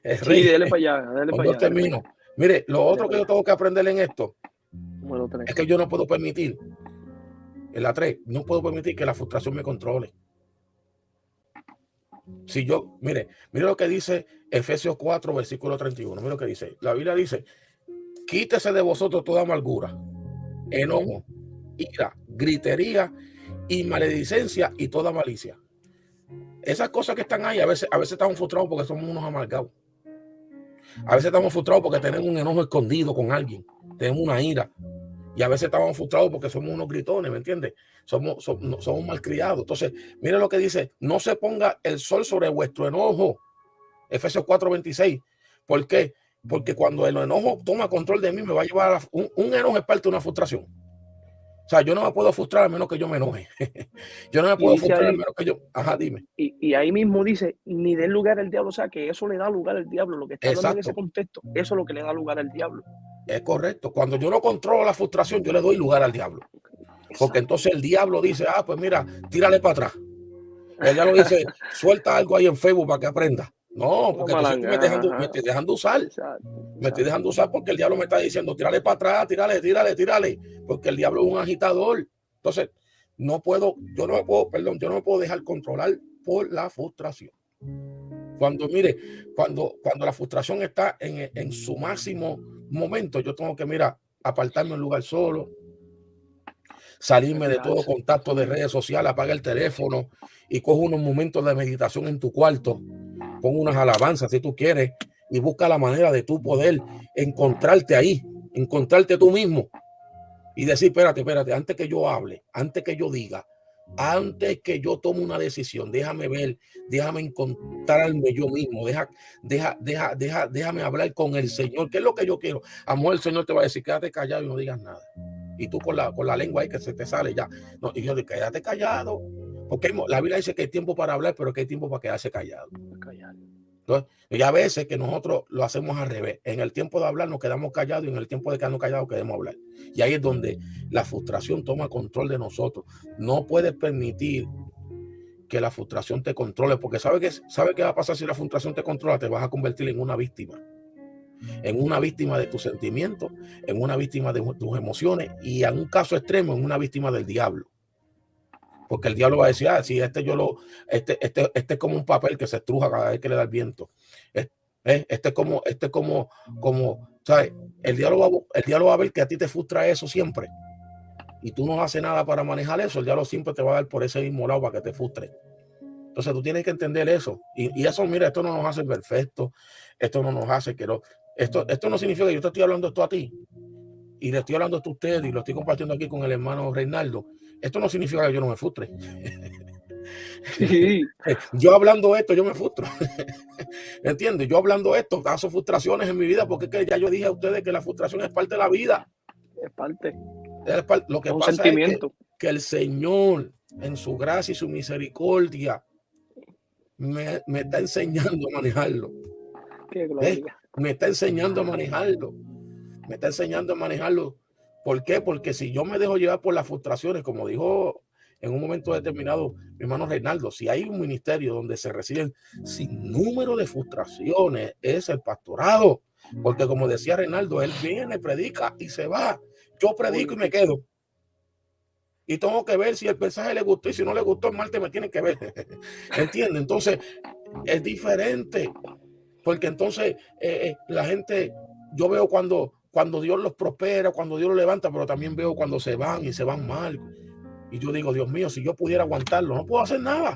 Sí, Rey, dele para allá, dele con para 2 allá, dele para términos. allá. Mire, lo Dele otro que para yo allá. tengo que aprender en esto Número 3. es que yo no puedo permitir, en la 3, no puedo permitir que la frustración me controle. Si yo, mire lo que dice Efesios 4, versículo 31. Mire lo que dice. La Biblia dice, quítese de vosotros toda amargura, enojo, ira, gritería y maledicencia y toda malicia. Esas cosas que están ahí, a veces estamos frustrados porque somos unos amargados. A veces estamos frustrados porque tenemos un enojo escondido con alguien, tenemos una ira. Y a veces estamos frustrados porque somos unos gritones, ¿me entiendes? Somos malcriados. Entonces, mire lo que dice, no se ponga el sol sobre vuestro enojo. Efesios 4:26. ¿Por qué? Porque cuando el enojo toma control de mí, me va a llevar a un enojo es parte de una frustración. O sea, yo no me puedo frustrar a menos que yo me enoje. Yo no me Y puedo dice frustrar a ahí, menos que yo. Ajá, dime. y ahí mismo dice, ni den lugar al diablo, o sea, que eso le da lugar al diablo, lo que está hablando en ese Exacto. contexto, eso es lo que le da lugar al diablo. Es correcto. Cuando yo no controlo la frustración, yo le doy lugar al diablo. Porque Exacto. entonces el diablo dice, pues mira, tírale para atrás. El diablo dice, suelta algo ahí en Facebook para que aprenda. No, Una porque entonces tú malanga, me ajá. estoy dejando usar. Exacto, Me estoy exacto. dejando usar porque el diablo me está diciendo, tírale para atrás, tírale. Porque el diablo es un agitador. Entonces, yo no me puedo dejar controlar por la frustración. Mire, cuando la frustración está en su máximo momento, yo tengo que, apartarme en un lugar solo, salirme de todo Retirarse. contacto de redes sociales, apaga el teléfono y coge unos momentos de meditación en tu cuarto, pon unas alabanzas si tú quieres y busca la manera de tú poder encontrarte ahí, encontrarte tú mismo y decir, espérate, antes que yo hable, antes que yo diga, antes que yo tome una decisión, déjame ver, déjame encontrarme yo mismo, déjame hablar con el Señor, ¿qué es lo que yo quiero? Amor, el Señor te va a decir, quédate callado y no digas nada. Y tú con la lengua ahí que se te sale ya. No, y yo digo, quédate callado. Porque la Biblia dice que hay tiempo para hablar, pero que hay tiempo para quedarse callado. Callar. Entonces, y a veces que nosotros lo hacemos al revés. En el tiempo de hablar nos quedamos callados y en el tiempo de quedarnos callados queremos hablar. Y ahí es donde la frustración toma control de nosotros. No puedes permitir que la frustración te controle, porque ¿sabe qué va a pasar si la frustración te controla? Te vas a convertir en una víctima de tus sentimientos, en una víctima de tus emociones y en un caso extremo, en una víctima del diablo. Porque el diablo va a decir, si este es como un papel que se estruja cada vez que le da el viento. Este es como, ¿sabes? El diablo va a ver que a ti te frustra eso siempre y tú no haces nada para manejar eso. El diablo siempre te va a dar por ese mismo lado para que te frustre. Entonces tú tienes que entender eso. Y eso, mira, esto no nos hace perfectos, esto no nos hace que no. Esto no significa que yo te estoy hablando esto a ti y le estoy hablando esto a ustedes y lo estoy compartiendo aquí con el hermano Reinaldo. Esto no significa que yo no me frustre. Sí, Yo hablando esto, yo me frustro. ¿Entiendes? Yo hablando esto, caso frustraciones en mi vida, porque es que ya yo dije a ustedes que la frustración es parte de la vida. es parte, Lo que es un pasa es sentimiento. que el Señor, en su gracia y su misericordia, me está enseñando a manejarlo. Qué gloria. Me está enseñando a manejarlo. Me está enseñando a manejarlo ¿Por qué? Porque si yo me dejo llevar por las frustraciones, como dijo en un momento determinado mi hermano Reinaldo, si hay un ministerio donde se reciben sin número de frustraciones, es el pastorado. Porque como decía Reinaldo, él viene, predica y se va. Yo predico y me quedo. Y tengo que ver si el mensaje le gustó, y si no le gustó, el martes me tiene que ver. ¿Entiende? Entonces, es diferente. Porque entonces la gente, yo veo cuando Dios los prospera, cuando Dios los levanta, pero también veo cuando se van y se van mal. Y yo digo, Dios mío, si yo pudiera aguantarlo, no puedo hacer nada.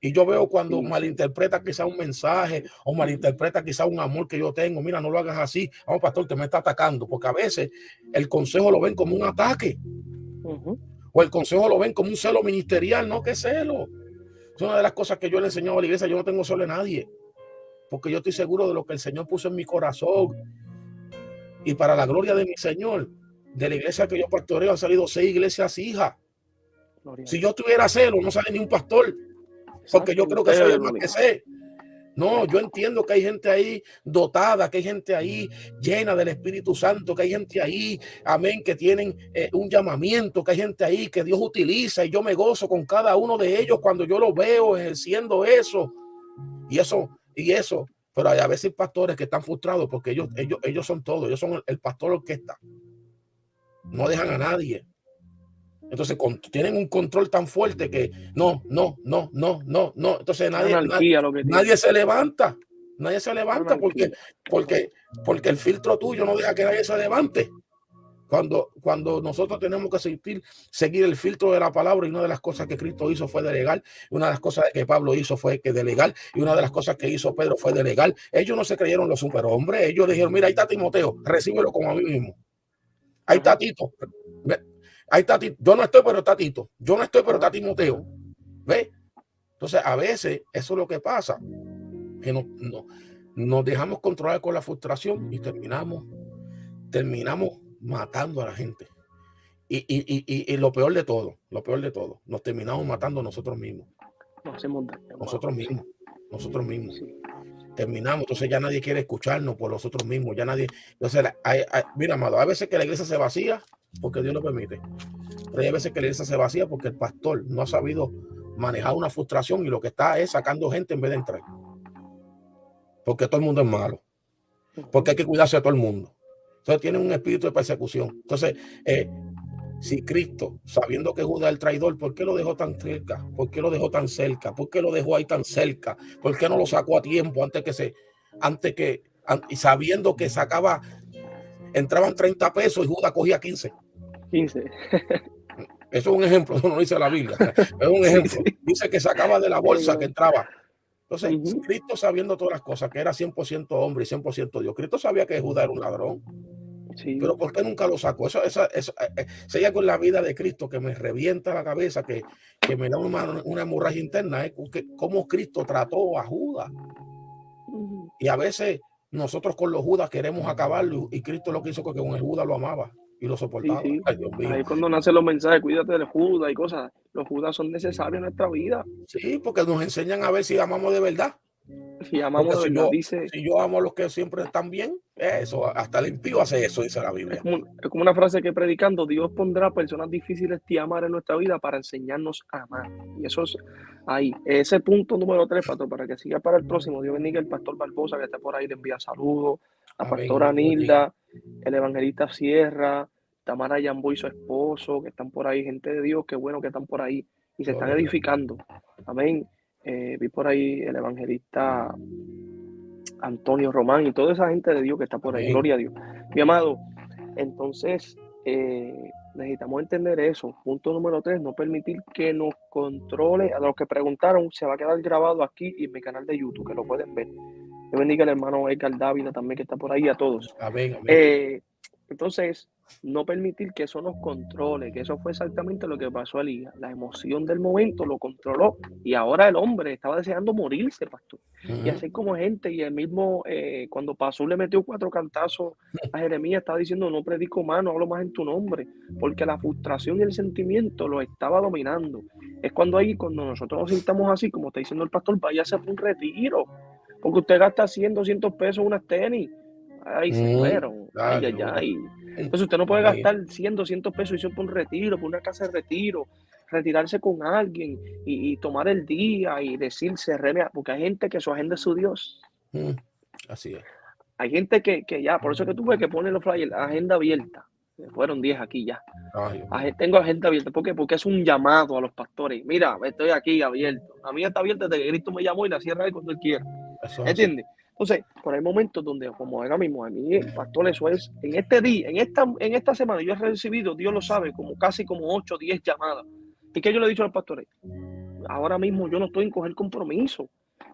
Y yo veo cuando malinterpreta quizá un mensaje o malinterpreta quizá un amor que yo tengo. Mira, no lo hagas así. Vamos, pastor, te me está atacando. Porque a veces el consejo lo ven como un ataque. O el consejo lo ven como un celo ministerial. No, que celo. Es una de las cosas que yo le he enseñado a la iglesia. Yo no tengo celo de nadie. Porque yo estoy seguro de lo que el Señor puso en mi corazón. Y para la gloria de mi Señor, de la iglesia que yo pastoreo han salido 6 iglesias hijas. Si yo tuviera celo, no sale ni un pastor. Porque yo creo que soy el más que sé. No, yo entiendo que hay gente ahí dotada, que hay gente ahí llena del Espíritu Santo, que hay gente ahí, amén, que tienen un llamamiento, que hay gente ahí que Dios utiliza, y yo me gozo con cada uno de ellos cuando yo los veo ejerciendo eso. Y eso. Pero hay a veces pastores que están frustrados porque ellos son todo, ellos son el pastor orquesta. No dejan a nadie. Entonces tienen un control tan fuerte que no. Entonces nadie se levanta. Nadie se levanta porque el filtro tuyo no deja que nadie se levante. Cuando nosotros tenemos que seguir el filtro de la palabra, y una de las cosas que Cristo hizo fue delegar, una de las cosas que Pablo hizo fue que delegar, y una de las cosas que hizo Pedro fue delegar. Ellos no se creyeron los superhombres, ellos dijeron, mira, ahí está Timoteo, recíbelo como a mí mismo. Ahí está Tito. Ahí está Tito. Yo no estoy, pero está Tito. Yo no estoy, pero está Timoteo. ¿Ves? Entonces, a veces eso es lo que pasa, que nos dejamos controlar con la frustración y terminamos matando a la gente. Y lo peor de todo, nos terminamos matando nosotros mismos. Nosotros mismos. Sí. Terminamos, entonces ya nadie quiere escucharnos por nosotros mismos, ya nadie. Entonces, mira, amado, hay veces que la iglesia se vacía porque Dios lo permite, pero hay veces que la iglesia se vacía porque el pastor no ha sabido manejar una frustración y lo que está es sacando gente en vez de entrar. Porque todo el mundo es malo, porque hay que cuidarse de todo el mundo. Entonces tienen un espíritu de persecución. Entonces, si Cristo, sabiendo que Judas es el traidor, ¿por qué lo dejó tan cerca? ¿Por qué lo dejó tan cerca? ¿Por qué lo dejó ahí tan cerca? ¿Por qué no lo sacó a tiempo y sabiendo que entraban 30 pesos y Judas cogía 15? Eso es un ejemplo, eso no dice la Biblia. Es un ejemplo. Sí. Dice que sacaba de la bolsa que entraba. Entonces, Cristo, sabiendo todas las cosas, que era 100% hombre y 100% Dios, Cristo sabía que Judas era un ladrón. Sí. Pero ¿por qué nunca lo sacó? Eso si hay con la vida de Cristo que me revienta la cabeza, que me da una hemorragia interna, cómo Cristo trató a Judas. Y a veces nosotros con los Judas queremos acabarlo, y Cristo lo que hizo fue que con el Judas lo amaba y lo soportaba. Sí. Ay, Dios mío. Ahí cuando nacen los mensajes, cuídate del Judas y cosas. Los Judas son necesarios en nuestra vida. Sí, porque nos enseñan a ver si amamos de verdad. Si amamos de verdad, si yo amo a los que siempre están bien, eso, hasta el impío hace eso, dice la Biblia. Es como una frase que predicando, Dios pondrá personas difíciles de amar en nuestra vida para enseñarnos a amar. Y eso es ahí. Ese punto número 3, pastor, para que siga para el próximo. Dios bendiga al pastor Barbosa, que está por ahí, le envía saludos. A pastora Nilda, el evangelista Sierra, Tamara Yamboy, su esposo, que están por ahí, gente de Dios, qué bueno que están por ahí y se están edificando. Amén. Vi por ahí el evangelista Antonio Román y toda esa gente de Dios que está por ahí. Gloria a Dios. Mi amado, entonces necesitamos entender eso. Punto número 3, no permitir que nos controle. A los que preguntaron, se va a quedar grabado aquí y en mi canal de YouTube, que lo pueden ver. Yo bendiga al hermano Edgar Dávila también, que está por ahí, a todos. Amén. Entonces, no permitir que eso nos controle, que eso fue exactamente lo que pasó a Elías. La emoción del momento lo controló y ahora el hombre estaba deseando morirse, pastor. Y así como gente, y el mismo, cuando pasó, le metió 4 cantazos a Jeremías, estaba diciendo, no predico más, no hablo más en tu nombre, porque la frustración y el sentimiento lo estaba dominando. Es cuando nosotros nos sintamos así, como está diciendo el pastor, váyase por un retiro, porque usted gasta 100, 200 pesos en unas tenis. Ay, se fueron. Ay. Entonces usted no puede Ahí, gastar 100, 200 pesos y irse por un retiro, por una casa de retiro, retirarse con alguien y tomar el día y decirse, porque hay gente que su agenda es su Dios. así es. Hay gente que ya, por eso que tú ves que pone los flyers, agenda abierta. Fueron 10 aquí ya. Ay, Dios mío. Tengo agenda abierta. ¿Por qué? Porque es un llamado a los pastores. Mira, estoy aquí abierto. A mí está abierta desde que Cristo me llamó y la cierra él cuando él quiera. Eso es así. ¿Entiendes? Entonces, por hay momentos donde, como ahora mismo, a mí, pastor, eso es, en este día, en esta semana, yo he recibido, Dios lo sabe, como casi como 8 o 10 llamadas. ¿Y qué yo le he dicho a los pastores? Ahora mismo yo no estoy en coger compromiso.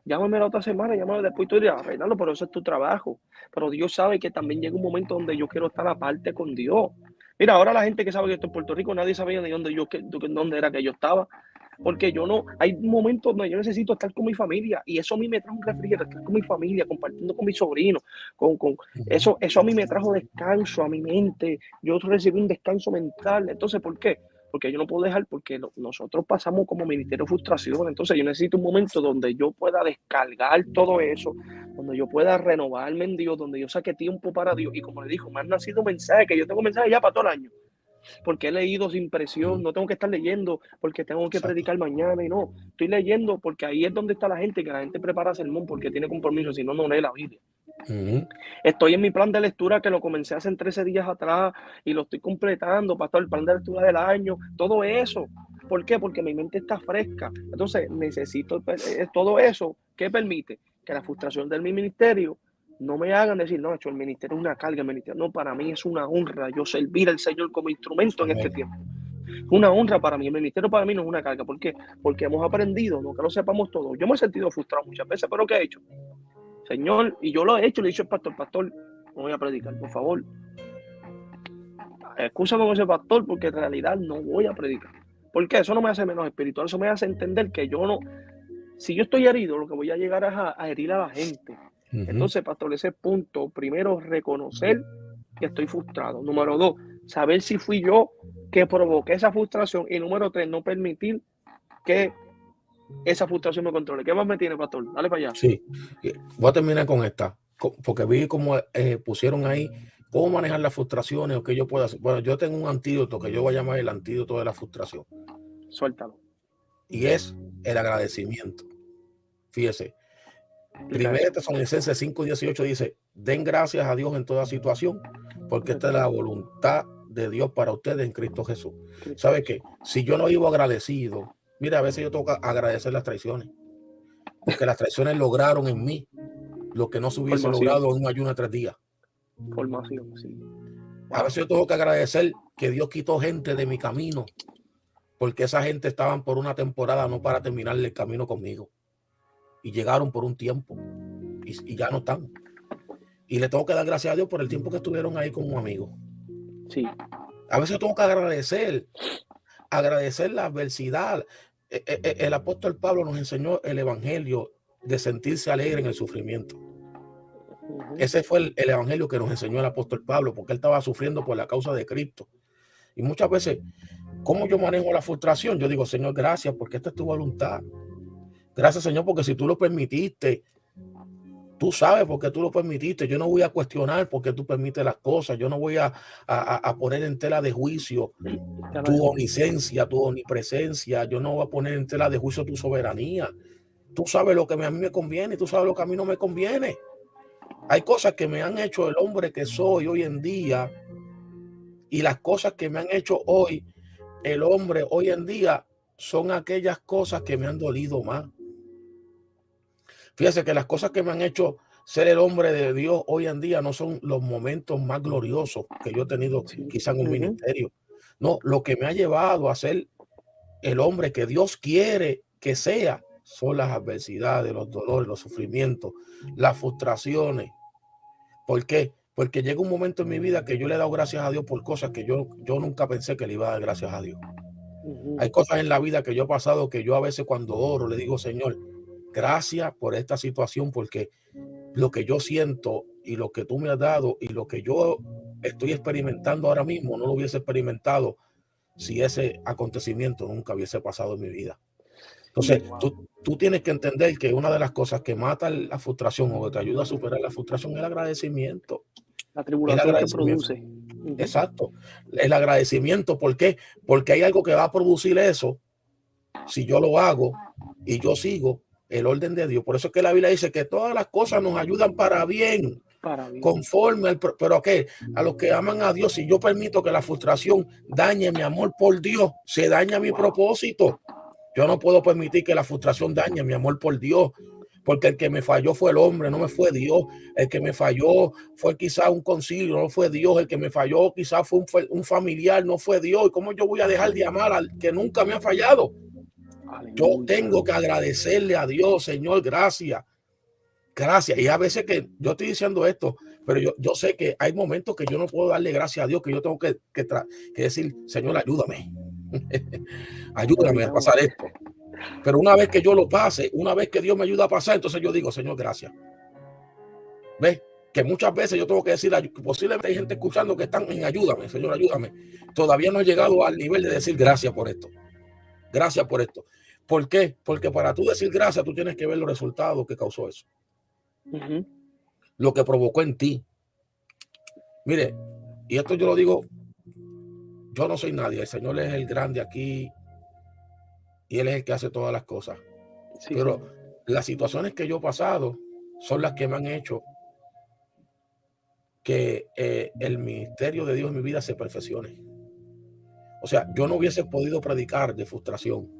Llámame la otra semana, llámame después. Tú dirás, Reinaldo, pero eso es tu trabajo. Pero Dios sabe que también llega un momento donde yo quiero estar aparte con Dios. Mira, ahora la gente que sabe que estoy en Puerto Rico, nadie sabía de dónde era que yo estaba. Porque yo no, hay momentos donde yo necesito estar con mi familia y eso a mí me trajo un refrigerio, estar con mi familia, compartiendo con mis sobrinos, eso a mí me trajo descanso a mi mente, yo recibí un descanso mental. Entonces, ¿por qué? Porque yo no puedo dejar, porque nosotros pasamos como ministerio de frustración, entonces yo necesito un momento donde yo pueda descargar todo eso, donde yo pueda renovarme en Dios, donde yo saque tiempo para Dios, y como le dijo, me han nacido mensajes, que yo tengo mensajes ya para todo el año, porque he leído sin presión, no tengo que estar leyendo porque tengo que Exacto. predicar mañana y no, estoy leyendo porque ahí es donde está la gente, que la gente prepara sermón porque tiene compromiso, si no, no lee la Biblia. Estoy en mi plan de lectura que lo comencé hace 13 días atrás y lo estoy completando, pastor, el plan de lectura del año, todo eso. ¿Por qué? Porque mi mente está fresca. Entonces necesito todo eso que permite que la frustración de mi ministerio no me hagan decir, no, hecho, el ministerio es una carga, el ministerio. No, para mí es una honra yo servir al Señor como instrumento en este tiempo. Una honra para mí, el ministerio para mí no es una carga. ¿Por qué? Porque hemos aprendido, no que lo sepamos todo. Yo me he sentido frustrado muchas veces, pero ¿qué he hecho? Señor, y yo lo he hecho, le he dicho al pastor, no voy a predicar, por favor. Excúsame con ese pastor, porque en realidad no voy a predicar. ¿Por qué? Eso no me hace menos espiritual, eso me hace entender que yo no, si yo estoy herido, lo que voy a llegar es a herir a la gente. Entonces, pastor, ese punto, primero, reconocer que estoy frustrado. Número 2, saber si fui yo que provoqué esa frustración. Y número 3, no permitir que esa frustración me controle. ¿Qué más me tiene, pastor? Dale para allá. Sí, voy a terminar con esta, porque vi cómo pusieron ahí cómo manejar las frustraciones o qué yo puedo hacer. Bueno, yo tengo un antídoto que yo voy a llamar el antídoto de la frustración. Suéltalo. Y es el agradecimiento. Fíjese, Primera Tesalonicenses 5:18 dice, den gracias a Dios en toda situación, porque esta es la voluntad de Dios para ustedes en Cristo Jesús. ¿Sabe qué? Si yo no vivo agradecido, mira, a veces yo tengo que agradecer las traiciones, porque las traiciones lograron en mí lo que no se hubiese logrado en un ayuno de 3 días. Formación, sí. Wow. A veces yo tengo que agradecer que Dios quitó gente de mi camino, porque esa gente estaban por una temporada, no para terminar el camino conmigo. Y llegaron por un tiempo y ya no están. Y le tengo que dar gracias a Dios por el tiempo que estuvieron ahí como amigos. Sí. A veces tengo que agradecer la adversidad. El apóstol Pablo nos enseñó el evangelio de sentirse alegre en el sufrimiento. Ese fue el evangelio que nos enseñó el apóstol Pablo, porque él estaba sufriendo por la causa de Cristo. Y muchas veces, ¿cómo yo manejo la frustración? Yo digo, Señor, gracias, porque esta es tu voluntad. Gracias, Señor, porque si tú lo permitiste, tú sabes por qué tú lo permitiste. Yo no voy a cuestionar por qué tú permites las cosas. Yo no voy a poner en tela de juicio tu omnisciencia, tu omnipresencia. Yo no voy a poner en tela de juicio tu soberanía. Tú sabes lo que a mí me conviene y tú sabes lo que a mí no me conviene. Hay cosas que me han hecho el hombre que soy hoy en día y las cosas que me han hecho hoy el hombre hoy en día son aquellas cosas que me han dolido más. Fíjese que las cosas que me han hecho ser el hombre de Dios hoy en día no son los momentos más gloriosos que yo he tenido quizá en un ministerio. No, lo que me ha llevado a ser el hombre que Dios quiere que sea son las adversidades, los dolores, los sufrimientos, las frustraciones. ¿Por qué? Porque llega un momento en mi vida que yo le he dado gracias a Dios por cosas que yo nunca pensé que le iba a dar gracias a Dios. Hay cosas en la vida que yo he pasado que yo a veces cuando oro le digo, Señor, gracias por esta situación, porque lo que yo siento y lo que tú me has dado y lo que yo estoy experimentando ahora mismo no lo hubiese experimentado si ese acontecimiento nunca hubiese pasado en mi vida. Entonces, tú tienes que entender que una de las cosas que mata la frustración o que te ayuda a superar la frustración es el agradecimiento. La tribulación que produce. Exacto. El agradecimiento, ¿por qué? Porque hay algo que va a producir eso si yo lo hago y yo sigo el orden de Dios. Por eso es que la Biblia dice que todas las cosas nos ayudan para bien, Para bien. conforme al, pero ¿qué? A los que aman a Dios. Si yo permito que la frustración dañe mi amor por Dios, se daña mi propósito. Yo no puedo permitir que la frustración dañe mi amor por Dios, porque el que me falló fue el hombre, no me fue Dios. El que me falló fue quizás un concilio, no fue Dios. El que me falló quizás fue un familiar, no fue Dios. ¿Y cómo yo voy a dejar de amar al que nunca me ha fallado? Yo tengo que agradecerle a Dios, Señor, gracias. Gracias. Y a veces que yo estoy diciendo esto, pero yo sé que hay momentos que yo no puedo darle gracias a Dios, que yo tengo que decir, Señor, ayúdame. Ayúdame a pasar esto. Pero una vez que yo lo pase, una vez que Dios me ayuda a pasar, entonces yo digo, Señor, gracias. ¿Ves? Que muchas veces yo tengo que decir, posiblemente hay gente escuchando que están en ayúdame, Señor, ayúdame. Todavía no he llegado al nivel de decir gracias por esto. Gracias por esto. ¿Por qué? Porque para tú decir gracias, tú tienes que ver los resultados que causó eso. Lo que provocó en ti. Mire, y esto yo lo digo, yo no soy nadie, el Señor es el grande aquí y Él es el que hace todas las cosas. Sí, pero sí, las situaciones que yo he pasado son las que me han hecho que el ministerio de Dios en mi vida se perfeccione. O sea, yo no hubiese podido predicar de frustración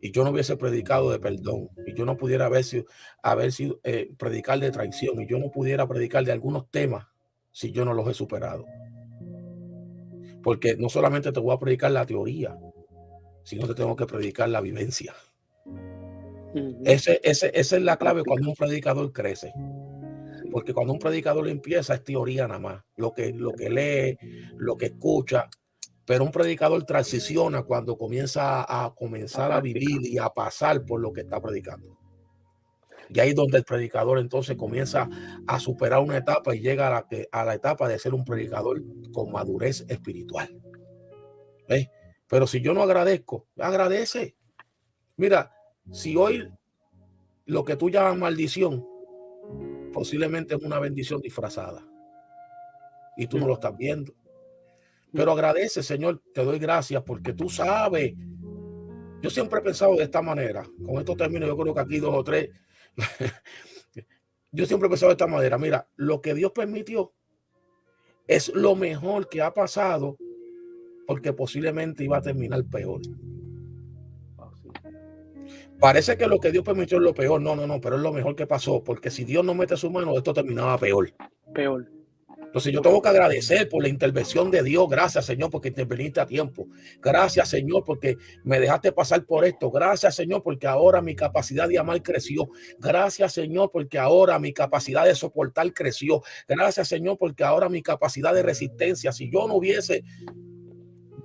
y yo no hubiese predicado de perdón y yo no pudiera haber sido predicar de traición y yo no pudiera predicar de algunos temas si yo no los he superado. Porque no solamente te voy a predicar la teoría, sino que tengo que predicar la vivencia. Esa es la clave cuando un predicador crece. Porque cuando un predicador empieza es teoría nada más, lo que lee, lo que escucha, pero un predicador transiciona cuando comienza a vivir y a pasar por lo que está predicando. Y ahí es donde el predicador entonces comienza a superar una etapa y llega a la etapa de ser un predicador con madurez espiritual. ¿Ves? Pero si yo no agradezco, agradece. Mira, si hoy lo que tú llamas maldición, posiblemente es una bendición disfrazada. Y tú no lo estás viendo. Pero agradece, Señor, te doy gracias porque tú sabes. Yo siempre he pensado de esta manera. Con esto termino, yo creo que aquí 2 o 3. Yo siempre he pensado de esta manera. Mira, lo que Dios permitió es lo mejor que ha pasado porque posiblemente iba a terminar peor. Parece que lo que Dios permitió es lo peor. No, pero es lo mejor que pasó. Porque si Dios no mete su mano, esto terminaba peor. Entonces yo tengo que agradecer por la intervención de Dios. Gracias, Señor, porque interveniste a tiempo. Gracias, Señor, porque me dejaste pasar por esto. Gracias, Señor, porque ahora mi capacidad de amar creció. Gracias, Señor, porque ahora mi capacidad de soportar creció. Gracias, Señor, porque ahora mi capacidad de resistencia. Si yo no hubiese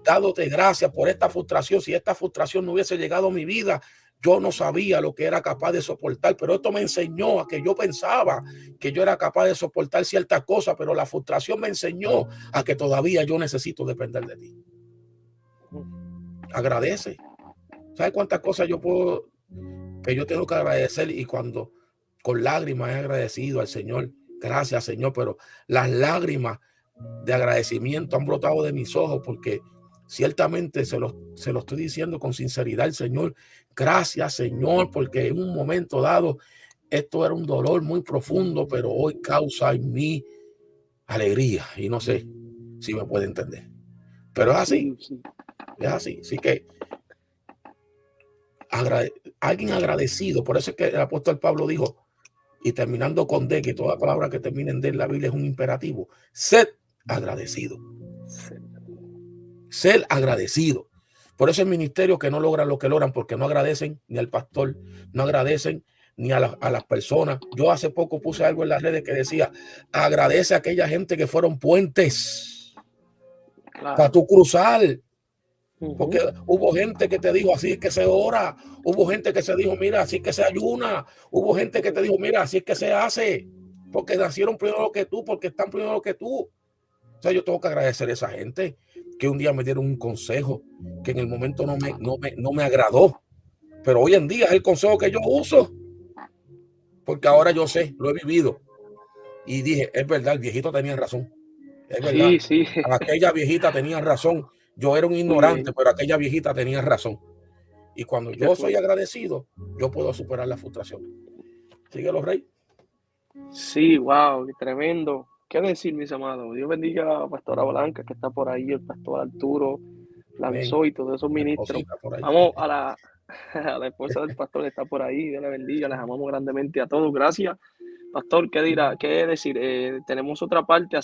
dándote gracias por esta frustración, si esta frustración no hubiese llegado a mi vida, yo no sabía lo que era capaz de soportar, pero esto me enseñó a que yo pensaba que yo era capaz de soportar ciertas cosas, pero la frustración me enseñó a que todavía yo necesito depender de ti. Agradece. ¿Sabes cuántas cosas yo tengo que agradecer? Y cuando con lágrimas he agradecido al Señor, gracias, Señor, pero las lágrimas de agradecimiento han brotado de mis ojos porque ciertamente se lo estoy diciendo con sinceridad al Señor. Gracias, Señor, porque en un momento dado esto era un dolor muy profundo, pero hoy causa en mí alegría. Y no sé si me puede entender. Pero es así. Es así. Así que alguien agradecido. Por eso es que el apóstol Pablo dijo, y terminando con D, que toda palabra que termine en D en la Biblia es un imperativo. Sed agradecido. Ser agradecido. Por eso el ministerio que no logran lo que logran, porque no agradecen ni al pastor, no agradecen ni a las personas. Yo hace poco puse algo en las redes que decía, agradece a aquella gente que fueron puentes para tu cruzar. Porque hubo gente que te dijo, así es que se ora. Hubo gente que se dijo, mira, así es que se ayuna. Hubo gente que te dijo, mira, así es que se hace. Porque nacieron primero que tú, porque están primero que tú. O sea, yo tengo que agradecer a esa gente que un día me dieron un consejo que en el momento no me agradó, pero hoy en día es el consejo que yo uso, porque ahora yo sé, lo he vivido y dije, es verdad, el viejito tenía razón. Es verdad. Sí, sí, Aquella viejita tenía razón. Yo era un muy ignorante, bien. pero aquella viejita tenía razón. Y cuando Qué yo soy fuerte. agradecido, yo puedo superar la frustración. Síguelo, Rey. Sí, wow, qué tremendo. ¿Qué decir, mis amados? Dios bendiga a Pastora Blanca, que está por ahí, el pastor Arturo, Amén. Lanzó y todos esos La ministros. esposita por ahí. Vamos a a la esposa del pastor, está por ahí. Dios le bendiga, les amamos grandemente a todos. Gracias. Pastor, ¿qué dirá? ¿Qué decir? Tenemos otra parte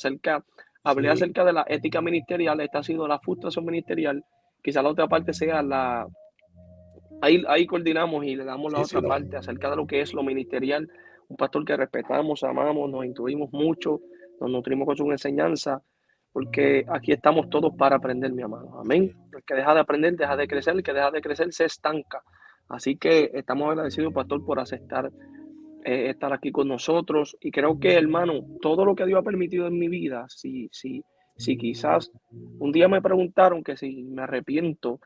hablé Sí, acerca de la ética ministerial, esta ha sido la frustración ministerial. Quizá la otra parte sea ahí coordinamos y le damos la sí, sí, otra no. parte acerca de lo que es lo ministerial. Un pastor que respetamos, amamos, nos instruimos mucho, nos nutrimos con su enseñanza, porque aquí estamos todos para aprender, mi amado. Amén. Sí, El que deja de aprender, deja de crecer, el que deja de crecer se estanca. Así que estamos agradecidos, pastor, por aceptar estar aquí con nosotros. Y creo que, hermano, todo lo que Dios ha permitido en mi vida, si quizás un día me preguntaron que si me arrepiento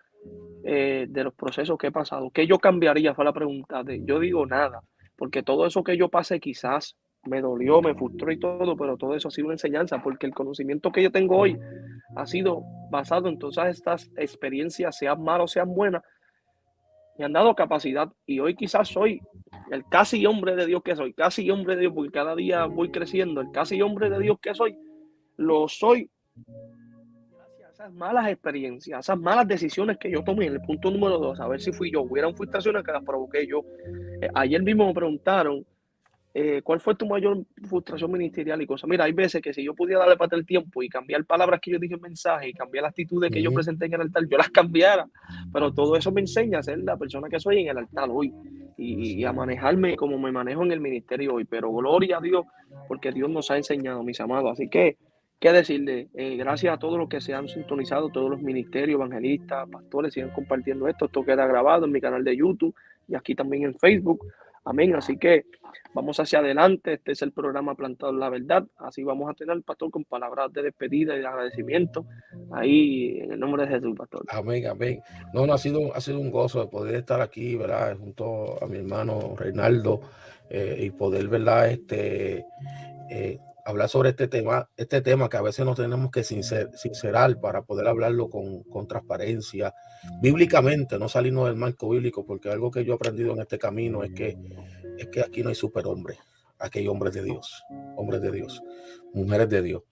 de los procesos que he pasado, ¿qué yo cambiaría? Fue la pregunta de, yo digo nada, porque todo eso que yo pasé quizás me dolió, me frustró y todo, pero todo eso ha sido una enseñanza, porque el conocimiento que yo tengo hoy ha sido basado en todas estas experiencias, sean malas o sean buenas, me han dado capacidad y hoy quizás soy el casi hombre de Dios que soy, casi hombre de Dios, porque cada día voy creciendo, el casi hombre de Dios que soy, lo soy gracias a esas malas experiencias, esas malas decisiones que yo tomé en el punto número 2, a ver si fui yo, hubieran frustraciones que las provoqué yo. Ayer mismo me preguntaron, ¿cuál fue tu mayor frustración ministerial y cosas? Mira, hay veces que si yo pudiera darle para atrás el tiempo y cambiar palabras que yo dije en mensaje y cambiar las actitudes que yo ujú, presenté en el altar, yo las cambiara. Pero todo eso me enseña a ser la persona que soy en el altar hoy y a sí. manejarme como me manejo en el ministerio hoy. Pero gloria a Dios, porque Dios nos ha enseñado, mis amados. Así que, ¿qué decirle? Gracias a todos los que se han sintonizado, todos los ministerios, evangelistas, pastores, sigan compartiendo esto. Esto queda grabado en mi canal de YouTube y aquí también en Facebook. Amén. Así que vamos hacia adelante. Este es el programa Plantado en la Verdad. Así vamos a tener al pastor con palabras de despedida y de agradecimiento. Ahí, en el nombre de Jesús, pastor. Amén, amén. No, no ha sido un gozo de poder estar aquí, ¿verdad? Junto a mi hermano Reinaldo y poder, ¿verdad? Hablar sobre este tema que a veces nos tenemos que sincerar para poder hablarlo con transparencia, bíblicamente, no salirnos del marco bíblico, porque algo que yo he aprendido en este camino es que aquí no hay superhombres, aquí hay hombres de Dios, mujeres de Dios.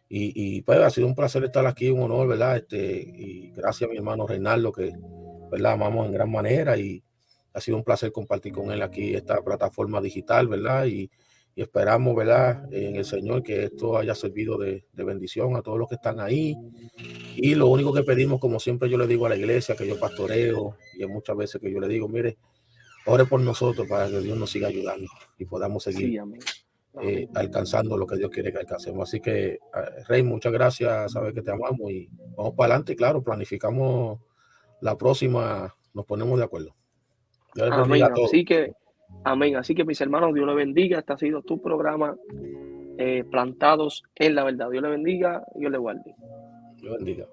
Y pues ha sido un placer estar aquí, un honor, ¿verdad? Y gracias a mi hermano Reinaldo, que, ¿verdad? Amamos en gran manera y ha sido un placer compartir con él aquí esta plataforma digital, ¿verdad? Y esperamos, ¿verdad? En el Señor que esto haya servido de bendición a todos los que están ahí. Y lo único que pedimos, como siempre yo le digo a la iglesia que yo pastoreo, y hay muchas veces que yo le digo, mire, ore por nosotros para que Dios nos siga ayudando y podamos seguir Sí, amén. Amén. alcanzando lo que Dios quiere que alcancemos. Así que, Rey, muchas gracias, sabes que te amamos y vamos para adelante. Claro, planificamos la próxima, nos ponemos de acuerdo. Dios les bendiga Amén. a todos. Amén. Así que, mis hermanos, Dios les bendiga. Este ha sido tu programa, Plantados en la Verdad. Dios les bendiga. Dios les guarde. Dios bendiga.